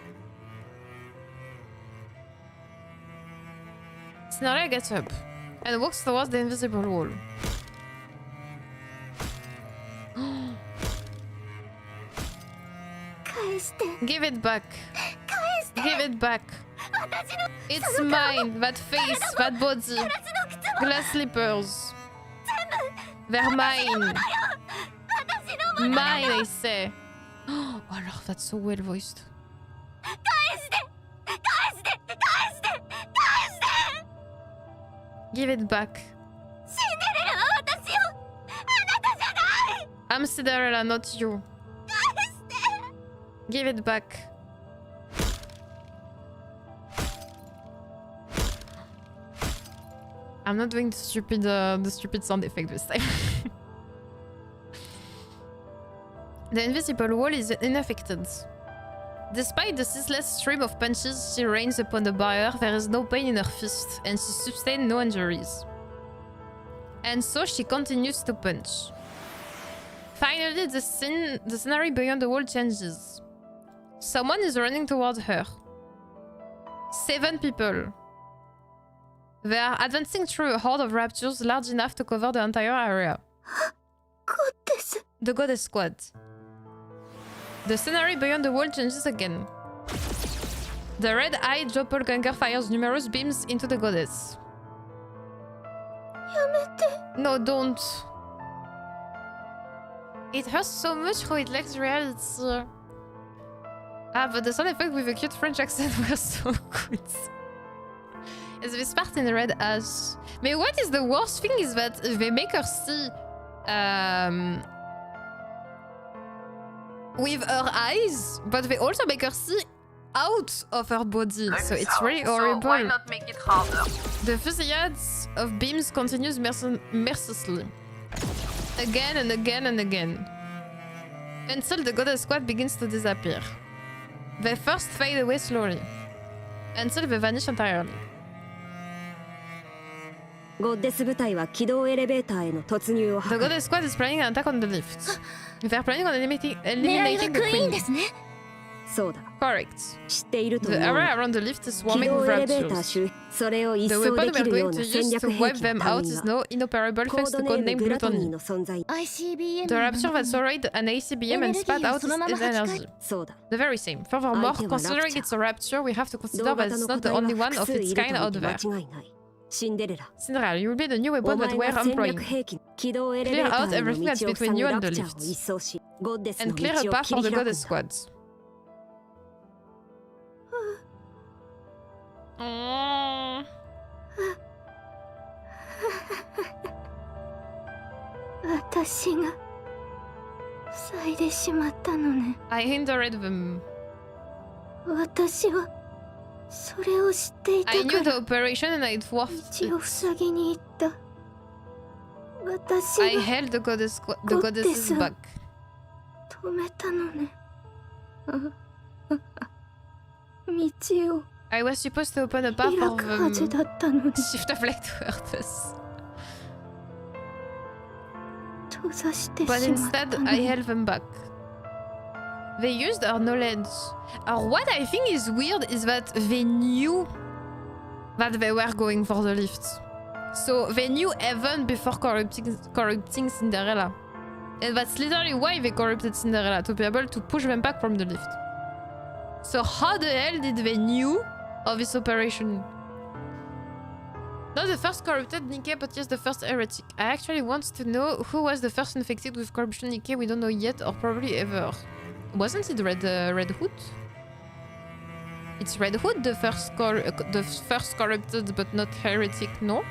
Cinderella gets up and walks towards the invisible wall. Give it back. Give it back. It's mine. That face, that body. Glass slippers. They're mine. Mine, I say. Oh, alors, that's so well voiced. Give it back. I'm Cinderella, not you. Give it back. I'm not doing the stupid sound effect this time. The invisible wall is unaffected. Despite the ceaseless stream of punches she rains upon the buyer, there is no pain in her fist, and she sustained no injuries. And so she continues to punch. Finally, the scenery beyond the wall changes. Someone is running towards her. 7 people. They are advancing through a horde of raptures large enough to cover the entire area. The goddess squad. The scenery beyond the wall changes again. The red-eyed doppelganger fires numerous beams into the goddess. No, don't. It hurts so much how it lacks reality. Ah, but the sound effect with a cute French accent were so good. Is this part in red as? But what is the worst thing is that they make her see with her eyes, but they also make her see out of her body, so it's really horrible. So why not make it harder? The fusillades of beams continues mercilessly. Again and again and again. Until the goddess squad begins to disappear. They first fade away slowly. Until they vanish entirely. ゴッデス部隊は起動エレベーターへの突入を図 The る goddess squad is planning an attack on the lift. They're planning on eliminating 狙いは the クイーン queen. ですね。そうだ Correct. 知っていると The 思う area around the lift is 起 swarming 動 with エレベーター raptors. 周それを一 The 掃 weapon で we're きるよ going う to な戦 use 略 to 兵 wipe 器 them の out 隊員 is は no inoperable コ thanks ー to ドネーム codename グラトニー Gluttony. の存在 ICBM The の rapture も that の destroyed an ACBM and spat out its energy. そうだ The very same. Furthermore, Item considering rapture. it's a rapture, we have to 同 consider that 型 it's の not 個 the 体は only one 複 of 数 its いる kind と out 見て there. 間違いないシンデレラ Cinderella, you'll be the new お weapon 前 that we're は戦 employing. 略兵器起動エレベー Clear タ out ーへの everything 道 that's を between 塞 you ぐラ and プ the チャーを lift. 一掃しゴッデスの And 道 clear a を path 切 for り the 開く goddess んだ squads. Mm. 私が塞いでしまったのね。 I hindered them. 私はそれを知っていた I か knew the ら operation and I dwarfed 道を it. 塞ぎに行った。私 I が held the goddess's back. 止めたのね。道を I was supposed to open a path 開 for くはず them. だったのに Shift of light to hurt us. 閉ざしてし But まった instead, の I ね。 held them back. They used our knowledge. What I think is weird is that they knew that they were going for the lift. So they knew even before corrupting Cinderella. And that's literally why they corrupted Cinderella, to be able to push them back from the lift. So how the hell did they knew of this operation? Not the first corrupted Nikke, but yes, the first heretic. I actually want to know who was the first infected with corruption Nikke. We don't know yet, or probably ever. Wasn't it Red Hood? It's Red Hood, the first corrupted, but not heretic, no?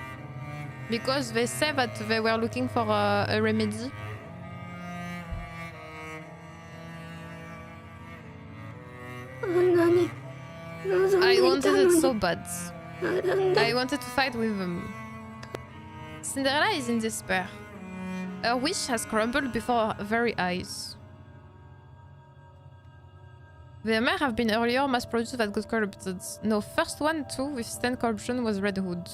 Because they say that they were looking for a remedy. I wanted it so bad. I wanted to fight with them. Cinderella is in despair. Her wish has crumbled before her very eyes. There may have been earlier mass-produced that got corrupted. No, first one too with stand corruption was Red Hood.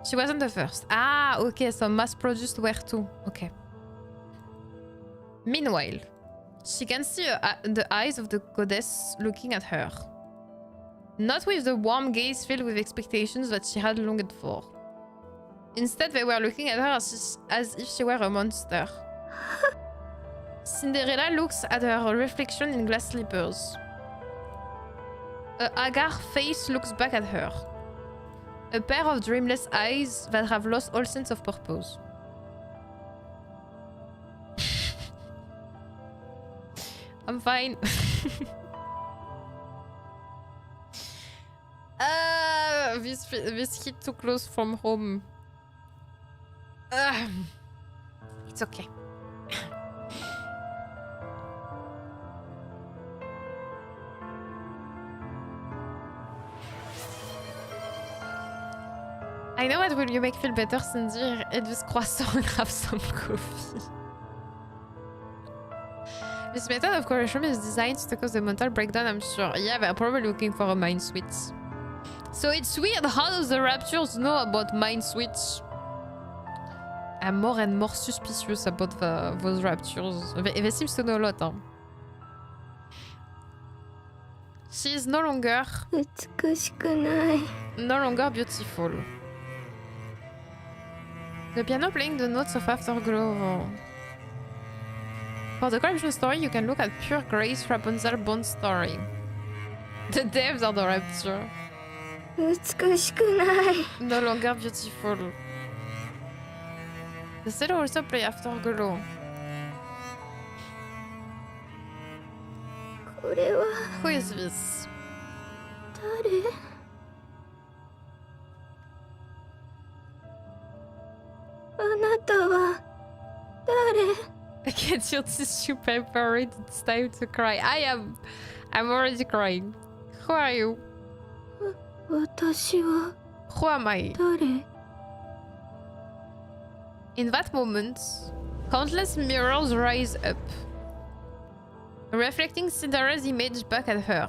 She wasn't the first. Ah, okay, so mass-produced were two. Okay. Meanwhile, she can see the eyes of the goddess looking at her. Not with the warm gaze filled with expectations that she had longed for. Instead, they were looking at her as if she were a monster. Cinderella looks at her reflection in glass slippers. A haggard face looks back at her. A pair of dreamless eyes that have lost all sense of purpose. I'm fine. This hit too close from home. It's okay. I know what will you make feel better, Cindy. Eat this croissant and have some coffee. This method of correction is designed to cause a mental breakdown, I'm sure. Yeah, they're probably looking for a mind switch. So it's weird, how does the Raptures know about mind switch? I'm more and more suspicious about those Raptures. They seem to know a lot, huh? She is no longer beautiful. The piano playing the notes of Afterglow. For the corruption story, you can look at Pure Grace Rapunzel Bond story. The devs are the Rapture. No longer beautiful. The seller also play Afterglow. これは Who is this? 誰？あなたは誰？ Get your tissue paper. It's time to cry. I'm already crying. Who are you? 私は Who am I? 誰？ In that moment, countless mirrors rise up, reflecting Cinderella's image back at her.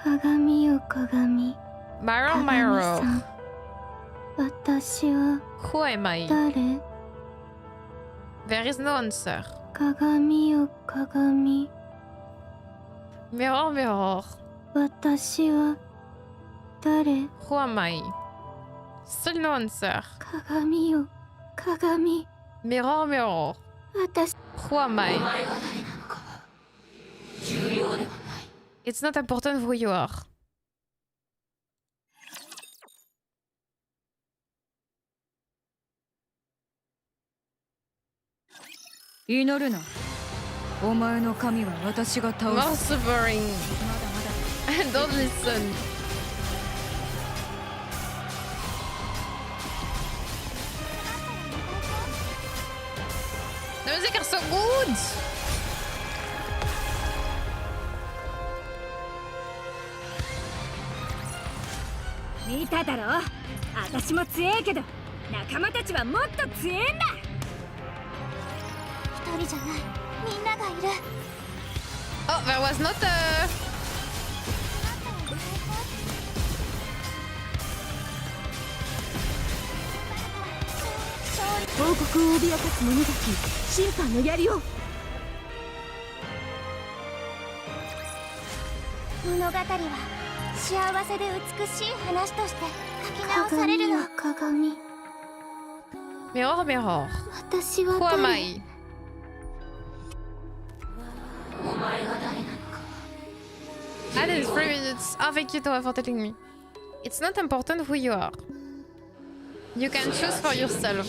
鏡よ鏡。 Mirror, 鏡さ mirror. ん。私は Who am I? 誰？ There is no answer. 鏡よ鏡。 Mirror, mirror. 私は誰？ Who am I? Still no answer. 鏡よ鏡。 Mirror, mirror. 私 Who am I? It's not important who you are. 祈るな。お前の神は私が倒 More す。 suffering. Don't listen. The music is so good. 見ただろ。私も強えけど仲間たちはもっと強えんだ。一人じゃないみんながいる。 Oh, there was not a... 王国を脅かす者たち審判の槍を。物語は幸せで美しい話として書き直されるの。鏡。 Mirror, mirror. 私は Who am 誰？ I? Allez, 3 minutes. Ah, thank you for telling me. It's not important who you are. You can choose for yourself.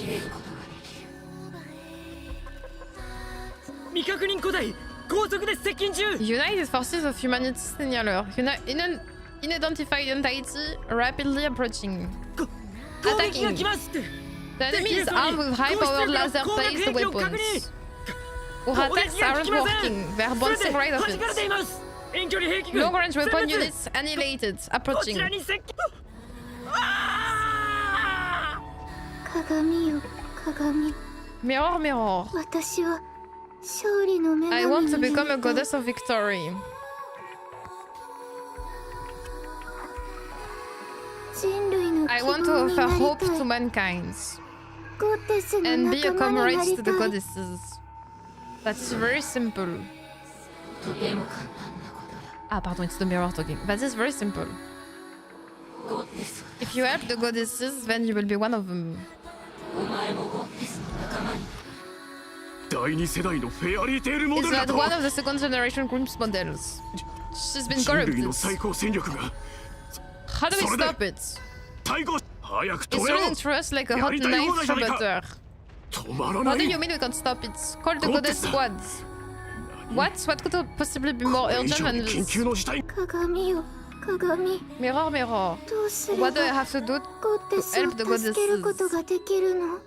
未確認古代高速で接近中。 United Forces of Humanity Signaler. Unidentified entity rapidly approaching. 攻撃が Attacking. 来ますって。 The enemy is armed with high-powered laser-based weapons. Our attacks aren't working. They're bouncing right off 弾かれてい it. ます。遠距離兵器軍 Long-range weapon 全滅。 units annihilated. こち Approaching. らに接近。あー鏡よ鏡。 Mirror, mirror. 私は勝利の女 I 神 want に to なり become た a い。 goddess of victory. 人類の I 希 want to 望にな offer り hope た to い。 mankind ゴッテスの and be a 仲間にな comrade り to た the い。 goddesses. That's very simple. Ah, pardon, it's the mirror talking. That is very simple. If you help the goddesses, then you will be one of them. 第二世代のフェアリーテールモ It's デルだ like と。 one of the second generation Grimm's models. She's been 人類 corrupted. の最高戦力が How do we それで stop it? 対抗。早く It's 止めろ。 running through us like a hot やりたい knife 放題じゃ through ないか。 butter. 止まら What な do い。 you mean we can't stop it? Call the What goddess the- squads. What? What could possibly be more これ以 urgent 上 than に緊 this? 急の事態。鏡よ鏡。 Mirror, mirror. どうすれば What do I have to do ゴッテス help the を助けることができるの？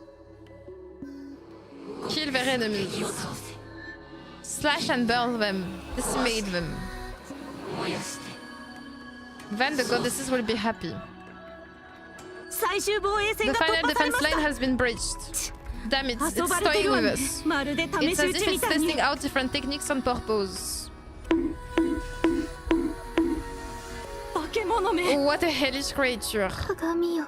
Kill their enemies. Slash and burn them. Decimate them. Then the goddesses will be happy. 最終防衛線 The が突 final 破され defense まし line た。 has been breached. Damn it, it's 遊ばれて toying るわ with ね us. まるで試 It's し as 撃 if ちみ it's たいに。 testing out different techniques on purpose. 化け物め。 Oh, what a hellish creature. 鏡よ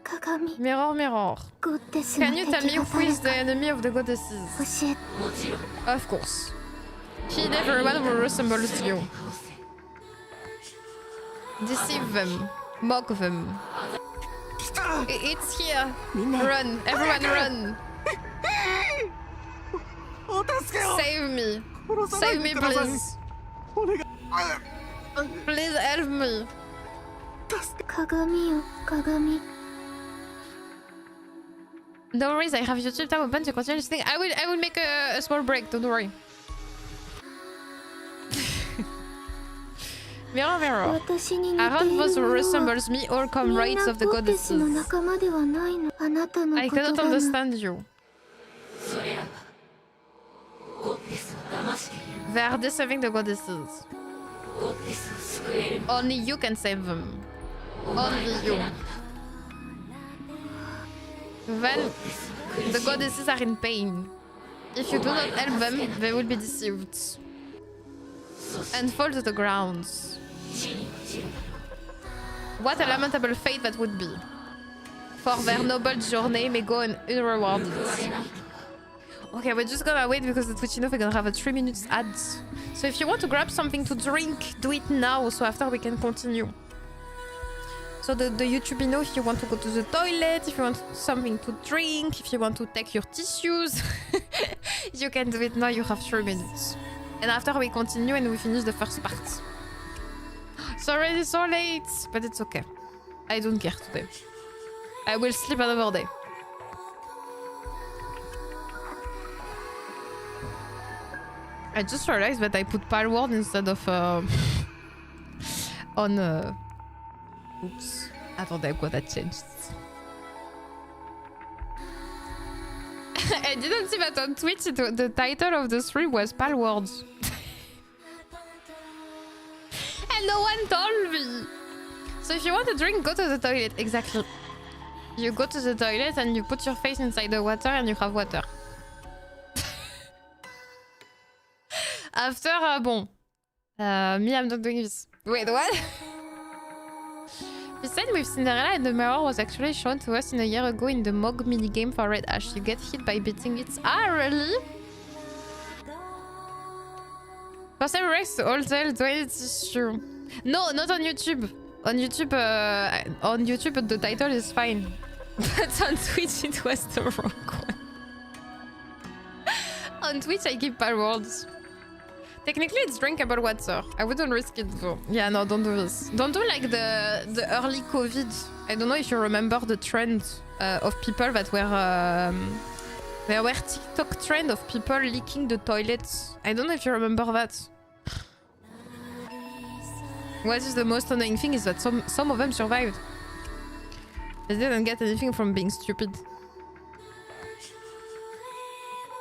鏡。 Mirror, mirror. ゴッテスの Can you tell 敵 me が who 誰 is the か enemy of the goddesses? 教えて。 Of course. Kill everyone who resembles you. Deceive them. Mock them. It's here. Run. Everyone run. お助けを。 Save me. 殺さない Save で me, ください。 please. お願い。 Please help me. 鏡よ鏡。 No worries, I have YouTube tab open to continue listening. I will make a small break, don't worry. Mirror, mirror. Around those who resembles me all come rights of the goddesses. I cannot understand you. They are deceiving the goddesses. Only you can save them. Only you. Then the goddesses are in pain. If you do not help them, they will be deceived and fall to the ground. What a lamentable fate that would be. For their noble journey may go unrewarded. Okay, we're just gonna wait because the Twitchino we're gonna have a 3 minutes ad. So if you want to grab something to drink, do it now, so after we can continue. So the YouTubino, if you want to go to the toilet, if you want something to drink, if you want to take your tissues, you can do it now, you have 3 minutes. And after we continue and we finish the first part. It's already so late, but it's okay. I don't care today. I will sleep another day. I just realized that I put Palworld instead of on oops. Attendez, quoi, that changed. I didn't see that on Twitch. The title of the stream was Palworld. And no one told me. So if you want to drink, go to the toilet. Exactly. You go to the toilet and you put your face inside the water and you have water. After, bon. Me, I'm not doing this. Wait, what? The scene with Cinderella and the mirror was actually shown to us a year ago in the Mog minigame for Red Ash. You get hit by beating it. Ah, really? First time Rex to all tell, do it is true. No, not on YouTube. On YouTube, the title is fine. But on Twitch, it was the wrong one. On Twitch, I keep Palworlds. Technically, it's drinkable water. I wouldn't risk it though. Yeah, no, don't do this. Don't do like the early COVID. I don't know if you remember the trend of people that were... there were TikTok trend of people leaking the toilets. I don't know if you remember that. What is the most annoying thing is that some of them survived. They didn't get anything from being stupid.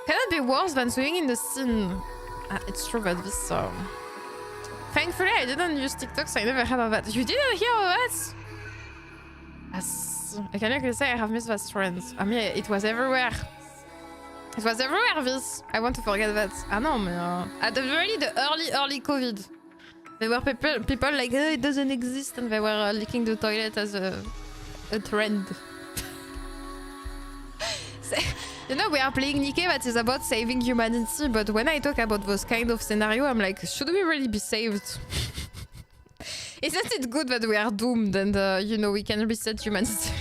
Cannot be worse than swimming in the sea. It's true that this... Thankfully, I didn't use TikTok, so I never heard of that. You didn't hear of that? Yes. I can actually say I have missed that trend. I mean, it was everywhere. It was everywhere, this. I want to forget that. Ah no, mais... At the very the early COVID. There were people like, oh, it doesn't exist, and they were leaking the toilet as a trend. You know, we are playing Nikke that is about saving humanity, but when I talk about those kind of scenario, I'm like, should we really be saved? Isn't it good that we are doomed and, you know, we can reset humanity?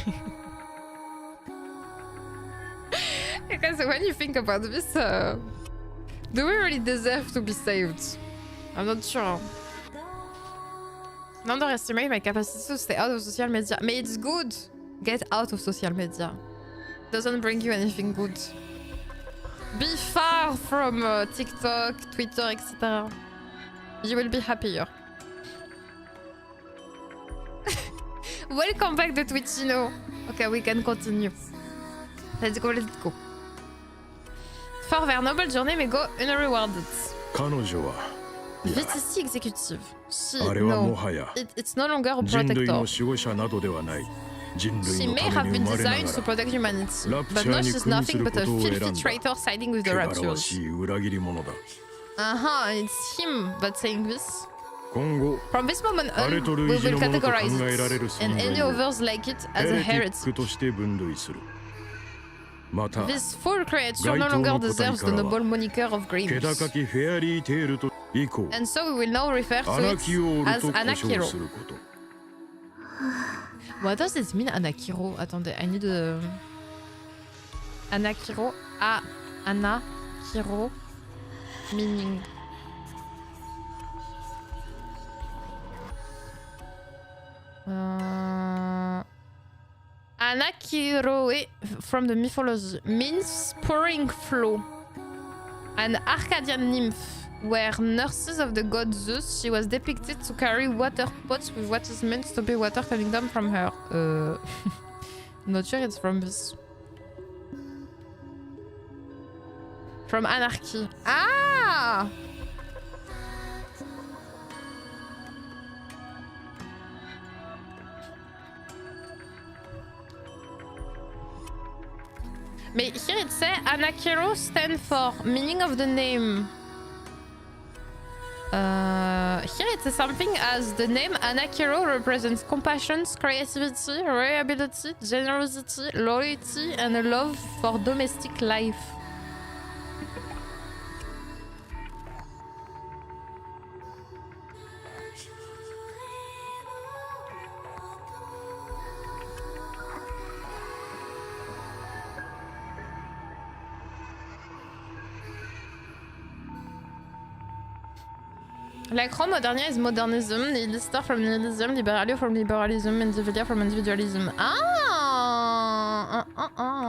Because when you think about this, do we really deserve to be saved? I'm not sure. Don't underestimate my capacity to stay out of social media. But it's good. Get out of social media. Doesn't bring you anything good. Be far from TikTok, Twitter, etc. You will be happier. Welcome back to Twitchino. Okay, we can continue. Let's go, let's go. For their noble journey may go unrewarded. VTC executive. She, no, it's no longer a protector. She may have been designed to protect humanity, but no, she's nothing but a filthy traitor siding with the Raptures. It's him that's saying this. From this moment on, we will categorize it, and any others like it, as a heretic. This foul creature no longer deserves the noble moniker of Grievous. And so we will now refer to it as Anakiro. What does this mean, Anakiro? Attendez, I need a... Anakiro. Anakiro. Meaning... Anakiro, from the mythology, means pouring flow. An Arcadian nymph were nurses of the god Zeus. She was depicted to carry water pots with what is meant to be water coming down from her. Not sure it's from this. From Anarchy. Ah! Mais here it says Anakiro stand for meaning of the name. Here it says something as the name Anakiro represents compassion, creativity, reliability, generosity, loyalty, and a love for domestic life. Like Rome, Modernia is modernism, Nihilista from nihilism, Liberalia from liberalism, Individualia from individualism.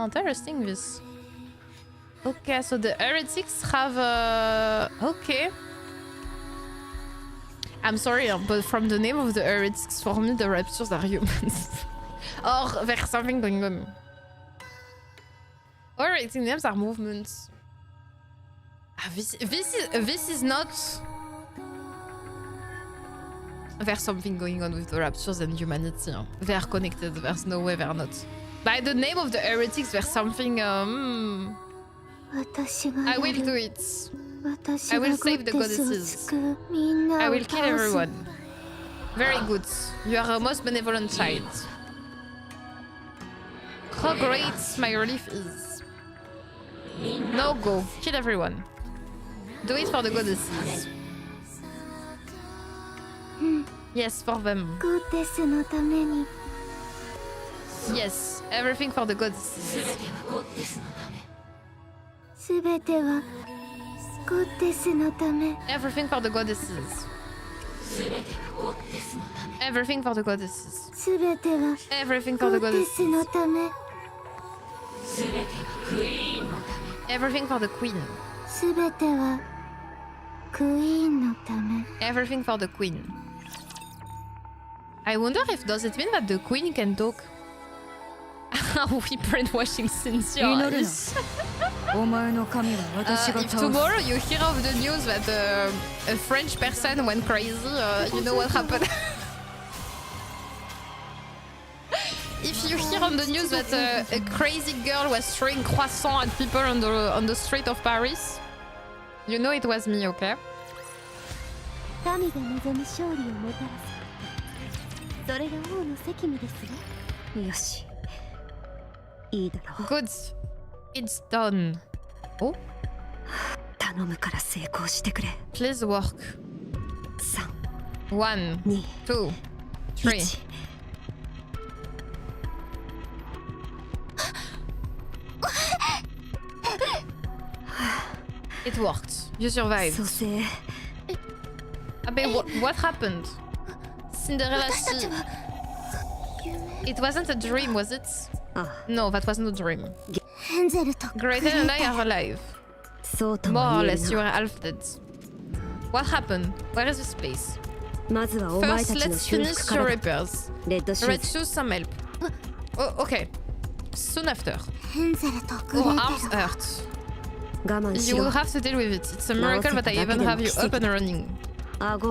Interesting this. Okay, so the heretics have okay. I'm sorry, but from the name of the heretics, for me the raptures are humans. Or there's something going on. Alright, names are movements. This is not. There's something going on with the raptures and humanity. They are connected. There's no way they're not. By the name of the heretics, there's something. I will do it. I will save the goddesses. I will kill everyone. Very good. You are a most benevolent child. How great my relief is. No, go. Kill everyone. Do it for the goddesses. Yes, for them. Yes, everything for the goddesses. Everything for the goddesses. Everything for the goddesses. Everything for the goddesses. Everything for the queen. Everything for the queen. I wonder if does it mean that the queen can talk? Are we brainwashing Cynthia? If tomorrow you hear of the news that a French person went crazy, you know what happened? If you hear on the news that a crazy girl was throwing croissants at people on the street of Paris, you know it was me, okay? Good. It's done. Oh? Please work. 1, 2, 3. It worked. You survived. What happened? Cinderella, It wasn't a dream, was it? No, that wasn't a dream. Gretel and I are alive. More or less, you are half dead. What happened? Where is this place? First, let's finish your repairs. Red shoes, some help. Oh, okay. Soon after. Your arms hurt. You will have to deal with it. It's a miracle that I even have you up and running.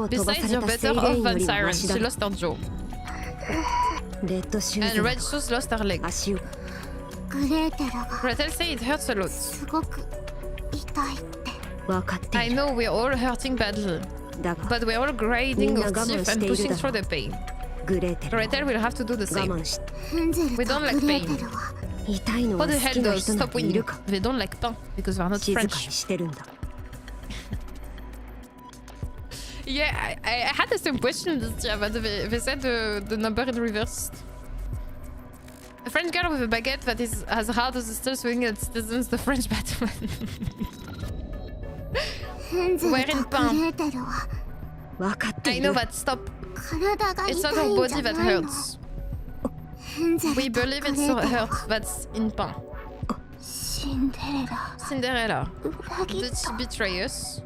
Besides, you're better off than Siren. She lost her jaw. And Red Shoes lost her leg. Gretel say it hurts a lot. I know we're all hurting badly, but we're all grinding our teeth and pushing through the pain. Gretel will have to do the same. We don't like pain. What the hell does stop winning? They don't like pain because they're not French. Yeah, I had the same question this year, but they said the number in reversed. A French girl with a baguette that is as hard as a still swinging at citizens, the French Batman. We're in pain. I know that, stop. It's not our body that hurts. We believe it's our hurt that's in pain. Cinderella. Did she betray us?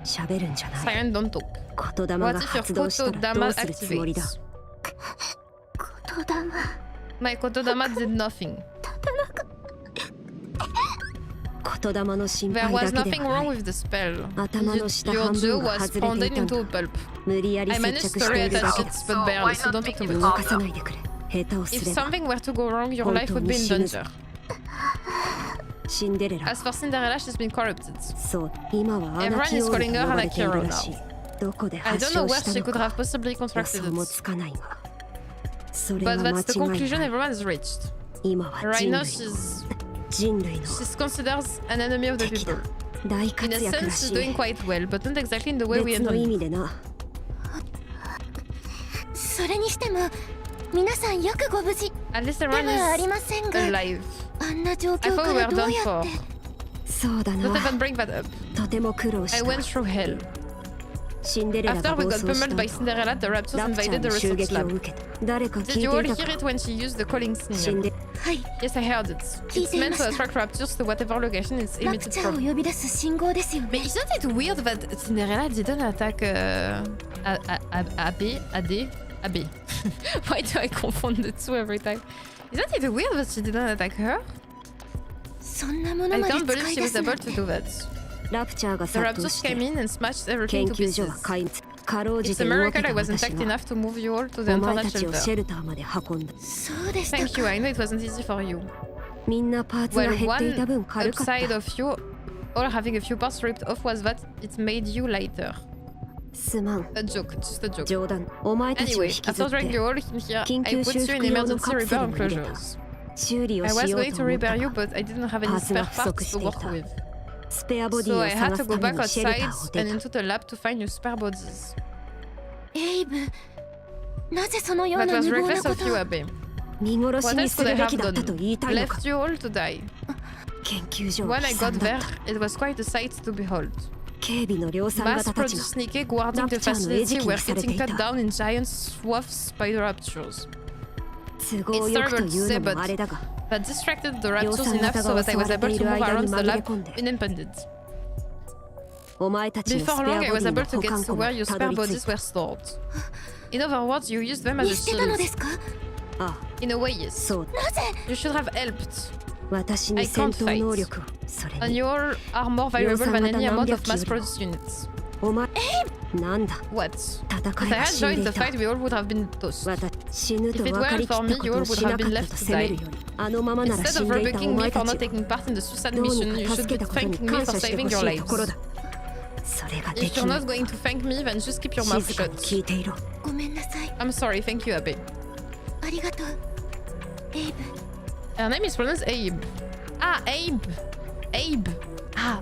Siren don't talk. What if your Kotodama activates? My Kotodama did nothing. There was nothing wrong with the spell. Your jaw was pounded into a pulp. I managed to reattach it, but barely, so don't talk to me. If something were to go wrong, your life would be in danger. As for Cinderella, she's been corrupted. Everyone is calling her Anakiro now. I don't know where she could have possibly contracted it. But that's the conclusion everyone has reached. Right now, she's considered an enemy of the people. In a sense, she's doing quite well, but not exactly in the way we intended. At least everyone is alive. I thought we were done for. Don't even bring that up. I went through hell. After we got pummeled by Cinderella, the raptors invaded the research lab. Did you all hear it when she used the calling signal? Yes, I heard it. It's meant to attract raptors to whatever location it's emitted from. But isn't it weird that Cinderella didn't attack AB? Why do I confund the two every time? Isn't it weird that she didn't attack her? I can't believe she was able to do that. The raptors came in and smashed everything to pieces. It's a miracle I was intact enough to move you all to the internal shelter. Thank you, I know it wasn't easy for you. Well, one upside of you all having a few parts ripped off was that it made you lighter. A joke, just a joke. Anyway, after drawing you all in here, I put you in emergency repair enclosures. I was going to repair you, but I didn't have any spare parts to work with. So I had to go back outside and into the lab to find new spare bodies. That was reckless of you, Abe. What else could I have done? Left you all to die. When I got there, it was quite a sight to behold. Mass-produced Nikke guarding the facility were getting cut down in giant swaths by the raptors. It's terrible to say, but that distracted the raptors enough so that I was able to move around the lab unimpeded. Before long, I was able to get to where your spare bodies were stored. In other words, you used them as a shield. In a way, yes. You should have helped. I can't fight. And your are more valuable than any amount of mass-produced units. What? If I had joined the fight, we all would have been toast. If it weren't for me, you all would have been left to die. Instead of rebuking me for not taking part in the suicide mission, you should be thanking me for saving your lives. If you're not going to thank me, then just keep your mouth shut. I'm sorry, thank you, Abe. Her name is pronounced Abe. Ah, Abe. Abe. Ah.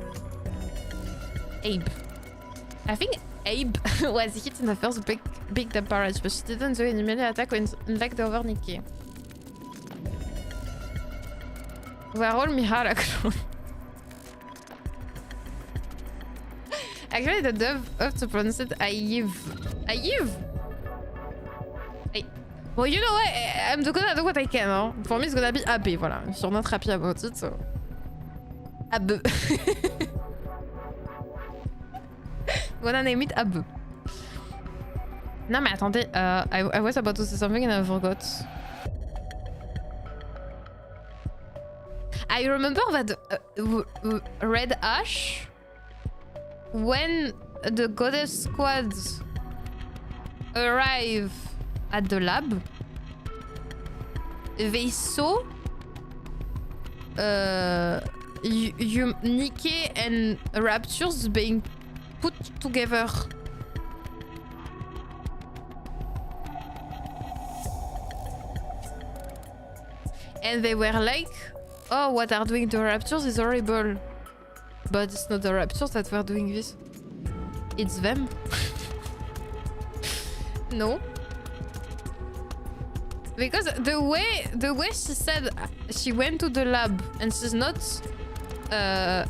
Abe. I think Abe was hit in the first big barrage, but she didn't do any melee attack when infected over Nikke. We're all Mihara clone. Actually, the dub have to pronounce it Ayiv. Ayiv? Well, you know what? I'm gonna do what I can, huh? For me, it's gonna be Abe, voilà. If you're not happy about it, so... Abe. I'm gonna name it Abe. Non, mais attendez, I was about to say something and I forgot. I remember that Red Ash, when the goddess squads arrive at the lab, they saw Nikke and raptors being put together. And they were like, oh, what are doing the raptors is horrible. But it's not the raptors that were doing this. It's them. No. Because the way she said she went to the lab and she's not how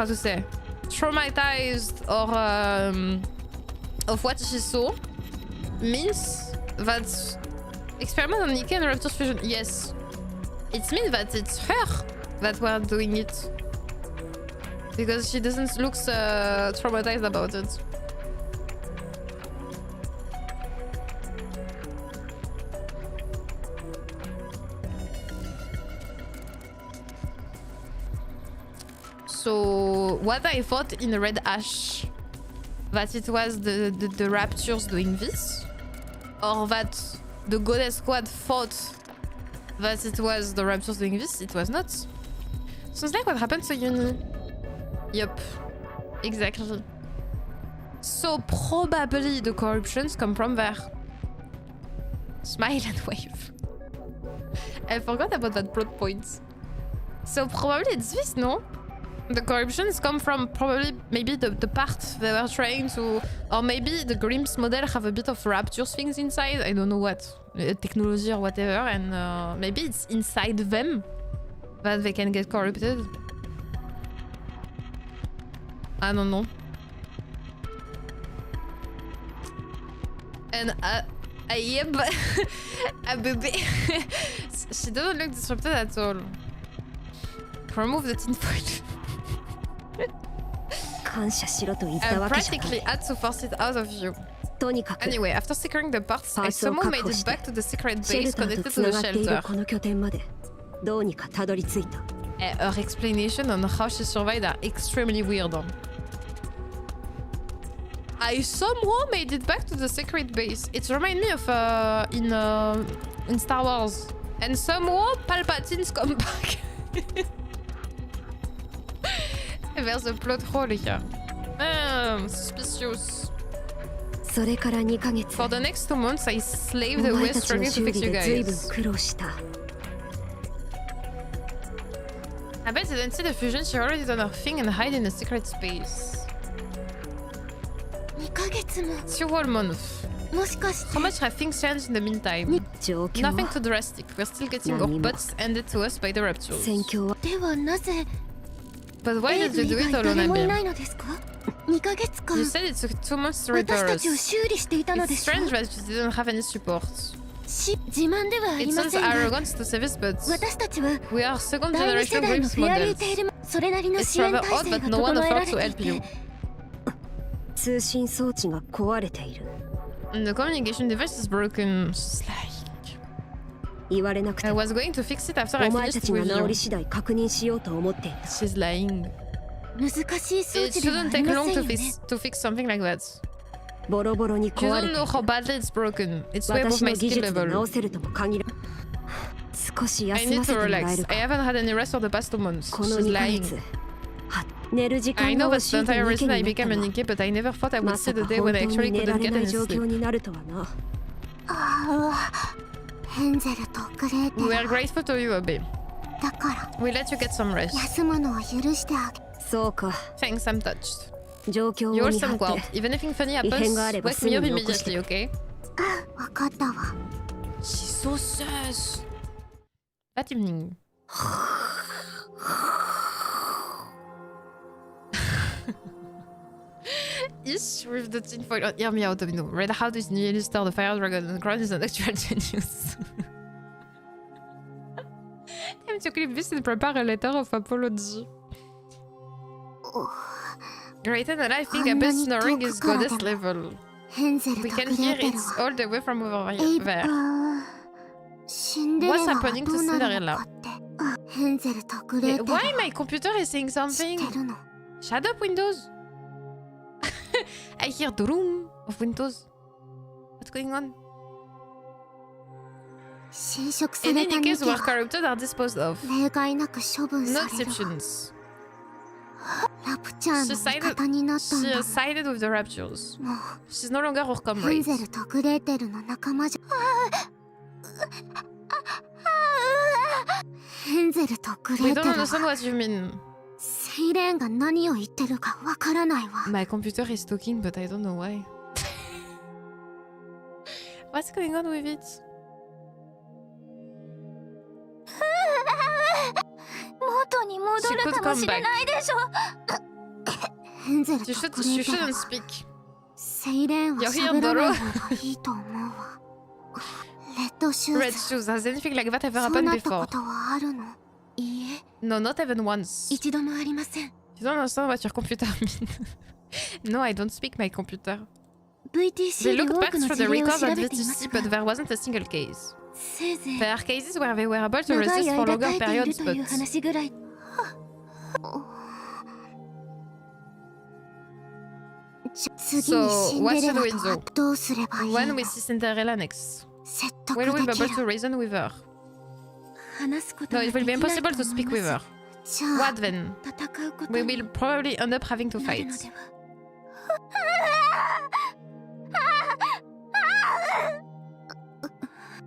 to say traumatized or of what she saw means that experiment on Nikke and raptor fusion, yes, it means that it's her that were doing it. Because she doesn't look traumatized about it. So what I thought in Red Ash, that it was the Raptures doing this, or that the Goddess Squad thought that it was the Raptures doing this, it was not. Sounds like what happened to Uni. Yup, exactly. So probably the corruptions come from there. Smile and wave. I forgot about that plot point. So probably it's this, no? The corruptions come from probably maybe the part they were trying to, or maybe the Grimm's model have a bit of Raptures things inside. I don't know what, technology or whatever, and maybe it's inside them that they can get corrupted. I don't know. And yep, a baby. She doesn't look disrupted at all. Remove the tinfoil. I practically had to force it out of you. Anyway, after securing the parts, I somehow made it back to the secret base connected to the shelter. Her explanation on how she survived are extremely weird. I somehow made it back to the secret base. It reminds me of in Star Wars. And somehow Palpatine's come back. There's a plot hole here. Suspicious. For the next 2 months, I slaved away struggling to fix you guys. I bet you didn't see the fusion. She already done her thing and hide in a secret space. 2 whole months. How much have things changed in the meantime? Nothing too drastic. We're still getting our butts handed to us by the Raptures. But why did you do it alone, Abby? You said it took 2 months to repair us. It's strange that you didn't have any support. It sounds arrogant to say this, but we are second generation Grimm's models. It's rather odd that no one offered to help you. And the communication device is broken. She's like... I was going to fix it after I finished with you. She's lying. It shouldn't take long to fix something like that. You don't know how badly it's broken. It's way above my skill level. I need to relax. I haven't had any rest for the past 2 months. She's lying. I know that's the entire reason I became a Nikke, but I never thought I would see the day when I actually couldn't get any sleep. We are grateful to you, Abby. We let you get some rest. Thanks, I'm touched. You're some guard. If anything funny happens, wake me up immediately, okay? She's so sus. That evening. Ish with the tinfoil on. Hear me out, Domino. Read how this new illustrator, the Fire Dragon, and the Crown is an actual genius. Time to clip this and prepare a letter of apology. Greater than I think, I bet snoring is goddess level. We can hear it all the way from over there. What's happening to Cinderella? Why my computer is saying something? Shut up, Windows. I hear the room of Windows. What's going on? Any Nikkes who are corrupted are disposed of. No exceptions. She sided with the Raptures. She's no longer our comrade. We don't understand what you mean. My computer is talking, but I don't know why. What's going on with it? She could come back. You shouldn't speak. You're here, Doro. Red shoes. Has anything like that ever happened before? No, not even once. You don't understand what your computer means. No, I don't speak my computer. VTC They で looked 多 back くの through 事 the 例を records 調 at べています VTC, が but there wasn't a single case. せいぜい There are cases where they were able to 長い resist for 間 longer 耐えている periods, という but 話ぐらい。次に So, シン what デレ should ラ we とは do? どうすればいいの When we see Cinderella next, 説得 will we で be き able to る reason with her? 話すこと No, は it で will き be ない impossible と to 思 speak い with ま her. す。じゃあ What then? 戦うこと We に will probably end up having to なる fight. のでは。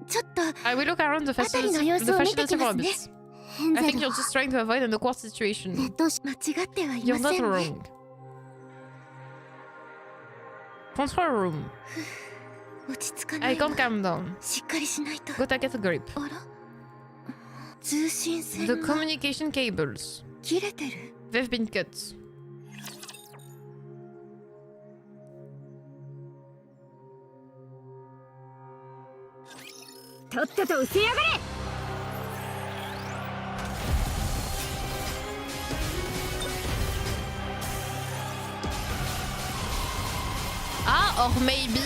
ちょっと I will look around the 辺りの facility, 様 the 子を見て facility き for ま a すね。 bit. ヘン I ゼ think ル you're は just trying to avoid an awkward situation. 間違ってはい You're ま not せんね。 wrong. Control room. 落ち着かな I いわ。 can't calm down. しっかりしないと。 Go take a grip. あら通信線 The が communication cables. 切れてる。 They've been cut. とっとと失せやがれ。Ah, or maybe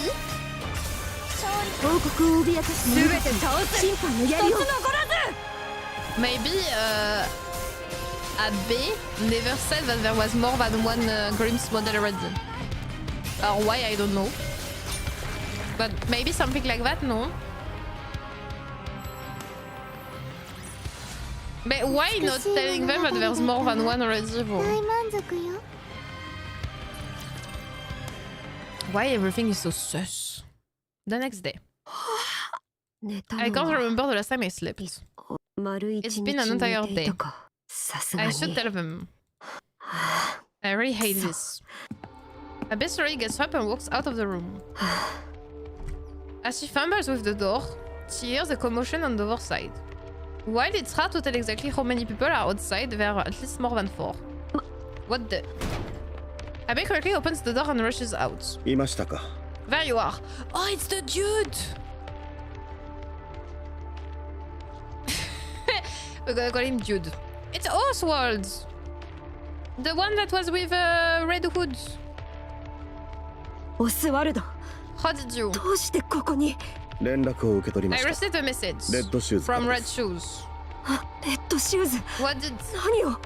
王国を脅かす全て倒す。審判の一つやりを残らず。 maybe AB never said that there was more than one Grimm's model already. Or why, I don't know. But maybe something like that, no? But why not telling them that there's more than one already? 大 Though? 満足よ。 Why everything is so sus? The next day. 寝た I の can't は remember the last time I slept. 丸一 It's 日 been an 寝 entire てい day. たか。さすが I に。 should tell them. I really hate this. Abe slowly gets up and walks out of the room. As she fumbles with the door, she hears a commotion on the other side. While it's hard to tell exactly how many people are outside, there are at least more than 4. What the? Abe quickly opens the door and rushes out. いましたか。 There you are. Oh, it's the dude! We're gonna call him Dude. It's Oswald! The one that was with Red Hood. オスワルド、 How did you? どうしてここに。連絡を受け取りま I した。 received a message レッドシューズから from で Red す。 Shoes. レッドシューズ、 What did... 何を。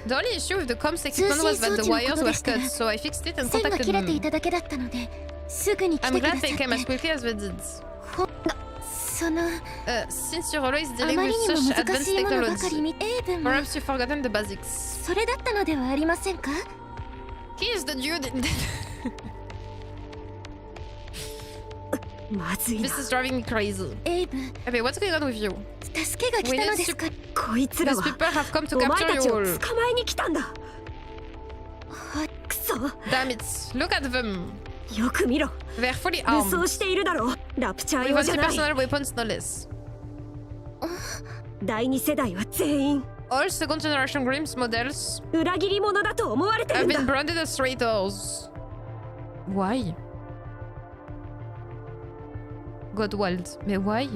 The only issue with the comms equipment was that the wires were cut, so I fixed it and 線が contacted 切れてい them. ただけだったのですぐに来 I'm てくだ glad さ they came as って。 quickly as they did. その Since you're always あ dealing ま with りにも such 難 advanced しいものばかり technology, 見てエイブも perhaps you've forgotten the basics. それだったのではありませんか。 He is the dude. まずいな。 This is driving me crazy. エイブ Okay, what's going on with you? 助けが来たのですか。こいつら These は people have come to お前 capture た you ちを all. 捕まえに来たんだ。くそ、 Damn it. Look at them. よく見ろ。 They're fully 武 armed. 装しているだろう。ラプチャー With 用じゃない。 anti-personnel weapons, no less. 第二世代は全員 All second generation Grimm's models 裏切り者だと思われて have るん been だ。 branded as traitors. Why? Godwald. Mais why?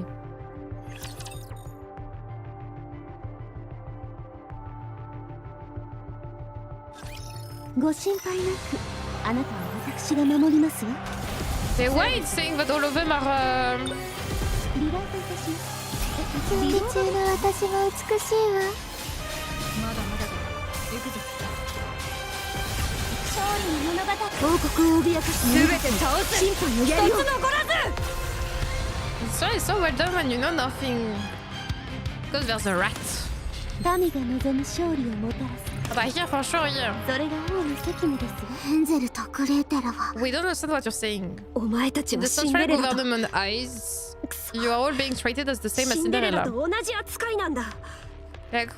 ご心配なくあなたは私が守りますわ。 Mais why it's saying that all of them are... リラートいたします。準備中の私は美しいわ。まだまだだ。行くぞ。勝利の物語。王国を脅かす全て倒す。審判の一つやりを。残らず。 It's really so well done when you know nothing. Because there's a rat. 民が望む勝利をもたらす。 Ah bah here, for sure, here. それが王の責務ですわ。ヘンゼルとグレーテルは We don't understand what you're saying. お前たち In は the シンデ central レラと government eyes, you are all being treated as the same as シンデレラ Cinderella. と同じ扱いなんだ。 Like,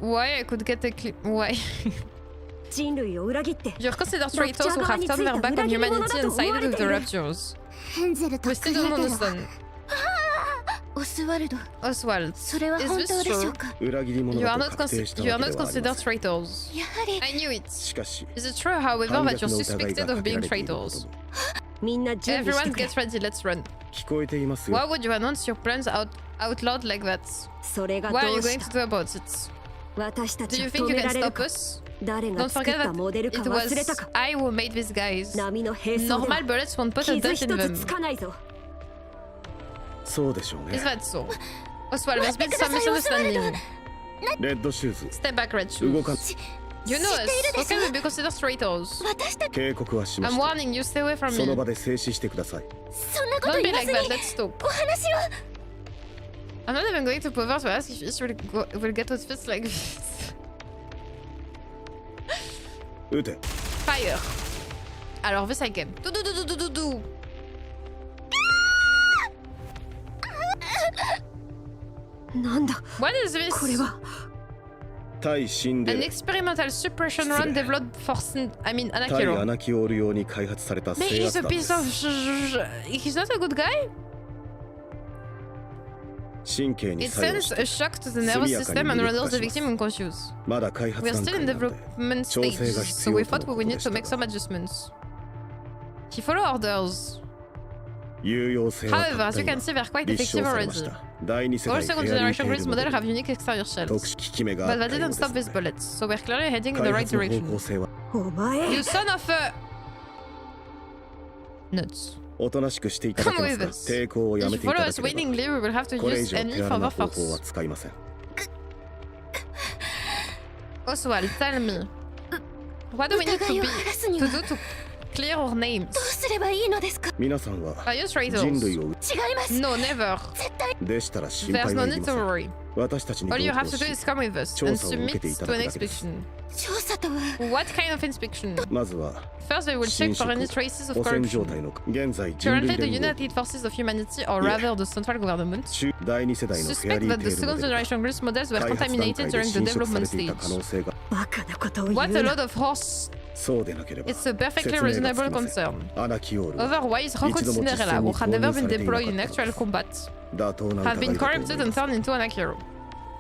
why I could get a clip? Why? 人類を裏切って You're considered traitors who have turned their back on humanity and sided with the Raptures. ヘンゼルと We グ still レー don't テルは understand. オスワルド、 Oswald, それは is 本 this 当でしょ true? うか。裏切り者 You だ are と not 確定した you わ are け not ではありま considered せん。 traitors. やはり I knew it. しかし、 Is it true, however, 反 that 逆 you're の疑い suspected が of かけら being れていること traitors? もみんな準備して Everyone くれ。 get ready, let's run. 聞こえていますよ。 Why would you announce your plans out loud like that? それが What are ど you うし going た。 to do about it? 私た Do ち you は think 止 you め can られる stop か us? 誰が Don't 作っ forget たモデル that か it 忘れた was か I who made these guys. 波の並走では Normal bullets won't put a 傷 dent 一 in つ them. つかないぞ。そうでしょうね Is that so? Oswald, there's been some misunderstanding. レッドシューズ Step back, red 動か shoes. You know us. How can we be considered traitors? 警告はしま I'm した warning you, stay away from その me. 場で静止してください そんなこと Don't be 言わ like ず that, に let's stop. お話を I'm not even going to Povers to ask if Fish will get his fists like this. 撃て Fire. Alors, Vesaiken. Do. なんだ What is this? これは。対シンデ An レ experimental suppression run developed for I mean 対 Anakiro. アナキオール用に開発された But 制 he's 圧 a 弾で piece す of he's not a good guy? 神経に It 作用 sends し a て shock to the nervous system and renders the victim unconscious. まだ開発 We are 段 still 階 in なので development 調 stage, 整が必 so we 要と thought の we こ would と need でし to た make some が adjustments. He follow orders. 有用性は However, たっ as た you can 今 see, they're quite 立 effective 証されまし already. た第2世 All 代 second フェアリー generation テー Grease ルモデ model ル have unique exterior 特 shells, 殊効き目が but あっ that たよう didn't です stop his ね bullets, so we're clearly heading in 開 the right 発の方 direction. 向性はお前 You son of a nuts. おとなしくしていただけ Come ま with すか us. 抵抗をや If め you ていた follow だ us ければ willingly, we will have to これ以 use 上 any 手荒 further な方法は force. 使いません Oswald, tell me. What do we need to 疑いを be 晴らすに to は do to clear our names? どうすればいいのですか皆さんは Are you 人 traitors? 類を 違います No, never. 絶対でしたら心 There's 配 no はいり need ま to せん worry. 私たちに All 同 you 行 have to do し is come with us 調 and 査を受け submit ていた to だ an くだけです inspection. 調査とは What kind of inspection? まずは First, they will check 侵 for any 食 traces of 汚染状 corruption. 態の現在人 Currently, 類 the 連合 United Forces of Humanity, or Yeah. rather the central government, 中第2世代のフェア suspect リー that テ the ールモ second デルが generation Greece models were 開発段 contaminated 階で during the 侵食さ development れていた stage. 可能性がバカなことを言 What a うな load of horse. そうでなければ It's a perfectly 説明が reasonable つきません concern. アナキオールは Otherwise, Rocco 一度も実 Cinderella, 戦に who had 投 never 入さ been れていなか deployed っ in た actual の combat, 妥当な have 疑い been だと思い corrupted ま and す turned into an Akiro.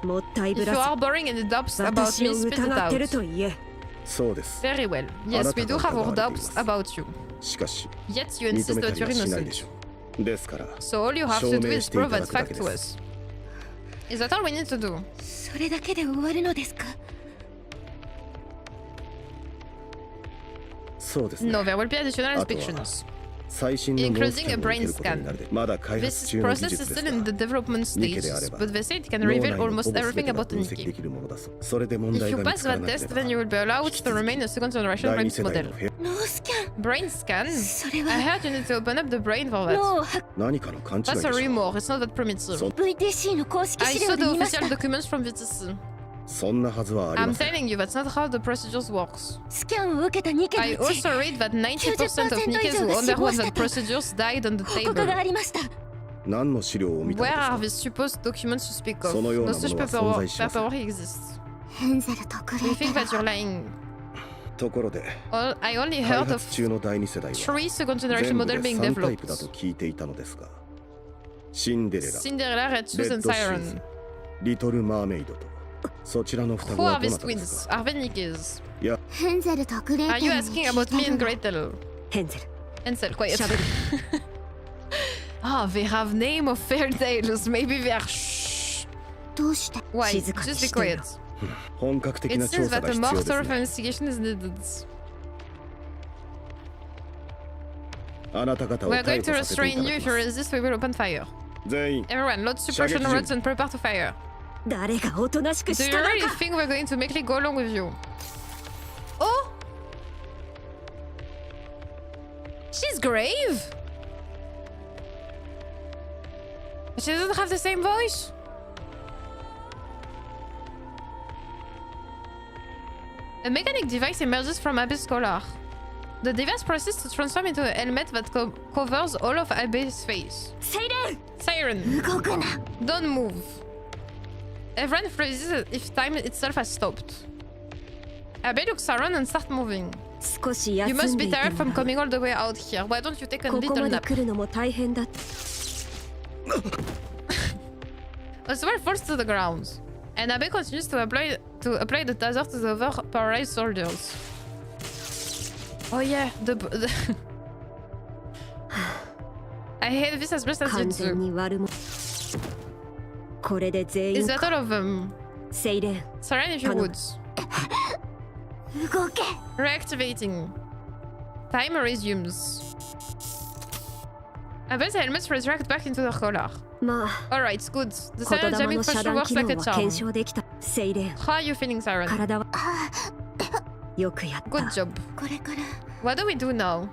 もったい If ぶ you ら are harboring any doubts ず about 私 me, を spit it 疑ってる out. と言え。そうです Very well. Yes, we do have our doubts about you. しかし Yet you 認 insist めた that り you're はしないで innocent. しょうですから So all you have to do is 証明 prove していただ that くだけ fact to です us. Is that all we need to do? それだけで終わるのですかそうですね No, there will be additional あとは inspections. 最新の脳ス Including キ a ャンを受 brain けることになるでまだ開 This 発中の技 process is 術です still in the が development ニケ stage, であれば but they say it can 脳内 reveal のほ almost ぼ全 everything てが about 分析で Nikke. きるものだそうそれで問 If 題 you が見 pass つから that なけれ test, ば then you will be allowed to remain a second generation 第 brain 2世代 model. のフェア脳スキャン Brain scan? それ I は heard you need to open up the brain for that. 脳を発何かの勘違いで That's し a ょう rumor, it's not that primitive. VTC の公式 I 資 saw 料で the 見ました official documents from VTC. そんなはずはあり I'm ません telling you, that's not how the procedures works. スキャンを受けたニケの I うち also read that 90% of Nikkes who underwent that procedures died on the 報告が table. ありました何の資料を見た Where の are で these す supposed documents you speak of? そのよう No なも such のは存在しません paperwork exists. ヘンゼルとグレ You ーテ think ル that you're lying? かところで I only 開 heard of 発中の第2世代は three second generation 全部で model being 3タイプだ developed. と聞いていたのですがシンデレラ Cinderella, Red レ Shoes, ッ and ドシューズ Siren. リトル・マーメイドとそちらの双子 Who は are ど these なたです twins? か Are they Nikkes? いやヘンゼルとグレー Are テ you ルに asking 聞 about me いた and の Gretel? ヘンゼル Ansel, quiet. 喋る Ah, they have name of fairy tales. Maybe they are shh. どうして Why? 静かに Just be してよ quiet. 本格的 It な調 seems 査 that が a 必 more 要です thorough ね investigation is needed. あなた方を We are 逮 going 捕 to させてい restrain ただ you. き If you ます resist, we will open fire. 全員 Everyone, load suppression Shaggy rods and prepare to fire. 誰がおとなしく Do し you たの really か think we're going to make it go along with you? Oh! She's grave? She doesn't have the same voice? A mechanic device emerges from Abe's collar. The device proceeds to transform into a helmet that covers all of Abe's face. セイレン Siren, 動くな don't move. Everyone freezes if time itself has stopped. Abe looks around and starts moving. 少し You 休 must んで be いて tired も from らう coming all the way out here. Why don't you take a ここ little まで nap? 来るのも大変だ Oswald falls to the ground, and Abe continues to apply the taser to the other paralyzed soldiers. Oh yeah, the I hate this as much as you 完全 do. に悪者これで全員 Is that all of them? Siren, if you would. Reactivating. Time resumes. Advise helmets resurrect back into their color. Alright, good. The siren jamming function works like a charm. How are you feeling, Siren? Good job. What do we do now?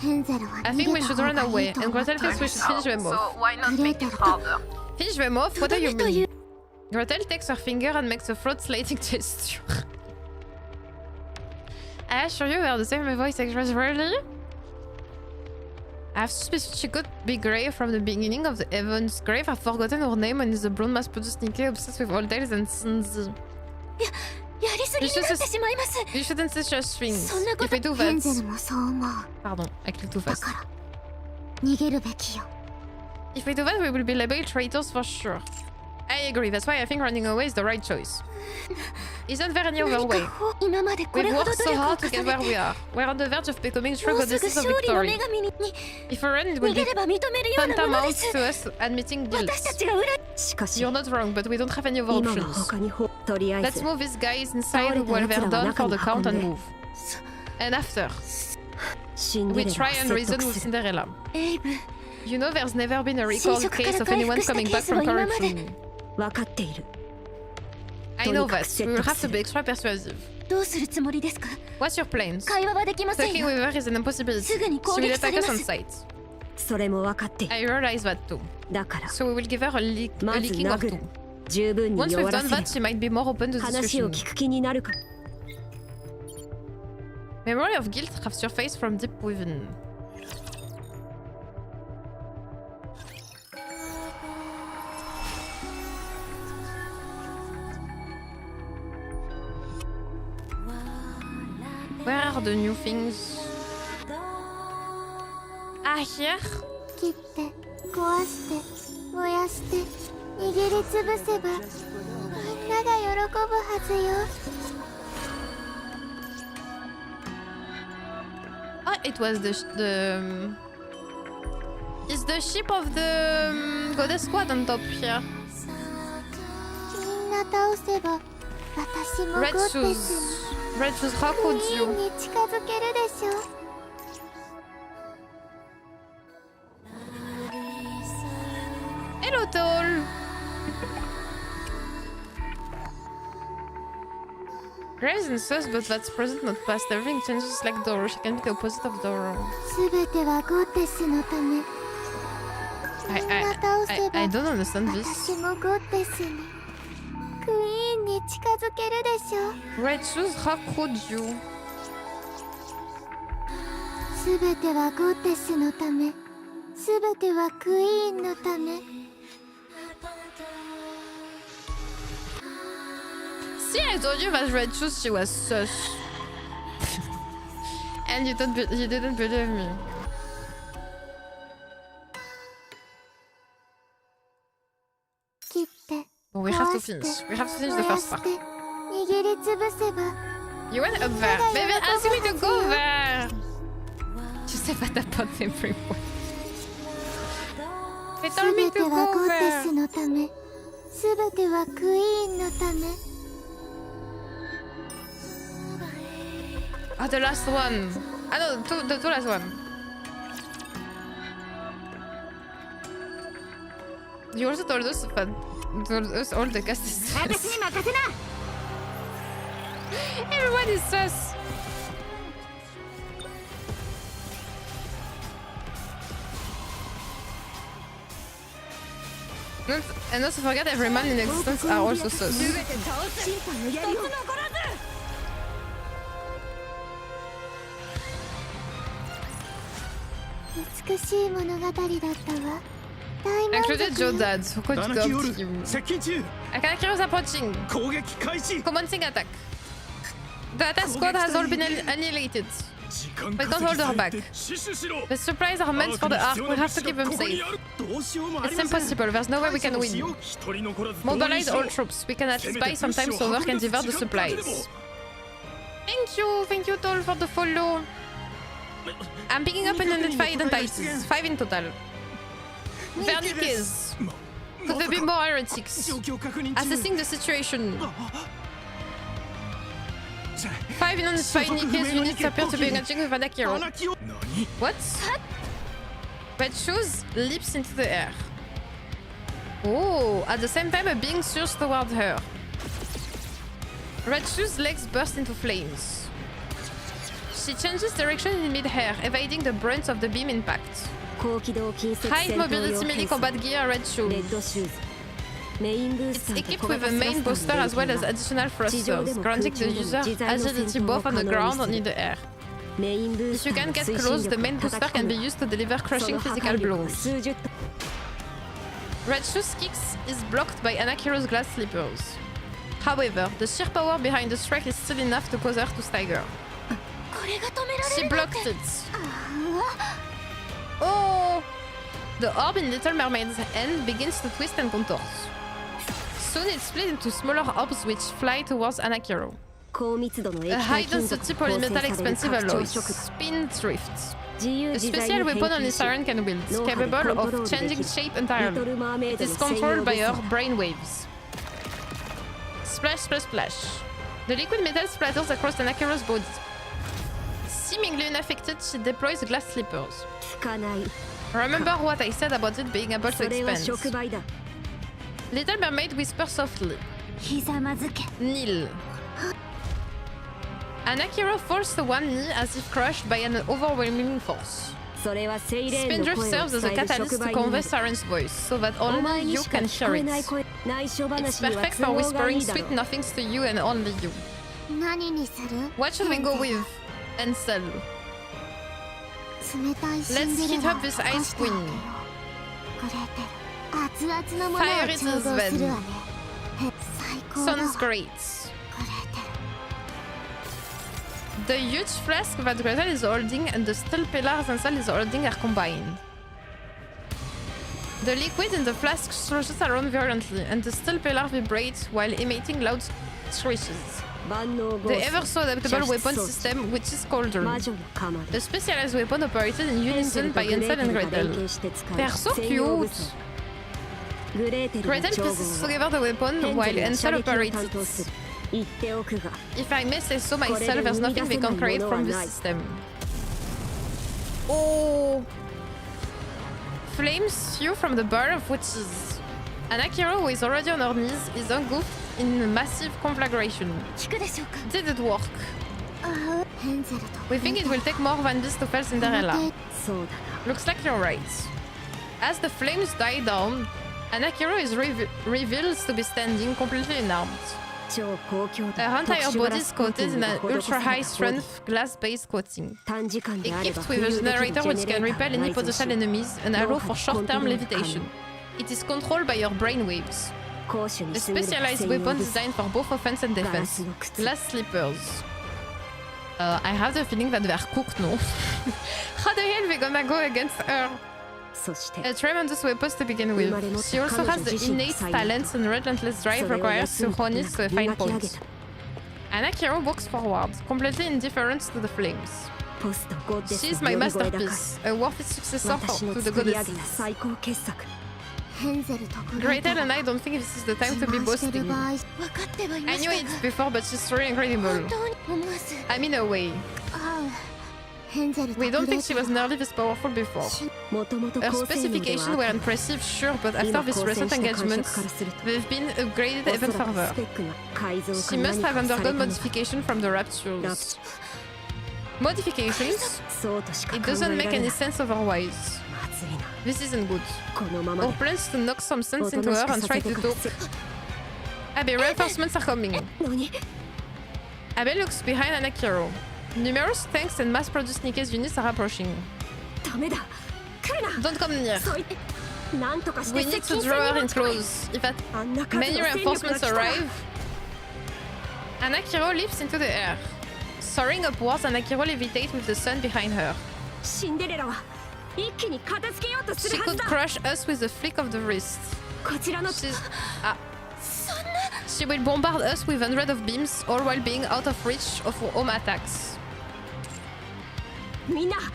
I think we should run away, and Gretel thinks we should finish them So off. why not make it harder? Finish them off? What do you mean? Gretel takes her finger and makes a throat slating gesture. I assure you we are the same voice actress, really? I have suspicion she could be Grey from the beginning of the Evans grave. I've forgotten her name and is a blonde mass-produced Nikke obsessed with all tales and Sinzi. You shouldn't say such things. If we do that... Pardon, I clicked too fast. If we do that, we will be labeled traitors for sure. I agree, that's why I think running away is the right choice. Isn't there any other way? We've worked so hard to get where we are. We're on the verge of becoming true goddesses of victory. If we run, it will be tantamount to us admitting guilt. You're not wrong, but we don't have any other options. Let's move these guys inside while they're done for the count and move. And after, we try and reason with Cinderella. You know there's never been a recalled case of anyone coming back from corruption. I know that. We will have to be extra persuasive. What's your plan? Talking with her is an impossibility. She will attack us on sight. I realize that too. So we will give her a leaking or two. Once we've done that, she might be more open to discussion. Memory of guilt have surfaced from deep within. Where are the new things? Ah, here? Oh, it was the is the ship of the goddess squad on top here. Red shoes. Red shoes, how could you? Hello, Toll! Grey is in sus, but that's present, not past. Everything changes like Doro. She can be the opposite of Doro. I don't understand this. Red shoes, how could you? See, I told you that red shoes, she was sus. And you didn't believe me. But we have to finish. We have to finish the first part. You went up there. Baby, ask me to go there. Tu sais pas tapoter everyone. They told me to go there. Ah, the last one. Ah no, the two last one. You also told us all the cast is sus. Everyone is sus. And also forget every man in existence are also sus. Included Joe Dad. Pourquoi tu dois Akakiro is approaching. Commencing attack. The attack squad has all been annihilated. We can't hold her back. The supplies are meant for the ark. We have to keep them safe. It's impossible. There's no way we can win. Mobilize all troops. We can at least buy some time so we can divert the supplies. Thank you, Toll, for the follow. I'm picking up an identified entities. 5 in total. They're Nikke's. Could there be more heretics? Assessing the situation. 5 non-fight Nikke's units appear to be engaging with Anakiro. What? Red Shoes leaps into the air. Oh, at the same time a being surges toward her. Red Shoes' legs burst into flames. She changes direction in mid-air, evading the brunt of the beam impact. High mobility melee combat gear Red Shoes. It's equipped with a main booster as well as additional thrusters, granting the user agility both on the ground and in the air. If you can get close, the main booster can be used to deliver crushing physical blows. Red Shoes' kicks is blocked by Anakiro's glass slippers. However, the sheer power behind the strike is still enough to cause her to stagger. She blocked it. Oh! The orb in Little Mermaid's hand begins to twist and contort. Soon it's split into smaller orbs which fly towards Anakiro. A high-density polymetal expensive alloy, Spin Drift. A special weapon only Siren can wield, capable of changing shape entirely. It is controlled by her brainwaves. Splash, splash, splash. The liquid metal splatters across Anakiro's body. Seemingly unaffected, she deploys glass slippers. Remember what I said about it being able to expand. Little Mermaid whispers softly. Kneel. Anakiro falls to one knee as if crushed by an overwhelming force. Spin Drift serves as a catalyst to convey Siren's voice, so that only you can hear it. It's perfect for whispering sweet nothings to you and only you. What should we go with? Ansel. Let's hit up this Ice Queen. Fire it is then. Sounds great. The huge flask that Gretel is holding and the steel pillars Ansel is holding are combined. The liquid in the flask surges around violently and the steel pillar vibrates while emitting loud screeches. The ever so adaptable weapon system, which is Cauldron. A specialized weapon operated in unison by Ansel and Gretel. They're so cute! Gretel pieces together the weapon while Ansel operates it. If I may say so myself, there's nothing we can create from this system. Oh! Flames spew from the bar of witches. Anakiro, who is already on her knees, is engulfed in a massive conflagration. Did it work? We think it will take more than this to fell Cinderella. Looks like you're right. As the flames die down, Anakiro is revealed to be standing completely unarmed. Her entire body is coated in an ultra-high strength glass-based coating. Equipped with a generator which can repel any potential enemies and allow for short-term levitation. It is controlled by your brainwaves. A specialized weapon designed for both offense and defense. Glass slippers. I have the feeling that they are cooked, no? How the hell are we gonna go against her? A tremendous weapon to begin with. She also has the innate talents and relentless drive required to hone it to a fine point. Anakiro walks forward, completely indifferent to the flames. She is my masterpiece, a worthy successor to the goddesses. Gretel and I don't think this is the time to be boasting. I knew it before, but she's really incredible. I mean, a way. We don't think she was nearly this powerful before. Her specifications were impressive, sure, but after this recent engagement, they've been upgraded even further. She must have undergone modification from the Raptures. Modifications? It doesn't make any sense otherwise. This isn't good. Our plans to knock some sense into her and try to talk. Abby, reinforcements are coming. Abby looks behind Anakiro. Numerous tanks and mass-produced Nikke's units are approaching. Don't come near. We need to draw her in close. If many reinforcements arrive, Anakiro leaps into the air. Soaring upwards, Anakiro levitates with the sun behind her. She could crush us with a flick of the wrist. She will bombard us with hundreds of beams, all while being out of reach of our own attacks.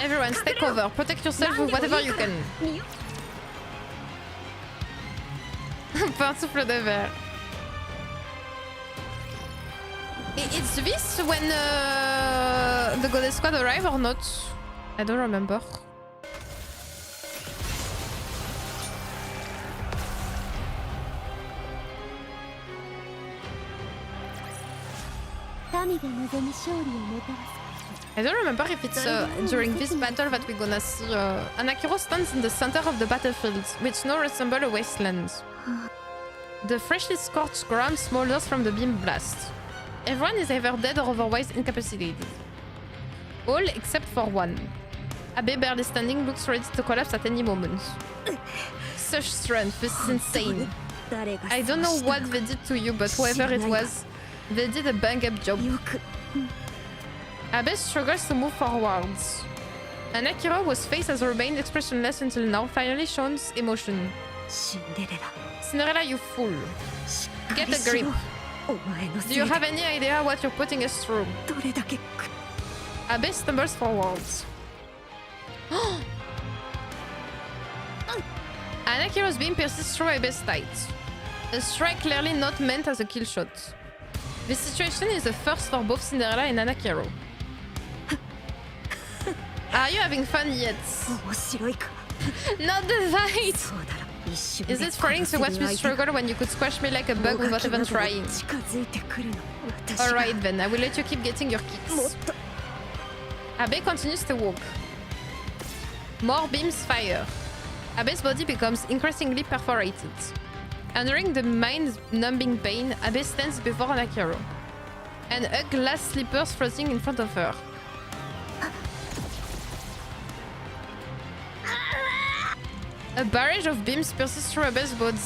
Everyone, stay cover. Protect yourself with whatever you can. Pantoufle de verre. It's this when the Goddess Squad arrive or not? I don't remember. I don't remember if it's during this battle that we're gonna see Anakiro stands in the center of the battlefield, which now resembles a wasteland. The freshly scorched ground smolders from the beam blast. Everyone is either dead or otherwise incapacitated. All except for one. Abe, barely standing, looks ready to collapse at any moment. Such strength, this is insane. I don't know what they did to you, but whoever it was, they did a bang-up job. Abe struggles to move forwards. Anakiro, whose face has remained expressionless until now, finally shows emotion. Cinderella, you fool. Get a grip. Do you have any idea what you're putting us through? Abe stumbles forwards. Anakiro's beam pierces through Abe's tights. A strike clearly not meant as a kill shot. This situation is a first for both Cinderella and Anakiro. Are you having fun yet? Not the fight! Is it thrilling to watch me struggle when you could squash me like a bug without even trying? Alright then, I will let you keep getting your kicks. Abe continues to walk. More beams fire. Abe's body becomes increasingly perforated. Enduring the mind-numbing pain, Abe stands before Anakiro. And a glass slippers floating in front of her. A barrage of beams pierces through Abe's body.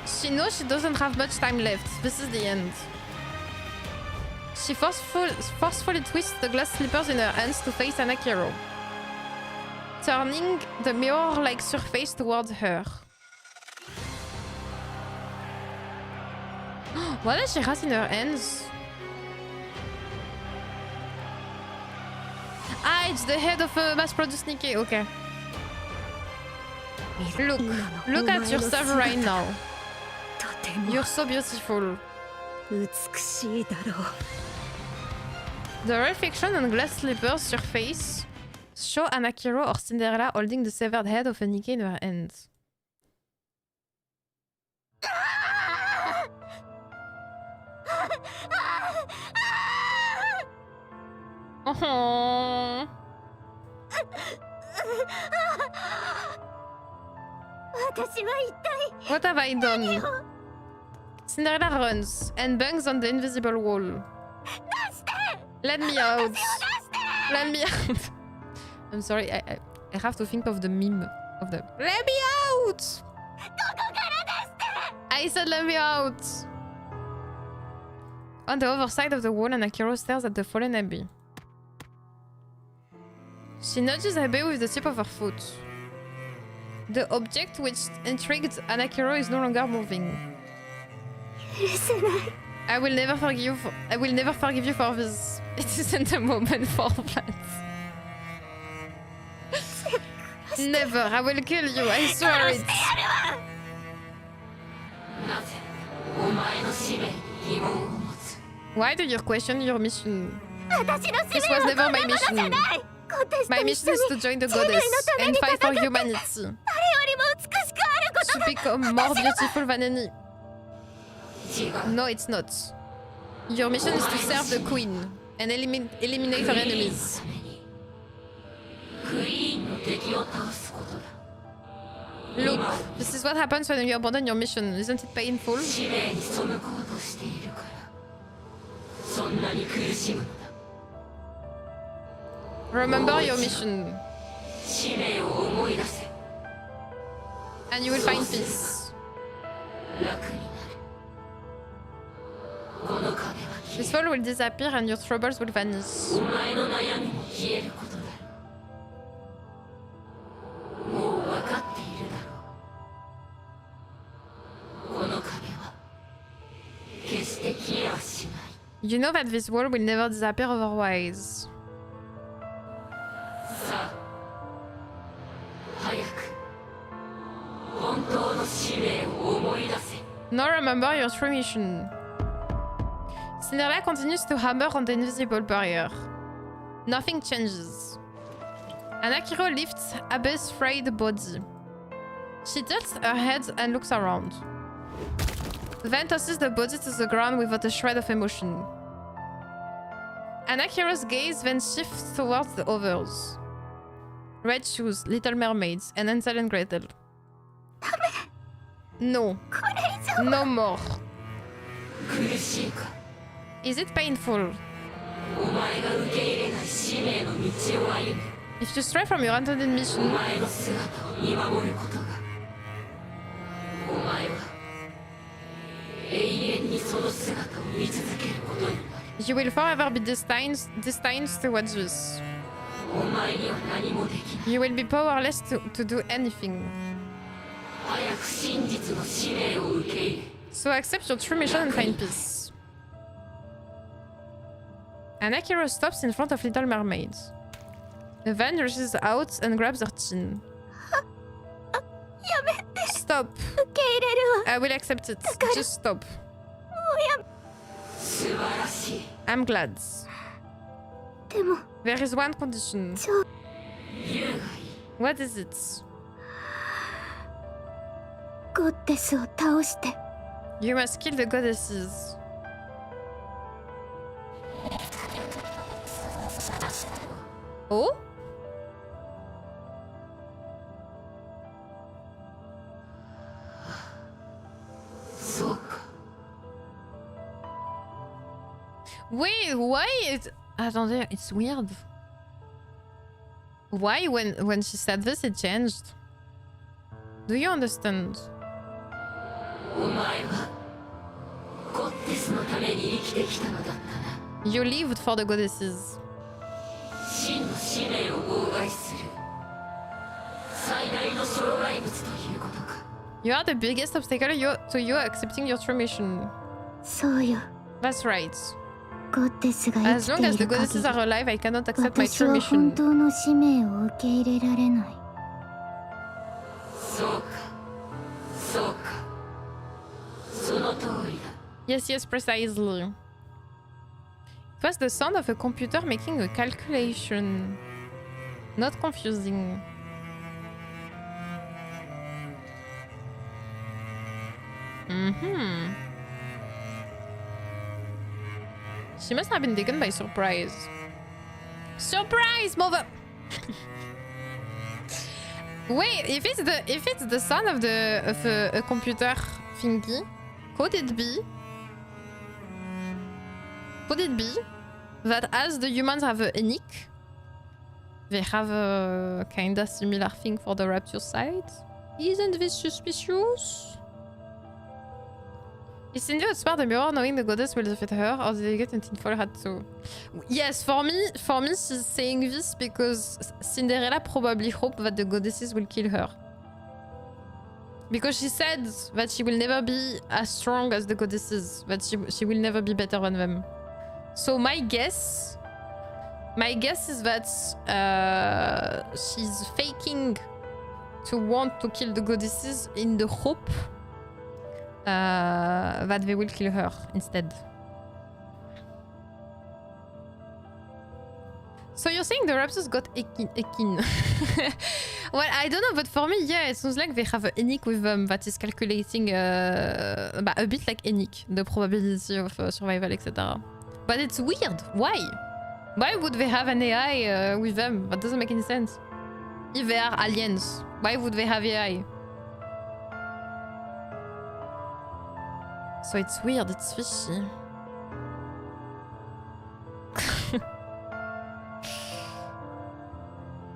She knows she doesn't have much time left. This is the end. She forcefully twists the glass slippers in her hands to face Anakiro, turning the mirror-like surface towards her. What does she have in her hands? Ah, it's the head of a mass-produced Nikke. Okay. Look at yourself right now. You're so beautiful. The reflection on glass slippers surface show Anakiro or Cinderella holding the severed head of a Nikke in her hands. Oh. What have I done? Cinderella runs and bangs on the invisible wall. Let me out. Let me out. I'm sorry, I have to think of the meme of the let me out! I said let me out! On the other side of the wall, Anakiro stares at the fallen Abe. She nudges Abe with the tip of her foot. The object which intrigued Anakiro is no longer moving. I will never forgive you for this. It isn't a moment for that. Never. I will kill you. I swear it. Why do you question your mission? This was never my mission. My mission is to join the goddess and fight for humanity. To become more beautiful than any. No, it's not. Your mission is to serve the queen and eliminate her enemies. Look, this is what happens when you abandon your mission. Isn't it painful? Remember your mission. And you will find peace. This wall will disappear and your troubles will vanish. You know that this wall will never disappear otherwise. Now remember your true mission. Cinderella continues to hammer on the invisible barrier. Nothing changes. Anakiro lifts Abe's frayed body. She tilts her head and looks around. Then tosses the body to the ground without a shred of emotion. Anakiro's gaze then shifts towards the others. Red Shoes, Little Mermaids, and Hansel and Gretel. No. No more. Is it painful? If you stray from your intended mission, you will forever be destined towards this. You will be powerless to do anything. So accept your true mission and find peace. Anakiro stops in front of Little Mermaid. Then reaches out and grabs her chin. Stop. I will accept it. Just stop. I'm glad. There is one condition. What is it? You must kill the goddesses. Oh? Wait, why it... Attendez, it's weird. Why when she said this it changed? Do you understand? You lived for the goddesses. You are the biggest obstacle to you accepting your true mission. That's right. As long as the goddesses are alive, I cannot accept my true mission. Yes, precisely. It was the sound of a computer making a calculation. Not confusing. She must have been taken by surprise. Surprise, mother! Wait, if it's the sound of a computer thingy, could it be that as the humans have a Nikke, they have a kinda similar thing for the rapture side? Isn't this suspicious? Is Cindy outsmart the mirror knowing the goddess will defeat her, or did they get a tinfoil hat too? Yes, for me, she's saying this because Cinderella probably hoped that the goddesses will kill her. Because she said that she will never be as strong as the goddesses, that she will never be better than them. So my guess is that she's faking to want to kill the goddesses in the hope that they will kill her instead. So you're saying the raptors got Ekin. Well, I don't know, but for me, yeah, it sounds like they have a Nikke with them that is calculating a bit like Nikke, the probability of survival, etc. But it's weird. Why? Why would they have an AI with them? That doesn't make any sense. If they are aliens, why would they have AI? So it's weird, it's fishy.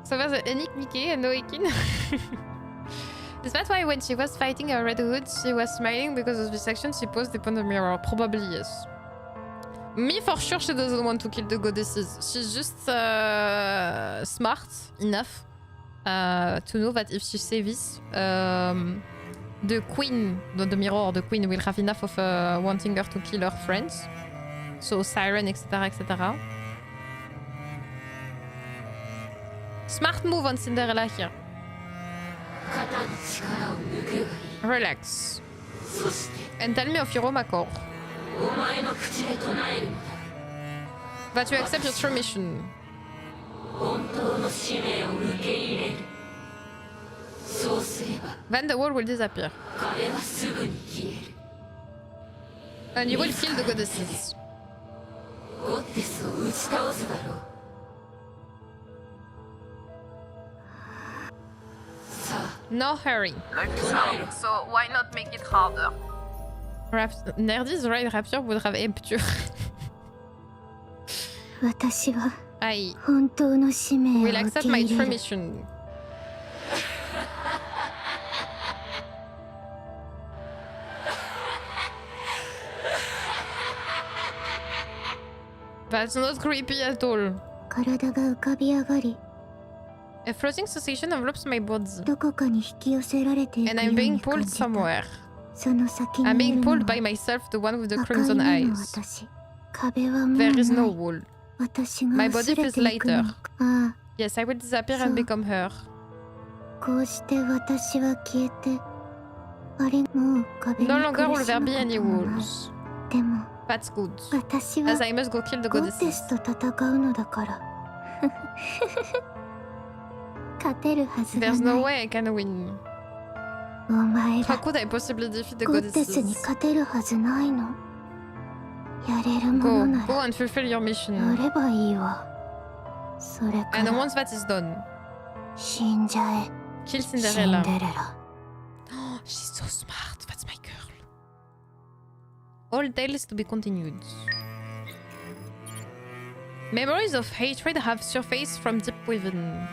So there's a Nikke and no Ekin. Is that why when she was fighting a Red Hood, she was smiling because of this action she posed upon the mirror? Probably yes. Me, for sure, she doesn't want to kill the goddesses. She's just smart enough to know that if she says this, the queen, the mirror, the queen will have enough of wanting her to kill her friends. So Siren, etc., etc. Smart move on Cinderella here. Relax. And tell me of your core. That you accept your true mission. Then the wall will disappear. And you will kill the goddesses. No hurry. So why not make it harder? Nerdy's right rapture would have rapture. 私は I 本当の使命を will 受 accept け my 入 true れる mission. That's not creepy at all. 体が浮かび上がり A floating sensation envelops my body, どこかに引き寄せられていく and よう I'm being に感 pulled じた somewhere. その先 I'm にい being るの pulled は by myself, the one with the 赤い crimson 目の eyes. 私壁はもう There is な no い wall. 私が My 薄 body れ feels ていくの lighter. かああ Yes, I will disappear and So- become her. こうして私は消えてあれもう壁に No longer 苦 will し there む be こ any ともない walls. でも That's good. 私は As I must go kill the ゴッテ goddesses. スと戦うのだから勝てるはずが There's な no い way I can win. お前 How ら could I possibly defeat the ゴッテスに goddesses? 勝てるはずないのやれるもの Go, な go ら and fulfill your や mission. ればいいわそれか And ら once that is done, 死んじゃえ kill シン Cinderella. デレラ She's so smart. That's my girl. All tales to be continued. Memories of hatred have surfaced from deep within.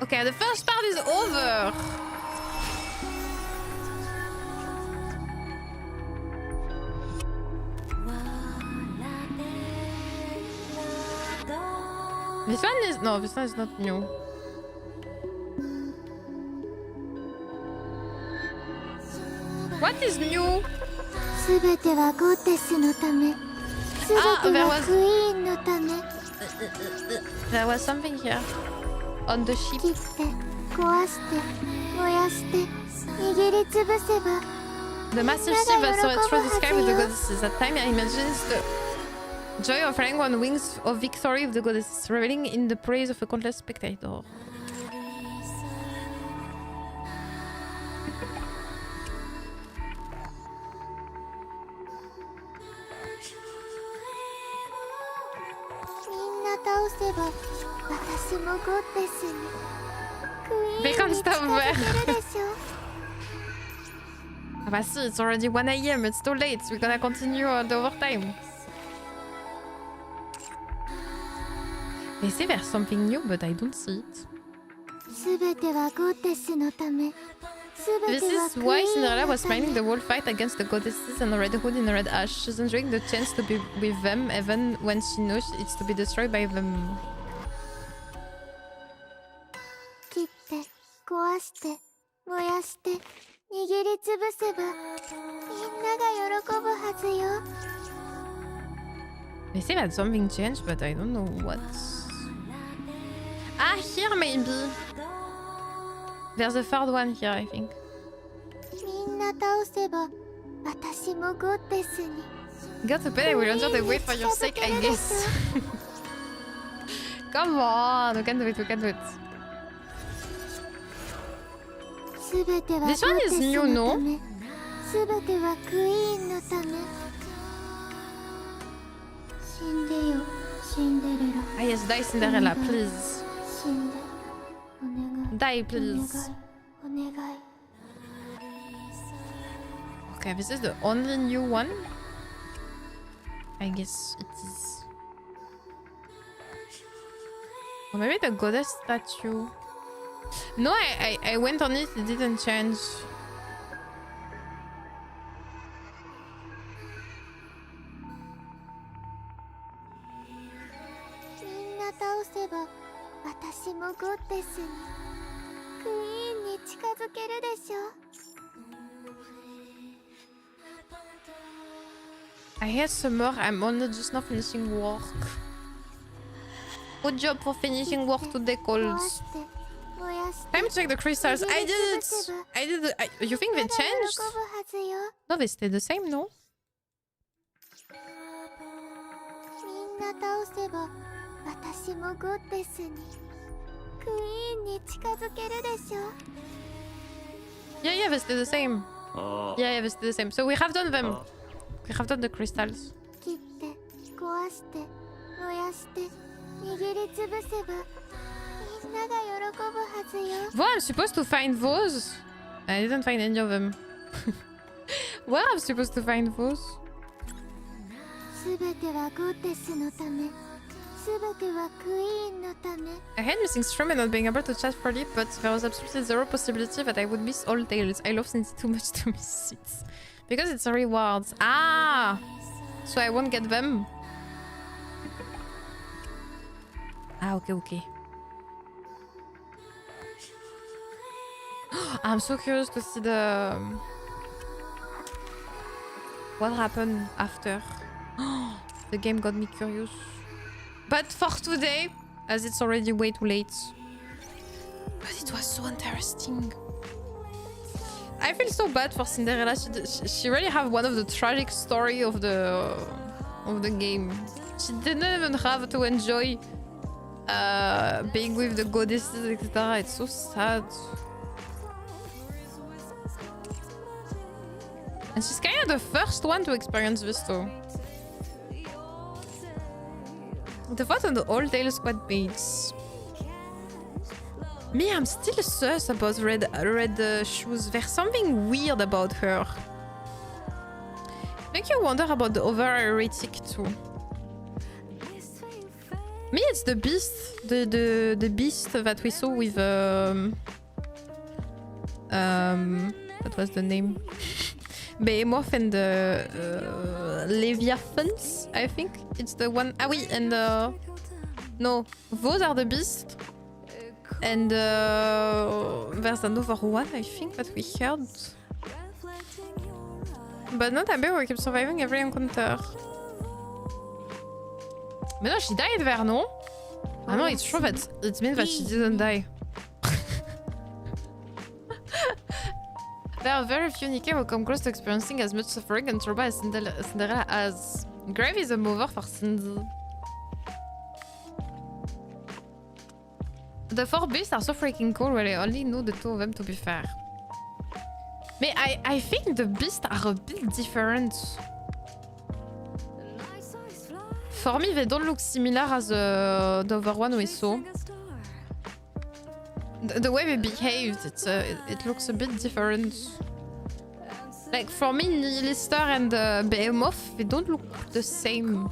Okay, the first part is over. This one is no, this one is not new. What is new? すべてはゴッテスのためすべてはクイーンのため There was something here. On the ship. 切って壊して燃やして握りつぶせば The massive ship that soared through the sky with the goddesses. At time I imagined the joy of flying on wings of victory of the goddesses, reveling in the praise of a countless spectator. They can't stop there. Ah bah si, it's already 1 AM, it's too late. We're gonna continue the overtime. They say there's something new, but I don't see it. This is why Cinderella was planning the whole fight against the goddesses and the Red Hood in the Red Ash. She's enjoying the chance to be with them, even when she knows it's to be destroyed by them. 切って壊して燃やして握りつぶせばみんなが喜ぶはずよ They say that something changed, but I don't know what. Ah, here maybe. There's a third one here, I think. みんな倒せば私もゴッテスに Got to pay, I will endure the wait for your sake, I guess. Come on, we can do it, we can do it. This one is new, no? すべてはクイーンのため死んでよシンデレラ Ah yes, die Cinderella, please. 死んでお願い Die, please. お願い Okay, this is the only new one. I guess it is. Or maybe the goddess statue. No, I went on it, it didn't change. I hate summer, I'm only just now finishing work. Good job for finishing work today, Coles. Time to check the crystals. I did it. I did it. You think they changed? No, they stay the same, no? みんな倒せば私もゴッデスにクイーンに近づけるでしょ Yeah, they stay the same. Ah. Yeah, they stay the same. So we have done them. We have done the crystals. 切って壊して燃やして握りつぶせばみんなが喜ぶはずよ Well, I'm supposed to find those. I didn't find any of them. Where am I supposed to find those? すべてはゴッデスのためすべてはクイーンのため I hate missing stream and not being able to chat freely, but there was absolutely zero possibility that I would miss all tales. I love Cincy too much to miss it. Because it's a reward. Ah! So I won't get them. Ah, okay. I'm so curious to see the... what happened after. The game got me curious. But for today, as it's already way too late. But it was so interesting. I feel so bad for Cinderella. She really have one of the tragic story of the game. She didn't even have to enjoy being with the goddesses, etc. It's so sad. And she's kind of the first one to experience this too. The thought on the old Tail Squad mates. Me, I'm still sus about red shoes. There's something weird about her. Make you wonder about the other heretic too. Me, it's the beast, the beast that we saw with what was the name? Behemoth and the Leviathans, I think. It's the one... Ah oui, and no, those are the beasts. And there's another one, I think, that we heard. But not Abe, we keep surviving every encounter. But no, she died there, no? Ah no, it's true that it means that she didn't die. There are very few Nikke who come close to experiencing as much suffering and trauma as Cinderella has. Grave is a mover for Cindy. The four beasts are so freaking cool, well, I only know the two of them to be fair. But I think the beasts are a bit different. For me, they don't look similar as the other one we saw. The way they behaved, it looks a bit different. Like for me, Nihilister and Behemoth, they don't look the same.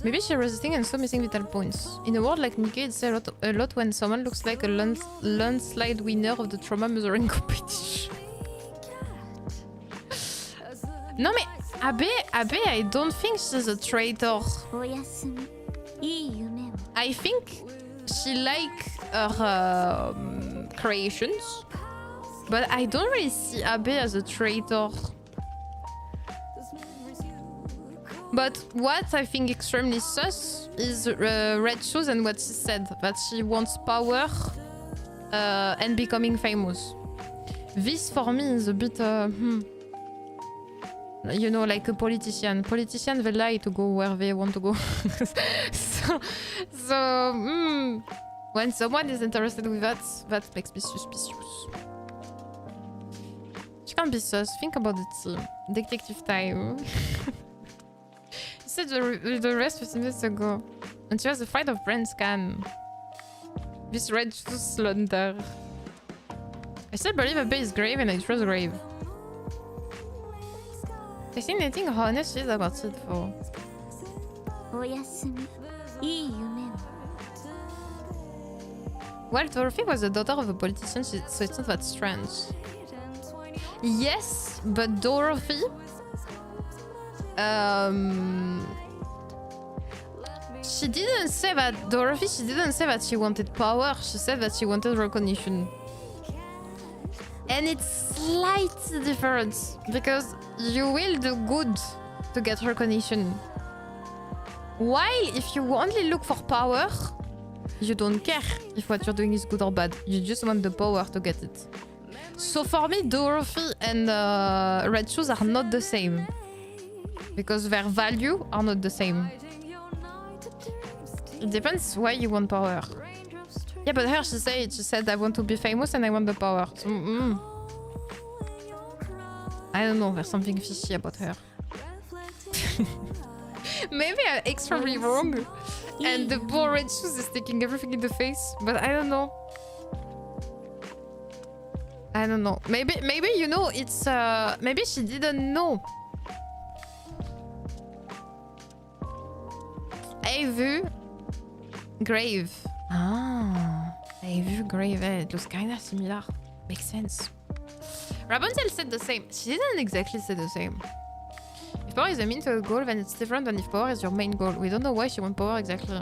Maybe she's resisting and still missing vital points. In a world like Nikke, it's a lot when someone looks like a landslide winner of the trauma measuring competition. No, mais Abe, I don't think she's a traitor. I think she likes her creations, but I don't really see Abe as a traitor. But what I think extremely sus is Red Shoes and what she said, that she wants power and becoming famous. This for me is a bit, you know, like a politician. Politicians, they lie to go where they want to go. so when someone is interested with that, that makes me suspicious. She can't be sus. Think about the team. Detective time. You said the rest 15 minutes ago. And she was afraid of brain scan. This red slender. I still believe Abe is grave and I trust grave. I think anything honest is about it for. Well, Dorothy was the daughter of a politician, so it's not that strange. Yes, but Dorothy... she didn't say that... Dorothy, she didn't say that she wanted power, she said that she wanted recognition. And it's slightly different, because you will do good to get recognition. While if you only look for power, You don't care if what you're doing is good or bad. You just want the power to get it. So for me, Dorothy and Red Shoes are not the same. Because their value are not the same. It depends why you want power. Yeah, but her, she said I want to be famous and I want the power. So, I don't know, there's something fishy about her. Maybe I'm extremely wrong. And the poor Red Shoes is taking everything in the face. But I don't know. I don't know. Maybe you know, it's... maybe she didn't know. I vu Grave. Ah, I vu Grave. It looks kinda similar. Makes sense. Rapunzel said the same. She didn't exactly say the same. If power is the mean to a goal, then it's different than if power is your main goal. We don't know why she wants power exactly.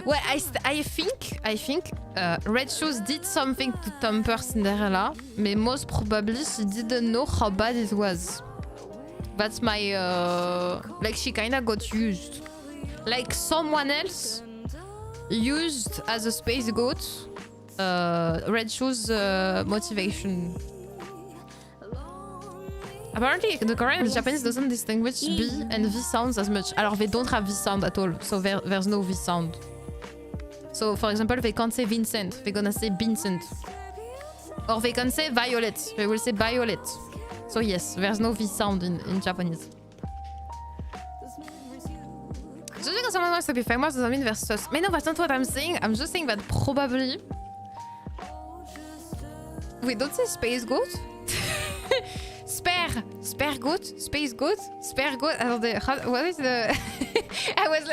Well, I think Red Shoes did something to temper Cinderella, but most probably she didn't know how bad it was. That's my like she kinda got used. Like someone else used as a space goat Red Shoes motivation. Apparently the Korean and the Japanese doesn't distinguish B and V sounds as much. Alors they don't have V sound at all, so there's no V sound. So for example, they can't say Vincent, they're gonna say Vincent. Or they can say Violet, they will say Violet. So yes, there's no V sound in Japanese. Just because someone wants to be famous doesn't mean they're sus. No, that's not what I'm saying. I'm just saying that probably... Wait, don't say space goat? Spare goat? Space goat? Spare goat? What is the... I was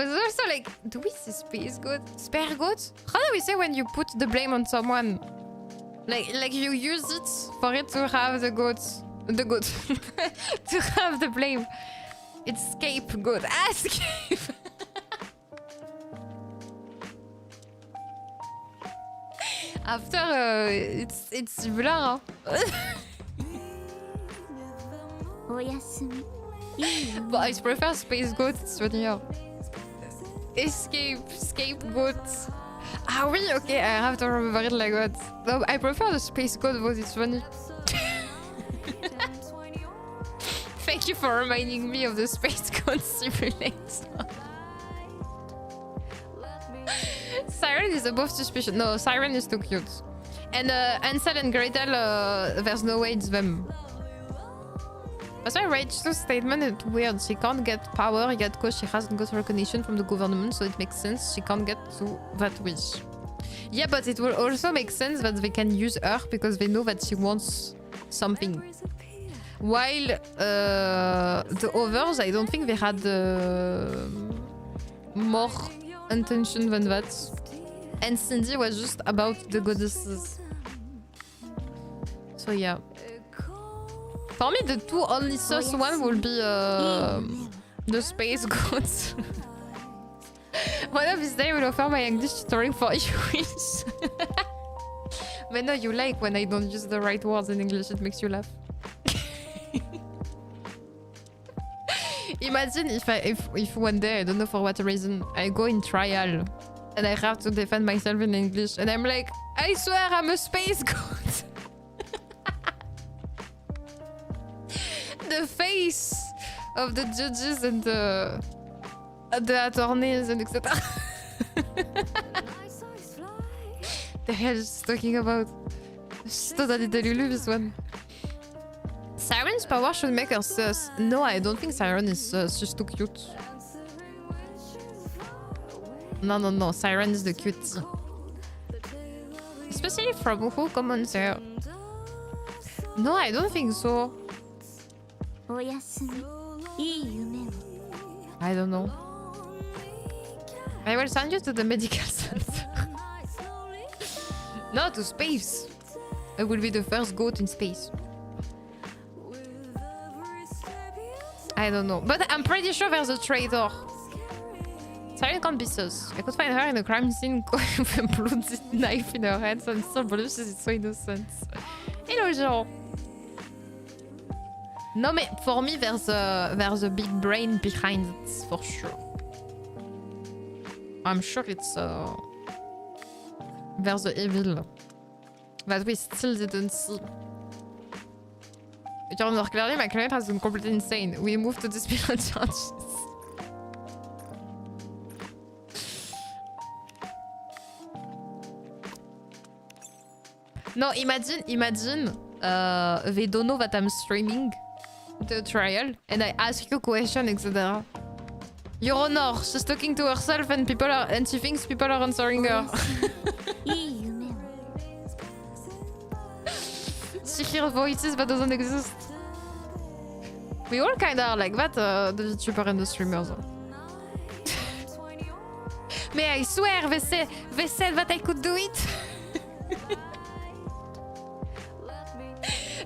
also like, do we say space goat? Spare goat? How do we say when you put the blame on someone? Like you use it for it to have the goat. To have the blame. It's scapegoat. Ah, scape. After, it's similar, huh? But I prefer space goat, it's funnier. Scapegoat. Ah oui, okay, I have to remember it like that. No, I prefer the space goat, but it's funny. Thank you for reminding me of the space goat simulator. Siren is above suspicion. No, Siren is too cute. And Hansel and Gretel, there's no way it's them. That's why Rachel's statement is weird. She can't get power yet because she hasn't got recognition from the government, so it makes sense she can't get to that wish. Yeah, but it will also make sense that they can use her because they know that she wants something. While the others, I don't think they had more intention than that. And Cindy was just about the goddesses. So yeah. For me, the two only sus one will be the space goats. One of these days, I will offer my English tutoring for you. But no, you like when I don't use the right words in English, it makes you laugh. Imagine if one day, I don't know for what reason, I go in trial and I have to defend myself in English and I'm like, I swear I'm a space goat. The face of the judges and the attorneys and etc. The hell is talking about? She's totally delulu, this one. Siren's power should make her sus. No, I don't think Siren is sus. She's too cute. No. Siren is the cutie. Especially from who comments her. No, I don't think so. I don't know. I will send you to the medical center. No, to space. I will be the first goat in space. I don't know. But I'm pretty sure there's a traitor. Siren can't be sus. I could find her in a crime scene with a bloody knife in her hands and still believe she's so innocent. Hello, Jean. No, mais for me, there's a big brain behind it, for sure. I'm sure it's there's the evil that we still didn't see. Clearly, my client has been completely insane. We moved to dispute charges. No, imagine they don't know that I'm streaming the trial and I ask you question, etc. Your Honor, she's talking to herself and she thinks people are answering her. She hears voices that doesn't exist. We all kinda are like that, the VTuber and the streamers. May I swear, they said that I could do it.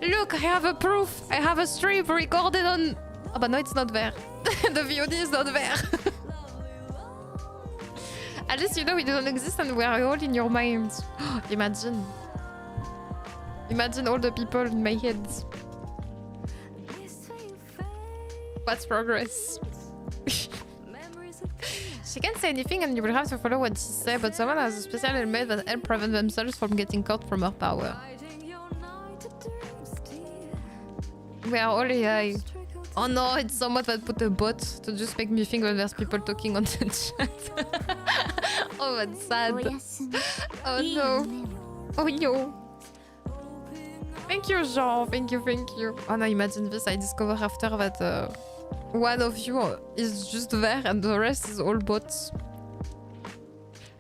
Look, I have a proof. I have a stream recorded on... Oh, but no, it's not there. The VOD is not there. At least you know we don't exist and we are all in your minds. Imagine. Imagine all the people in my head. What's progress? She can't say anything and you will have to follow what she says, but someone has a special helmet that help prevent themselves from getting caught from her power. We are all AI. Oh no, it's someone that put a bot to just make me think that there's people talking on the chat. Oh, that's sad. Oh no. Oh no. Thank you, Jean. Thank you. Oh no, imagine this. I discover after that one of you is just there and the rest is all bots.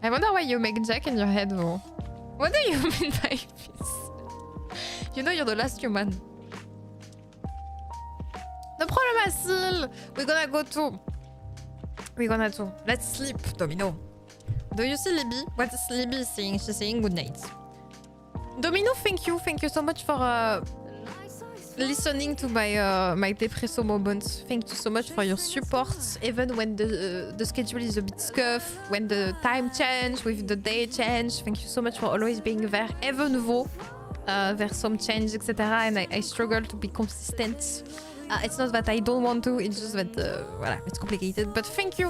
I wonder why you make Jack in your head though. What do you mean by this? You know you're the last human. No problem, Asil. We're gonna do. Let's sleep, Domino. Do you see Libby? What is Libby saying? She's saying good night. Domino, thank you. Thank you so much for listening to my depresso moments. Thank you so much for your support. Even when the schedule is a bit scuffed, when the time change, with the day change. Thank you so much for always being there. Even though there's some change, etc. And I struggle to be consistent. It's not that I don't want to, it's just that voilà, it's complicated. But thank you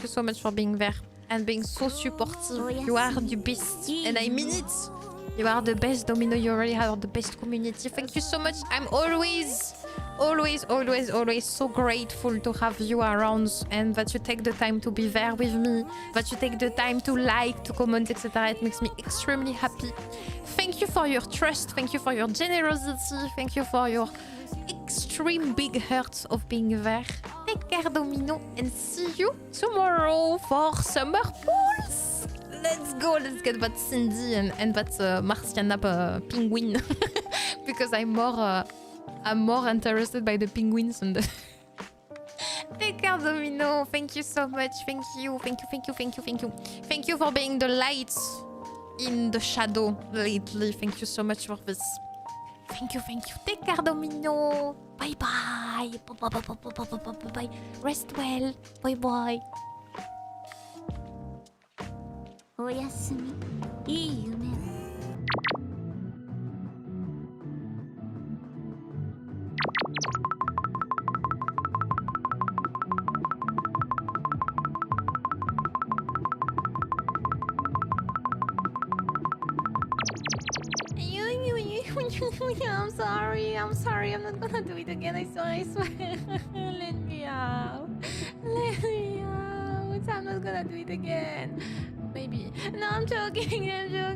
so much for being there and being so supportive. You are the best, and I mean it. You are the best, Domino. You already have the best community. Thank you so much. I'm always so grateful to have you around and that you take the time to be there with me, that you take the time to like, to comment, etc. It makes me extremely happy. Thank you for your trust. Thank you for your generosity. Thank you for your extreme big heart of being there. Take care, Domino, and see you tomorrow for summer pools. Let's go. Let's get that Cindy and that Marciana penguin because I'm more interested by the penguins and the Take care, Domino. Thank you so much. Thank you for being the light in the shadow lately. Thank you so much for this. Thank you. Take care, Domino. Bye. Bye. Rest well. Bye. おやすみ、いい夢を。I'm sorry. I'm not gonna do it again. I swear. Let me out. I'm not gonna do it again. Maybe. No, I'm joking. Yeah.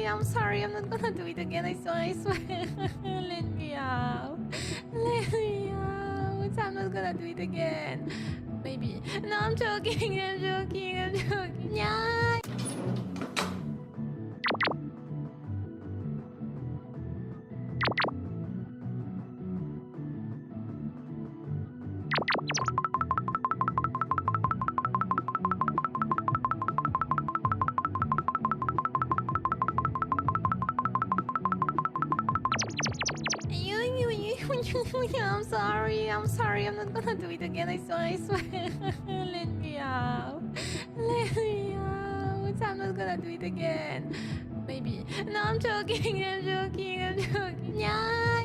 I'm sorry. I'm not gonna do it again. I swear. Let me out. I'm not gonna do it again. Maybe. No, I'm joking. Yeah. I'm sorry. I'm sorry. I'm not gonna do it again. I swear. Let me out. Let me out. I'm not gonna do it again. Maybe. No, I'm joking. I'm joking. Yeah.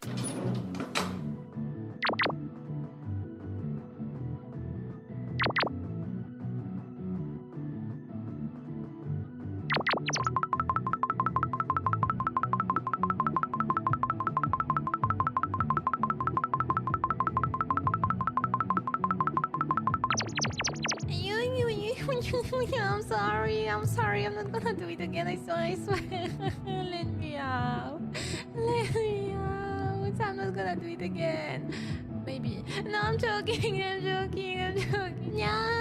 I'm sorry. I'm sorry. I'm not gonna do it again. I swear. Let me out. Let me out. I'm not gonna do it again. Maybe. No, I'm joking. I'm joking. Yeah.